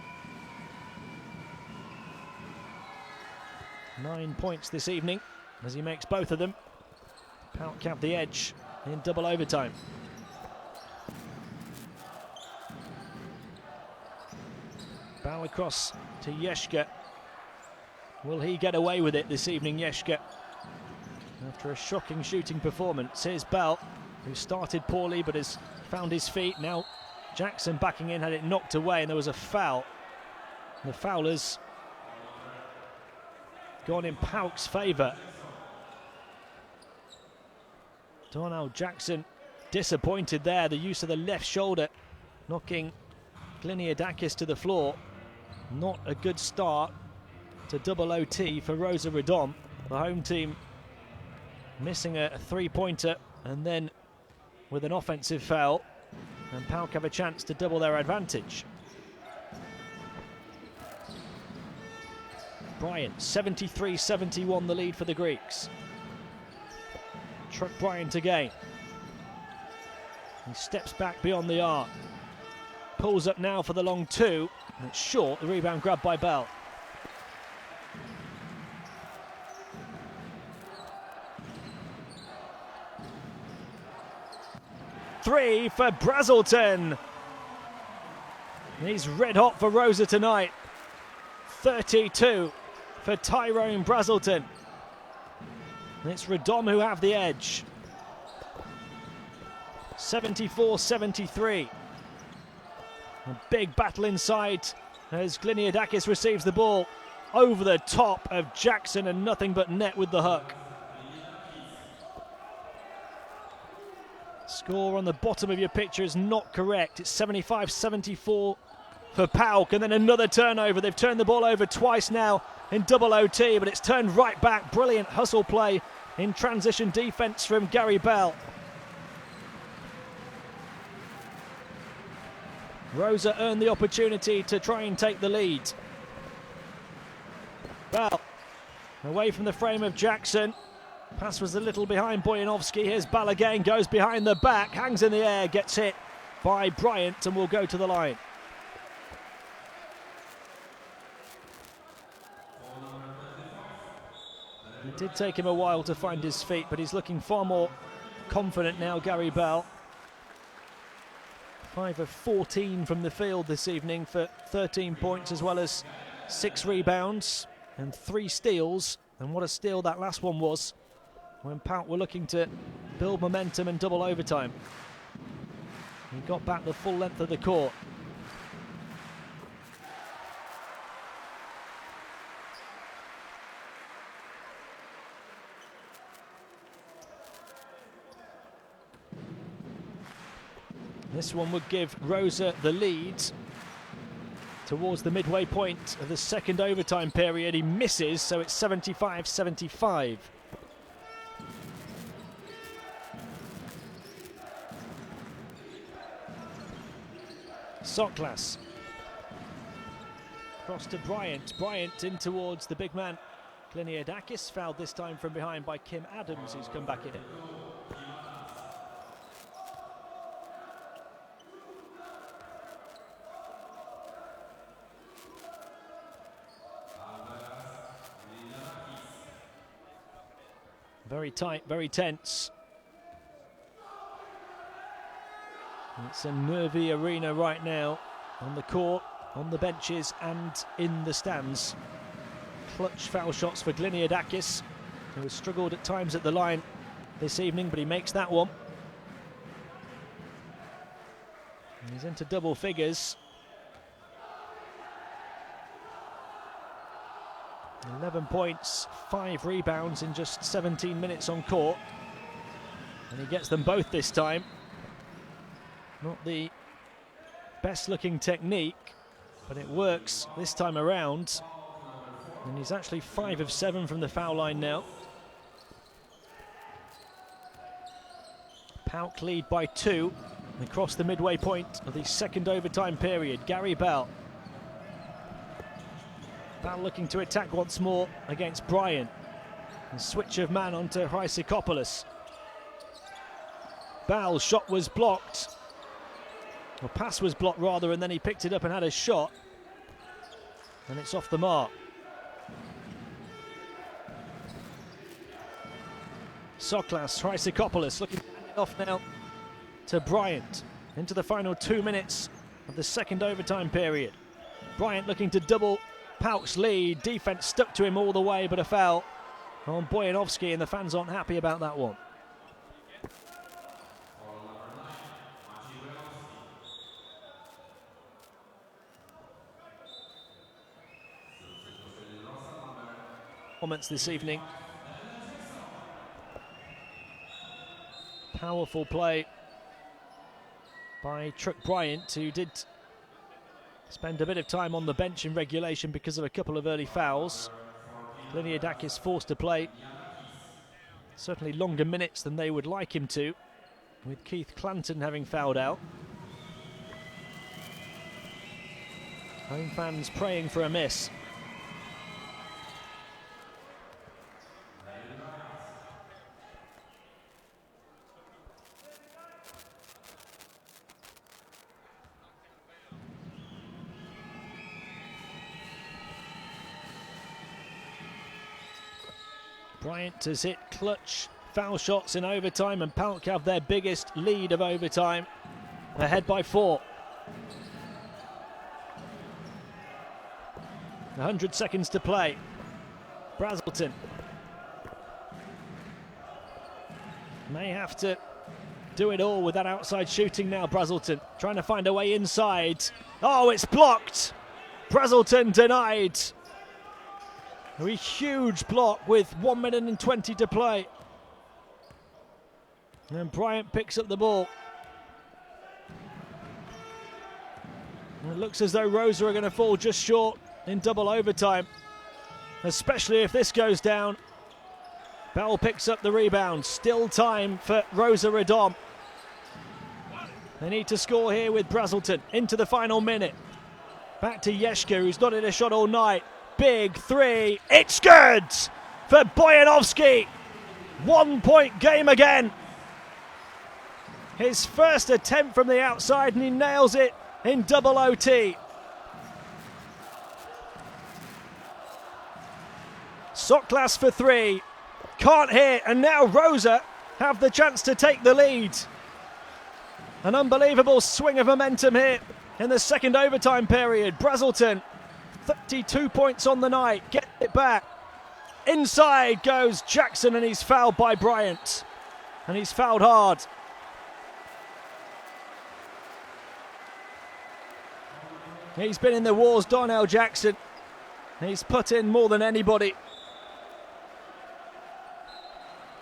9 points this evening as he makes both of them. PAOK have the edge in double overtime. Bow across to Yeshka. Will he get away with it this evening, Yeshka? After a shocking shooting performance, here's Bell, who started poorly but has found his feet. Now Jackson backing in, had it knocked away, and there was a foul. The foul has gone in PAOK's favour. Darnell Jackson disappointed there. The use of the left shoulder knocking Gliniadakis to the floor. Not a good start to double OT for Rosa Radom. The home team missing a three-pointer, and then with an offensive foul, and PAOK have a chance to double their advantage. Bryant, 73-71 the lead for the Greeks. Truck Bryant again. He steps back beyond the arc. Pulls up now for the long two. And it's short, the rebound grabbed by Bell. Three for Brazelton. He's red hot for Rosa tonight. 32 for Tyrone Brazelton. It's Radom who have the edge. 74-73. A big battle inside as Gliniadakis receives the ball over the top of Jackson, and nothing but net with the hook. Score on the bottom of your picture is not correct. It's 75-74 for PAOK, and then another turnover. They've turned the ball over twice now in double OT, but it's turned right back. Brilliant hustle play in transition defense from Gary Bell. Rosa earned the opportunity to try and take the lead. Bell away from the frame of Jackson. Pass was a little behind Boyanovsky. Here's Bell again, goes behind the back, hangs in the air, gets hit by Bryant, and will go to the line. It did take him a while to find his feet, but he's looking far more confident now, Gary Bell. 5 of 14 from the field this evening for 13 points, as well as 6 rebounds and 3 steals. And what a steal that last one was, when PAOK were looking to build momentum and double overtime. He got back the full length of the court. This one would give Rosa the lead towards the midway point of the second overtime period. He misses, so it's 75-75. Soklas. Cross to Bryant. Bryant in towards the big man. Gliniadakis, fouled this time from behind by Kim Adams, who's come back in it. Very tight, very tense. It's a nervy arena right now, on the court, on the benches and in the stands. Clutch foul shots for Gliniadakis, who has struggled at times at the line this evening, but he makes that one. And he's into double figures. 11 points, 5 rebounds in just 17 minutes on court. And he gets them both this time. Not the best looking technique, but it works this time around. And he's actually 5 of 7 from the foul line now. PAOK lead by 2 across the midway point of the second overtime period. Gary Bell. Bell looking to attack once more against Bryant. And switch of man onto Chrysikopoulos. Bell's shot was blocked. Well, pass was blocked rather, and then he picked it up and had a shot. And it's off the mark. Soklas, Chrysikopoulos looking to hand it off now to Bryant. Into the final 2 minutes of the second overtime period. Bryant looking to double PAOK's lead. Defense stuck to him all the way, but a foul on Boyanovsky, and the fans aren't happy about that one. Comments this evening. Powerful play by Truck Bryant, who did spend a bit of time on the bench in regulation because of a couple of early fouls. Gliniadakis forced to play certainly longer minutes than they would like him to, with Keith Clanton having fouled out. Home fans praying for a miss. Bryant has hit clutch foul shots in overtime, and PAOK have their biggest lead of overtime, ahead by 4. 100 seconds to play. Brazelton may have to do it all with that outside shooting now. Brazelton trying to find a way inside. Oh, it's blocked. Brazelton denied. A huge block with 1 minute and 20 to play. And Bryant picks up the ball. And it looks as though Rosa are going to fall just short in double overtime, especially if this goes down. Bell picks up the rebound. Still time for Rosa Radom. They need to score here with Brazelton into the final minute. Back to Yeshka, who's not hit a shot all night. Big 3. It's good for Boyanovsky. 1 point game again. His first attempt from the outside, and he nails it in double OT. Soklas for 3. Can't hit, and now Rosa have the chance to take the lead. An unbelievable swing of momentum here in the second overtime period. Brazelton, 32 points on the night, get it back. Inside goes Jackson, and he's fouled by Bryant. And he's fouled hard. He's been in the wars, Darnell Jackson. He's put in more than anybody.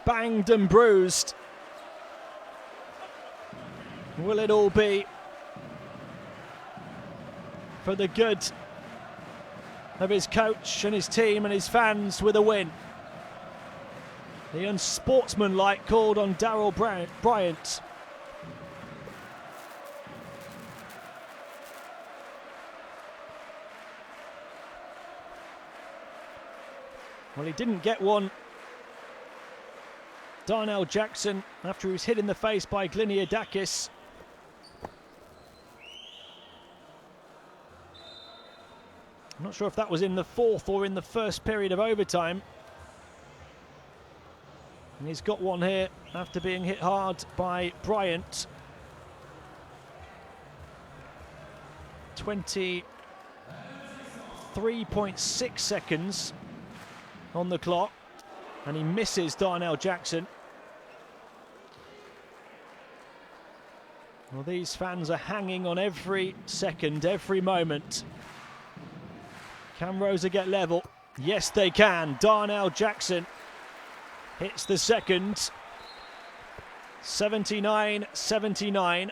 Banged and bruised. Will it all be for the good of his coach and his team and his fans with a win? The unsportsmanlike called on Darryl Bryant. Well, he didn't get one. Darnell Jackson, after he was hit in the face by Gliniadakis. I'm not sure if that was in the 4th or in the first period of overtime. And he's got one here after being hit hard by Bryant. 23.6 seconds on the clock, and he misses Darnell Jackson. Well, these fans are hanging on every second, every moment. Can Rosa get level? Yes, they can. Darnell Jackson hits the second. 79-79.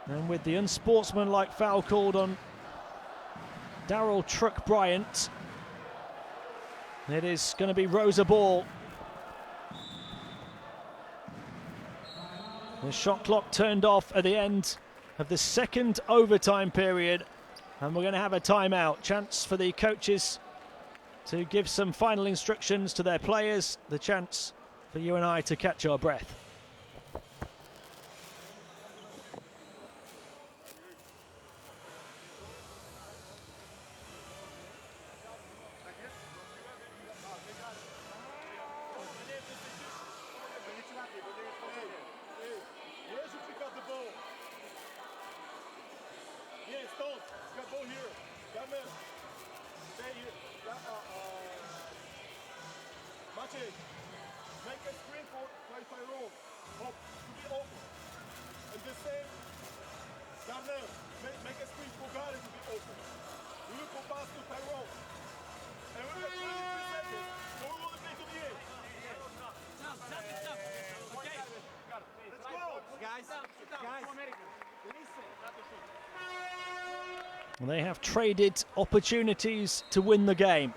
And with the unsportsmanlike foul called on Darryl Truck Bryant, it is going to be Rosa ball. The shot clock turned off at the end of the second overtime period, and we're going to have a timeout. Chance for the coaches to give some final instructions to their players. The chance for you and I to catch our breath. Make a screen for Tyrone. Hope to be open. And the same, Darnell, make a screen for Gary to be open. We will go pass to Tyrone. And we will play 3 seconds. So we will play to the end. They have traded opportunities to win the game.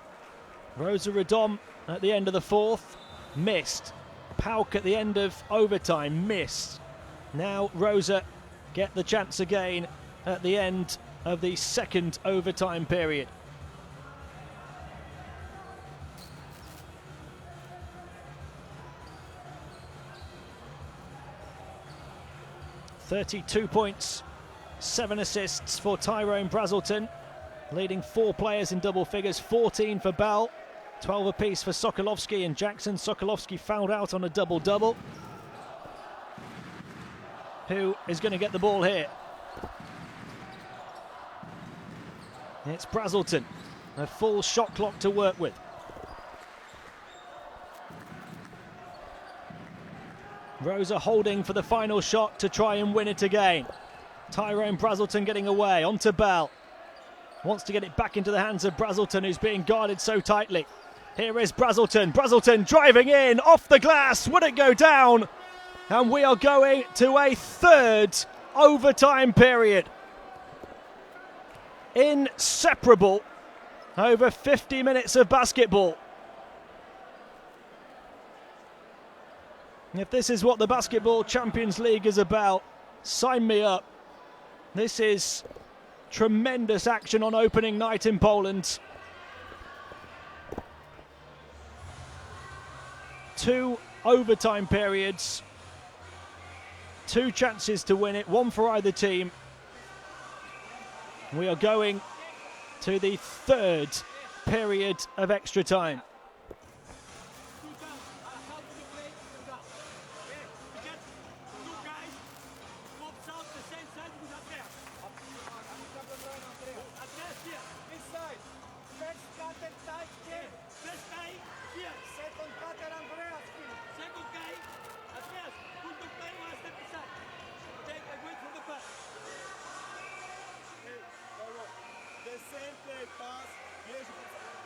Rosa Radom at the end of the fourth, missed. PAOK at the end of overtime, missed. Now Rosa get the chance again at the end of the second overtime period. "32 points, 7 assists for Tyrone Brazelton, leading 4 players in double figures, 14 for Bell, 12 apiece for Sokolovski and Jackson. Sokolovski fouled out on a double-double. Who is going to get the ball here? It's Brazelton, a full shot clock to work with. Rosa holding for the final shot to try and win it again. Tyrone Brazelton getting away, onto Bell. Wants to get it back into the hands of Brazelton, who's being guarded so tightly. Here is Brazelton. Brazelton driving in, off the glass. Would it go down? And we are going to a third overtime period. Inseparable over 50 minutes of basketball. If this is what the Basketball Champions League is about, sign me up. This is tremendous action on opening night in Poland. 2 overtime periods, 2 chances to win it, 1 for either team. We are going to the third period of extra time.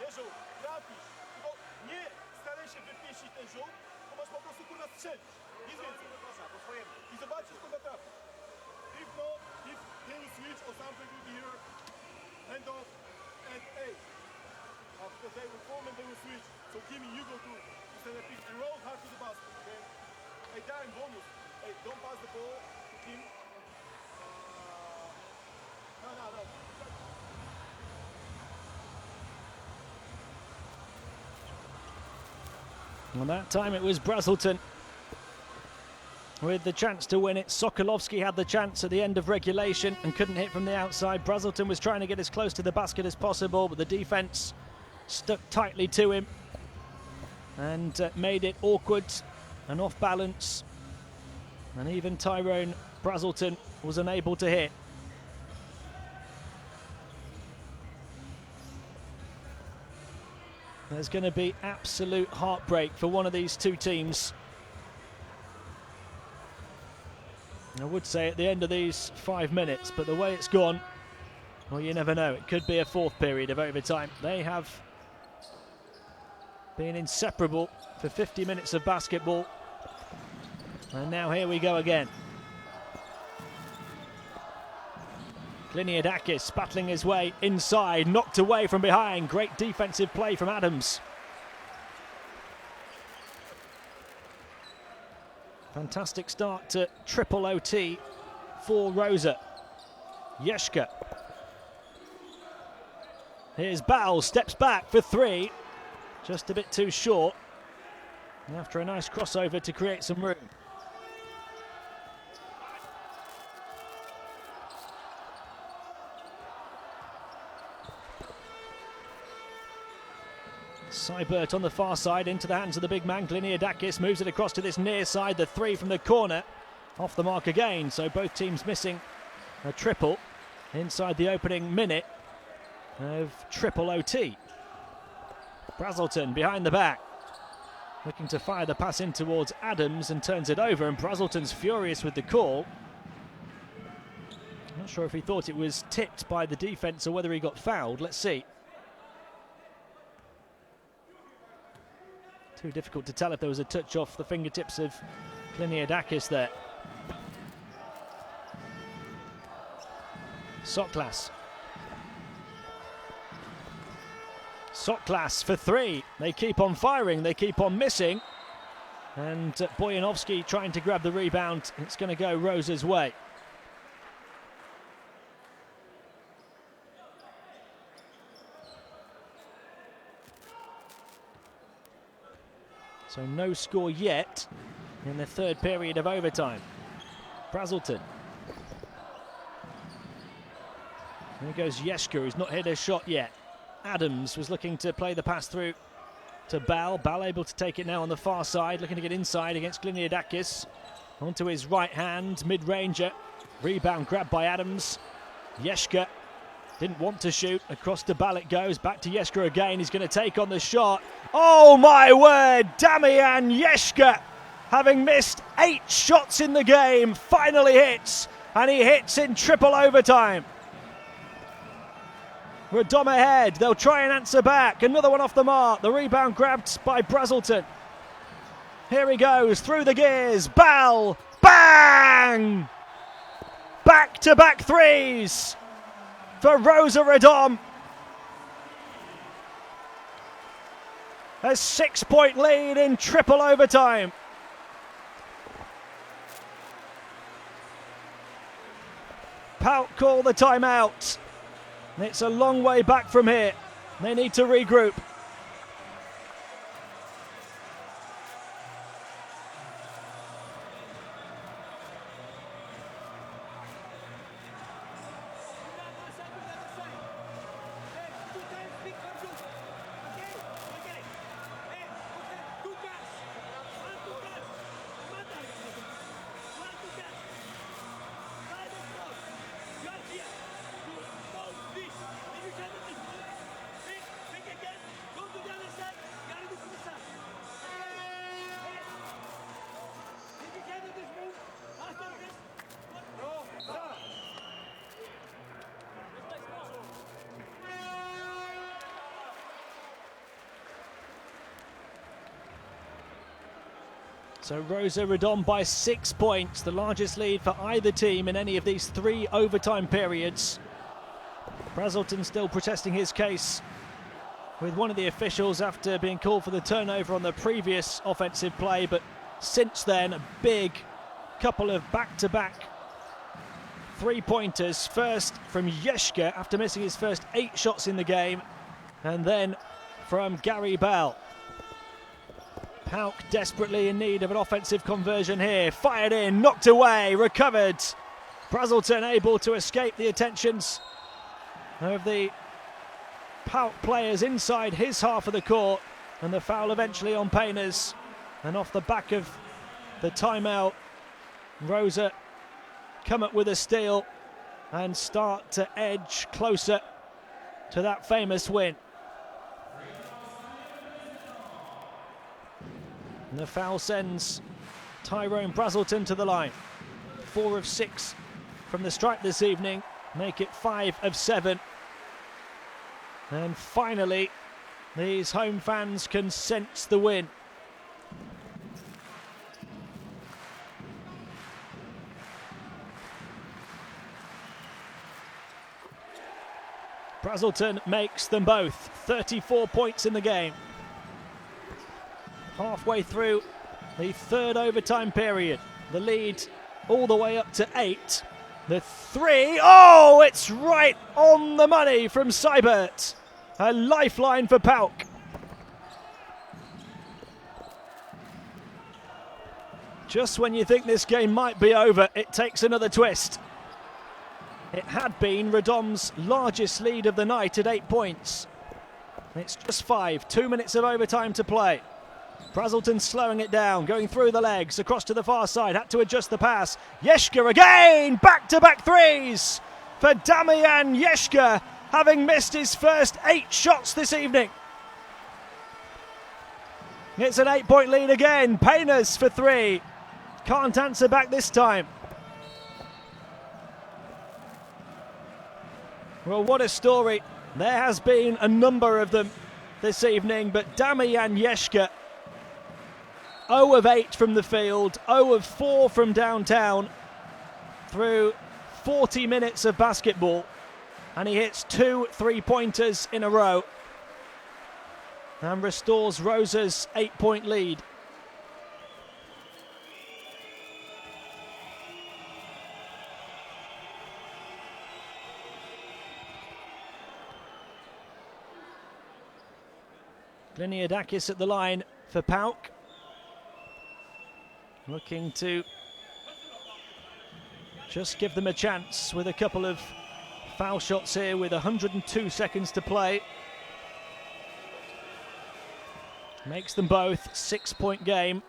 Wierzą, trafisz, tylko nie staraj się wypieścić ten rzut, bo masz po prostu kurwa strzelić. Nic więcej. Po swojemu. I zobaczysz, kurwa trafi. If not, if they will switch or something will be here, hand off, and hey, after they will form and they will switch. So Kimi, you go to, instead of pitch, roll hard to the basket, okay? Hey, Darren, bonus. Hey, don't pass the ball to Kim. No. Well, that time it was Brazelton with the chance to win it. Sokolovski had the chance at the end of regulation and couldn't hit from the outside. Brazelton was trying to get as close to the basket as possible, but the defense stuck tightly to him and made it awkward and off balance. And even Tyrone Brazelton was unable to hit. There's going to be absolute heartbreak for one of these two teams. I would say at the end of these 5 minutes, but the way it's gone, well, you never know. It could be a 4th period of overtime. They have been inseparable for 50 minutes of basketball. And now here we go again. Gliniadakis battling his way inside, knocked away from behind. Great defensive play from Adams. Fantastic start to triple OT for Rosa. Yeshka. Here's Bal, steps back for 3. Just a bit too short. And after a nice crossover to create some room. Seibert on the far side into the hands of the big man. Gliniadakis moves it across to this near side. The 3 from the corner off the mark again. So both teams missing a triple inside the opening minute of triple OT. Brazelton behind the back, looking to fire the pass in towards Adams and turns it over, and Brazelton's furious with the call. Not sure if he thought it was tipped by the defence or whether he got fouled. Let's see. Too difficult to tell if there was a touch off the fingertips of Gliniadakis there. Soklas Soklas for three. They keep on firing, they keep on missing. And Bojanovski trying to grab the rebound. It's going to go Rosa's way. So no score yet in the third period of overtime. Brazelton. There goes Yeshka, who's not hit a shot yet. Adams was looking to play the pass through to Bal. Bal able to take it now on the far side, looking to get inside against Gliniadakis. Onto his right hand, mid-ranger. Rebound grabbed by Adams. Yeshka didn't want to shoot. Across to Bal it goes. Back to Yeshka again. He's going to take on the shot. Oh my word! Damian Yeshka, having missed 8 shots in the game, finally hits. And he hits in triple overtime. Radom ahead. They'll try and answer back. Another one off the mark. The rebound grabbed by Brazelton. Here he goes through the gears. Bal. Bang! Back-to-back threes for Rosa Radom. A 6-point lead in triple overtime. PAOK call the timeout. It's a long way back from here. They need to regroup. So Rosa Radom by 6 points, the largest lead for either team in any of these 3 overtime periods. Brazelton still protesting his case with one of the officials after being called for the turnover on the previous offensive play, but since then a big couple of back-to-back 3-pointers. First from Yeshka after missing his first 8 shots in the game, and then from Gary Bal. PAOK desperately in need of an offensive conversion here. Fired in, knocked away, recovered. Brazelton able to escape the attentions of the PAOK players inside his half of the court. And the foul eventually on Painters. And off the back of the timeout, Rosa come up with a steal and start to edge closer to that famous win. And the foul sends Tyrone Brazelton to the line. 4 of 6 from the stripe this evening, make it 5 of 7. And finally, these home fans can sense the win. Brazelton makes them both. 34 points in the game. Halfway through the third overtime period. The lead all the way up to 8. The 3, oh, it's right on the money from Seibert. A lifeline for PAOK. Just when you think this game might be over, it takes another twist. It had been Radom's largest lead of the night at 8 points. It's just 5, 2 minutes of overtime to play. Brazelton slowing it down, going through the legs, across to the far side, had to adjust the pass. Yeshka again, back-to-back threes for Damian Yeshka, having missed his first 8 shots this evening. It's an 8-point lead again. Painters for 3. Can't answer back this time. Well, what a story. There has been a number of them this evening, but Damian Yeshka, 0 of 8 from the field, 0 of 4 from downtown through 40 minutes of basketball, and he hits 2 3-pointers in a row. and restores Rosa's 8-point lead. Gliniadakis at the line for PAOK. Looking to just give them a chance with a couple of foul shots here with 102 seconds to play. Makes them both 6-point game.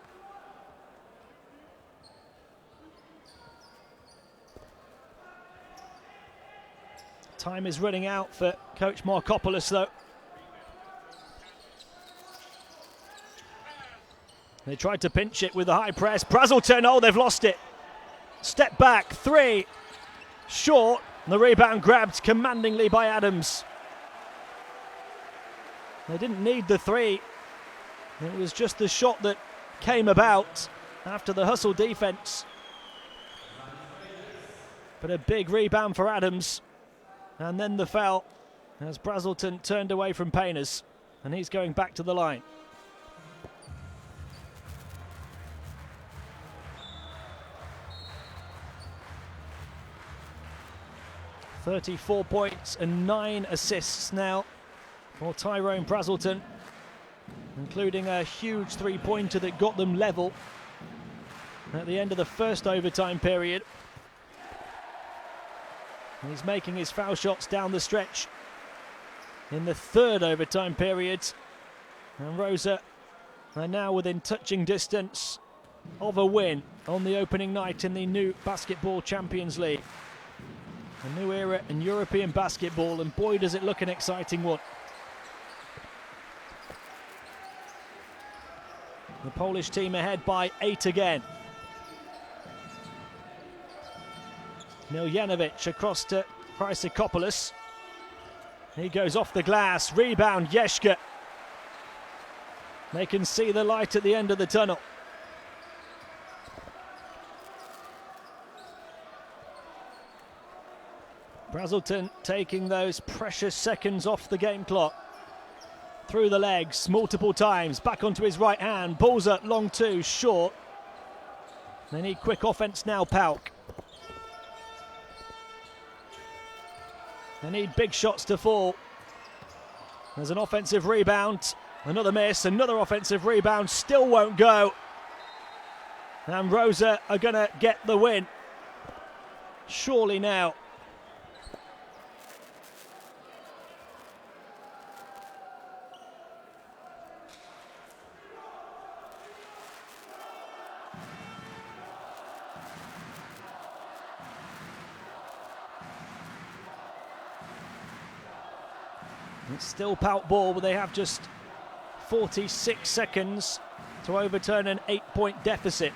Time is running out for Coach Markopoulos though. They tried to pinch it with the high press. Brazelton, oh, they've lost it. Step back, 3. Short. The rebound grabbed commandingly by Adams. They didn't need the 3. It was just the shot that came about after the hustle defense. But a big rebound for Adams. And then the foul as Brazelton turned away from Painters. And he's going back to the line. 34 points and 9 assists now for Tyrone Brazelton, including a huge three-pointer that got them level at the end of the first overtime period. And he's making his foul shots down the stretch in the third overtime period. And Rosa are now within touching distance of a win on the opening night in the new Basketball Champions League. A new era in European basketball, and boy does it look an exciting one. The Polish team ahead by 8 again. Miljanovic across to Chrysakopoulos. He goes off the glass, rebound Yeshka. They can see the light at the end of the tunnel. Brazelton taking those precious seconds off the game clock. Through the legs multiple times, back onto his right hand, balls up, long 2, short. They need quick offense now, PAOK. They need big shots to fall. There's an offensive rebound, another miss, another offensive rebound, still won't go. And Rosa are gonna get the win. Surely now. It's still PAOK ball, but they have just 46 seconds to overturn an 8-point deficit.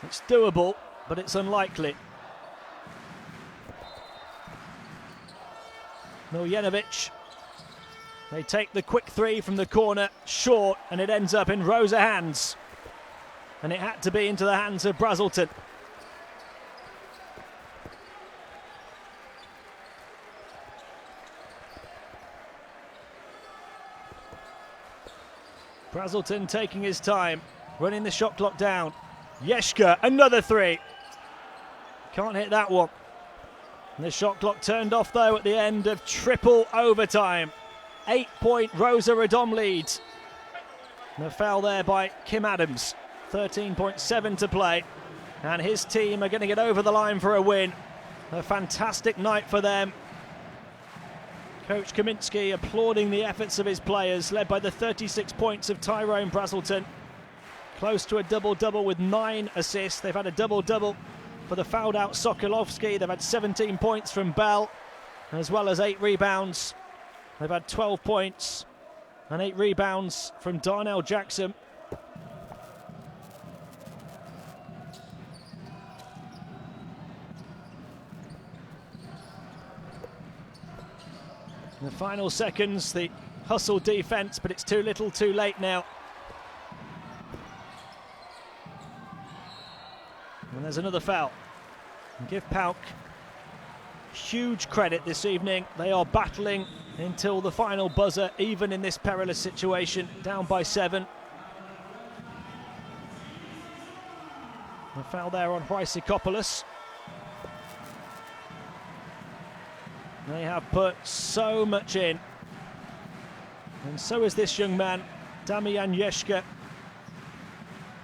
It's doable, but it's unlikely. Miljanovic. They take the quick 3 from the corner, short, and it ends up in Rosa hands. And it had to be into the hands of Brazelton. Brazelton taking his time, running the shot clock down. Yeshka, another 3. Can't hit that one. And the shot clock turned off though at the end of triple overtime. 8-point Rosa Radom lead. And a foul there by Kim Adams. 13.7 to play. And his team are going to get over the line for a win. A fantastic night for them. Coach Kaminsky applauding the efforts of his players, led by the 36 points of Tyrone Brazelton. Close to a double-double with 9 assists. They've had a double-double for the fouled-out Sokolovsky. They've had 17 points from Bell, as well as 8 rebounds. They've had 12 points and 8 rebounds from Darnell Jackson. In the final seconds, the hustle defense, but it's too little too late now. And there's another foul. And give PAOK huge credit this evening. They are battling until the final buzzer, even in this perilous situation, down by 7. A foul there on Chrysikopoulos. They have put so much in. And so is this young man, Damian Yeshka.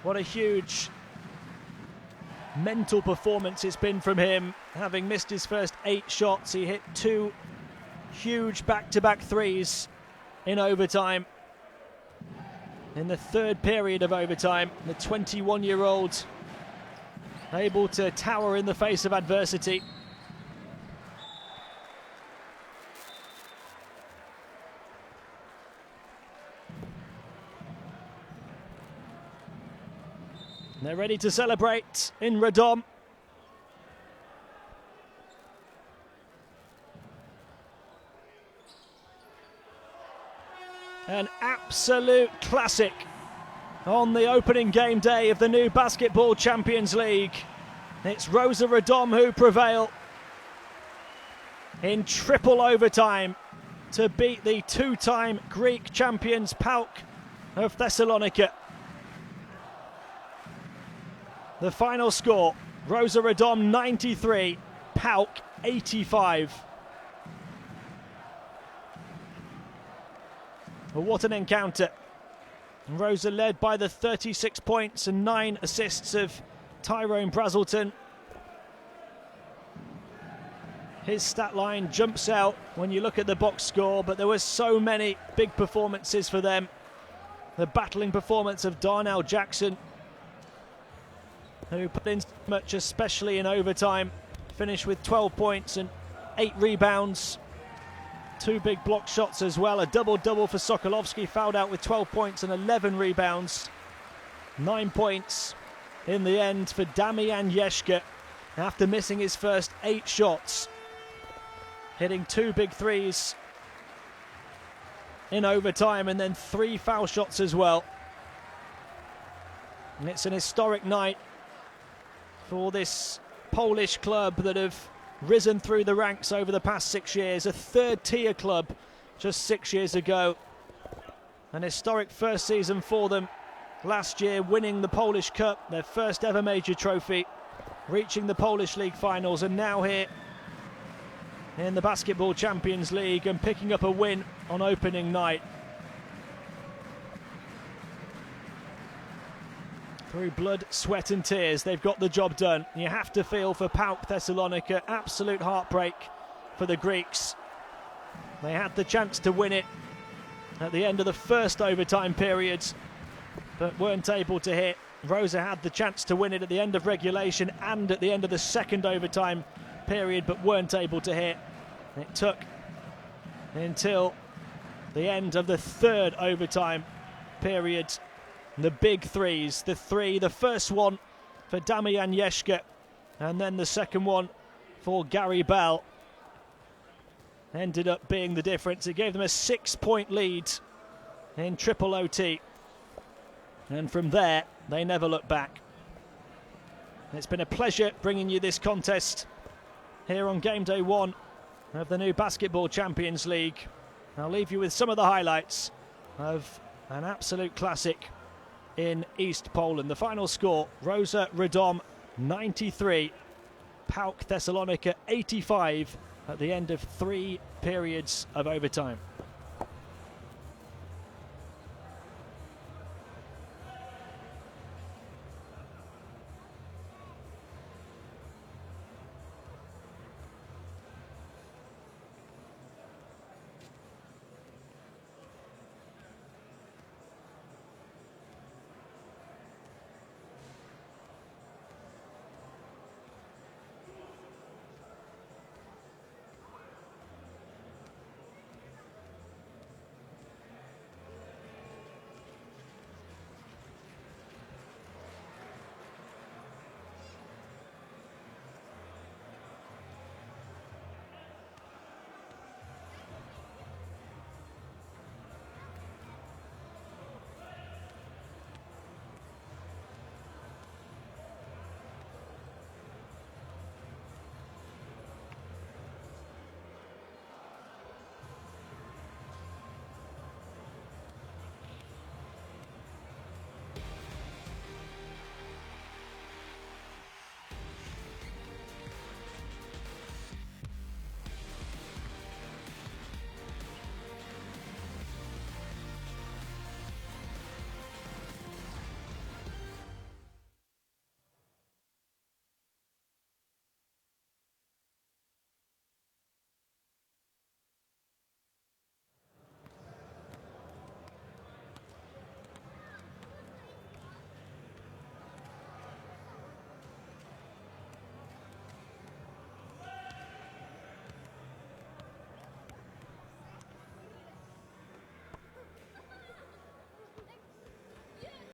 What a huge mental performance it's been from him. Having missed his first 8 shots, he hit 2 huge back-to-back threes in overtime. In the 3rd period of overtime, the 21-year-old able to tower in the face of adversity. They're ready to celebrate in Radom. An absolute classic on the opening game day of the new Basketball Champions League. It's Rosa Radom who prevail in triple overtime to beat the 2-time Greek champions PAOK of Thessalonica. The final score, Rosa Radom 93, PAOK 85. Well, what an encounter. Rosa led by the 36 points and 9 assists of Tyrone Brazelton. His stat line jumps out when you look at the box score, but there were so many big performances for them. The battling performance of Darnell Jackson, who put in so much, especially in overtime. Finished with 12 points and 8 rebounds. 2 big block shots as well. A double-double for Sokolovsky, fouled out with 12 points and 11 rebounds. 9 points in the end for Damian Yeshka after missing his first 8 shots. Hitting 2 big threes in overtime and then 3 foul shots as well. And it's an historic night for this Polish club that have risen through the ranks over the past 6 years. A 3rd-tier club just 6 years ago. An historic first season for them. Last year winning the Polish Cup, their first ever major trophy. Reaching the Polish League finals, and now here in the Basketball Champions League and picking up a win on opening night. Through blood, sweat and tears, they've got the job done. You have to feel for PAOK Thessalonica. Absolute heartbreak for the Greeks. They had the chance to win it at the end of the first overtime period, but weren't able to hit. Rosa had the chance to win it at the end of regulation and at the end of the second overtime period, but weren't able to hit. It took until the end of the 3rd overtime period. The big threes, the first one for Damian Yeshka, and then the second one for Gary Bell, ended up being the difference. It gave them a 6-point lead in triple OT, and from there they never looked back. It's been a pleasure bringing you this contest here on game day 1 of the new Basketball Champions League. I'll leave you with some of the highlights of an absolute classic in East Poland. The final score, Rosa Radom 93, PAOK Thessalonica 85 at the end of 3 periods of overtime.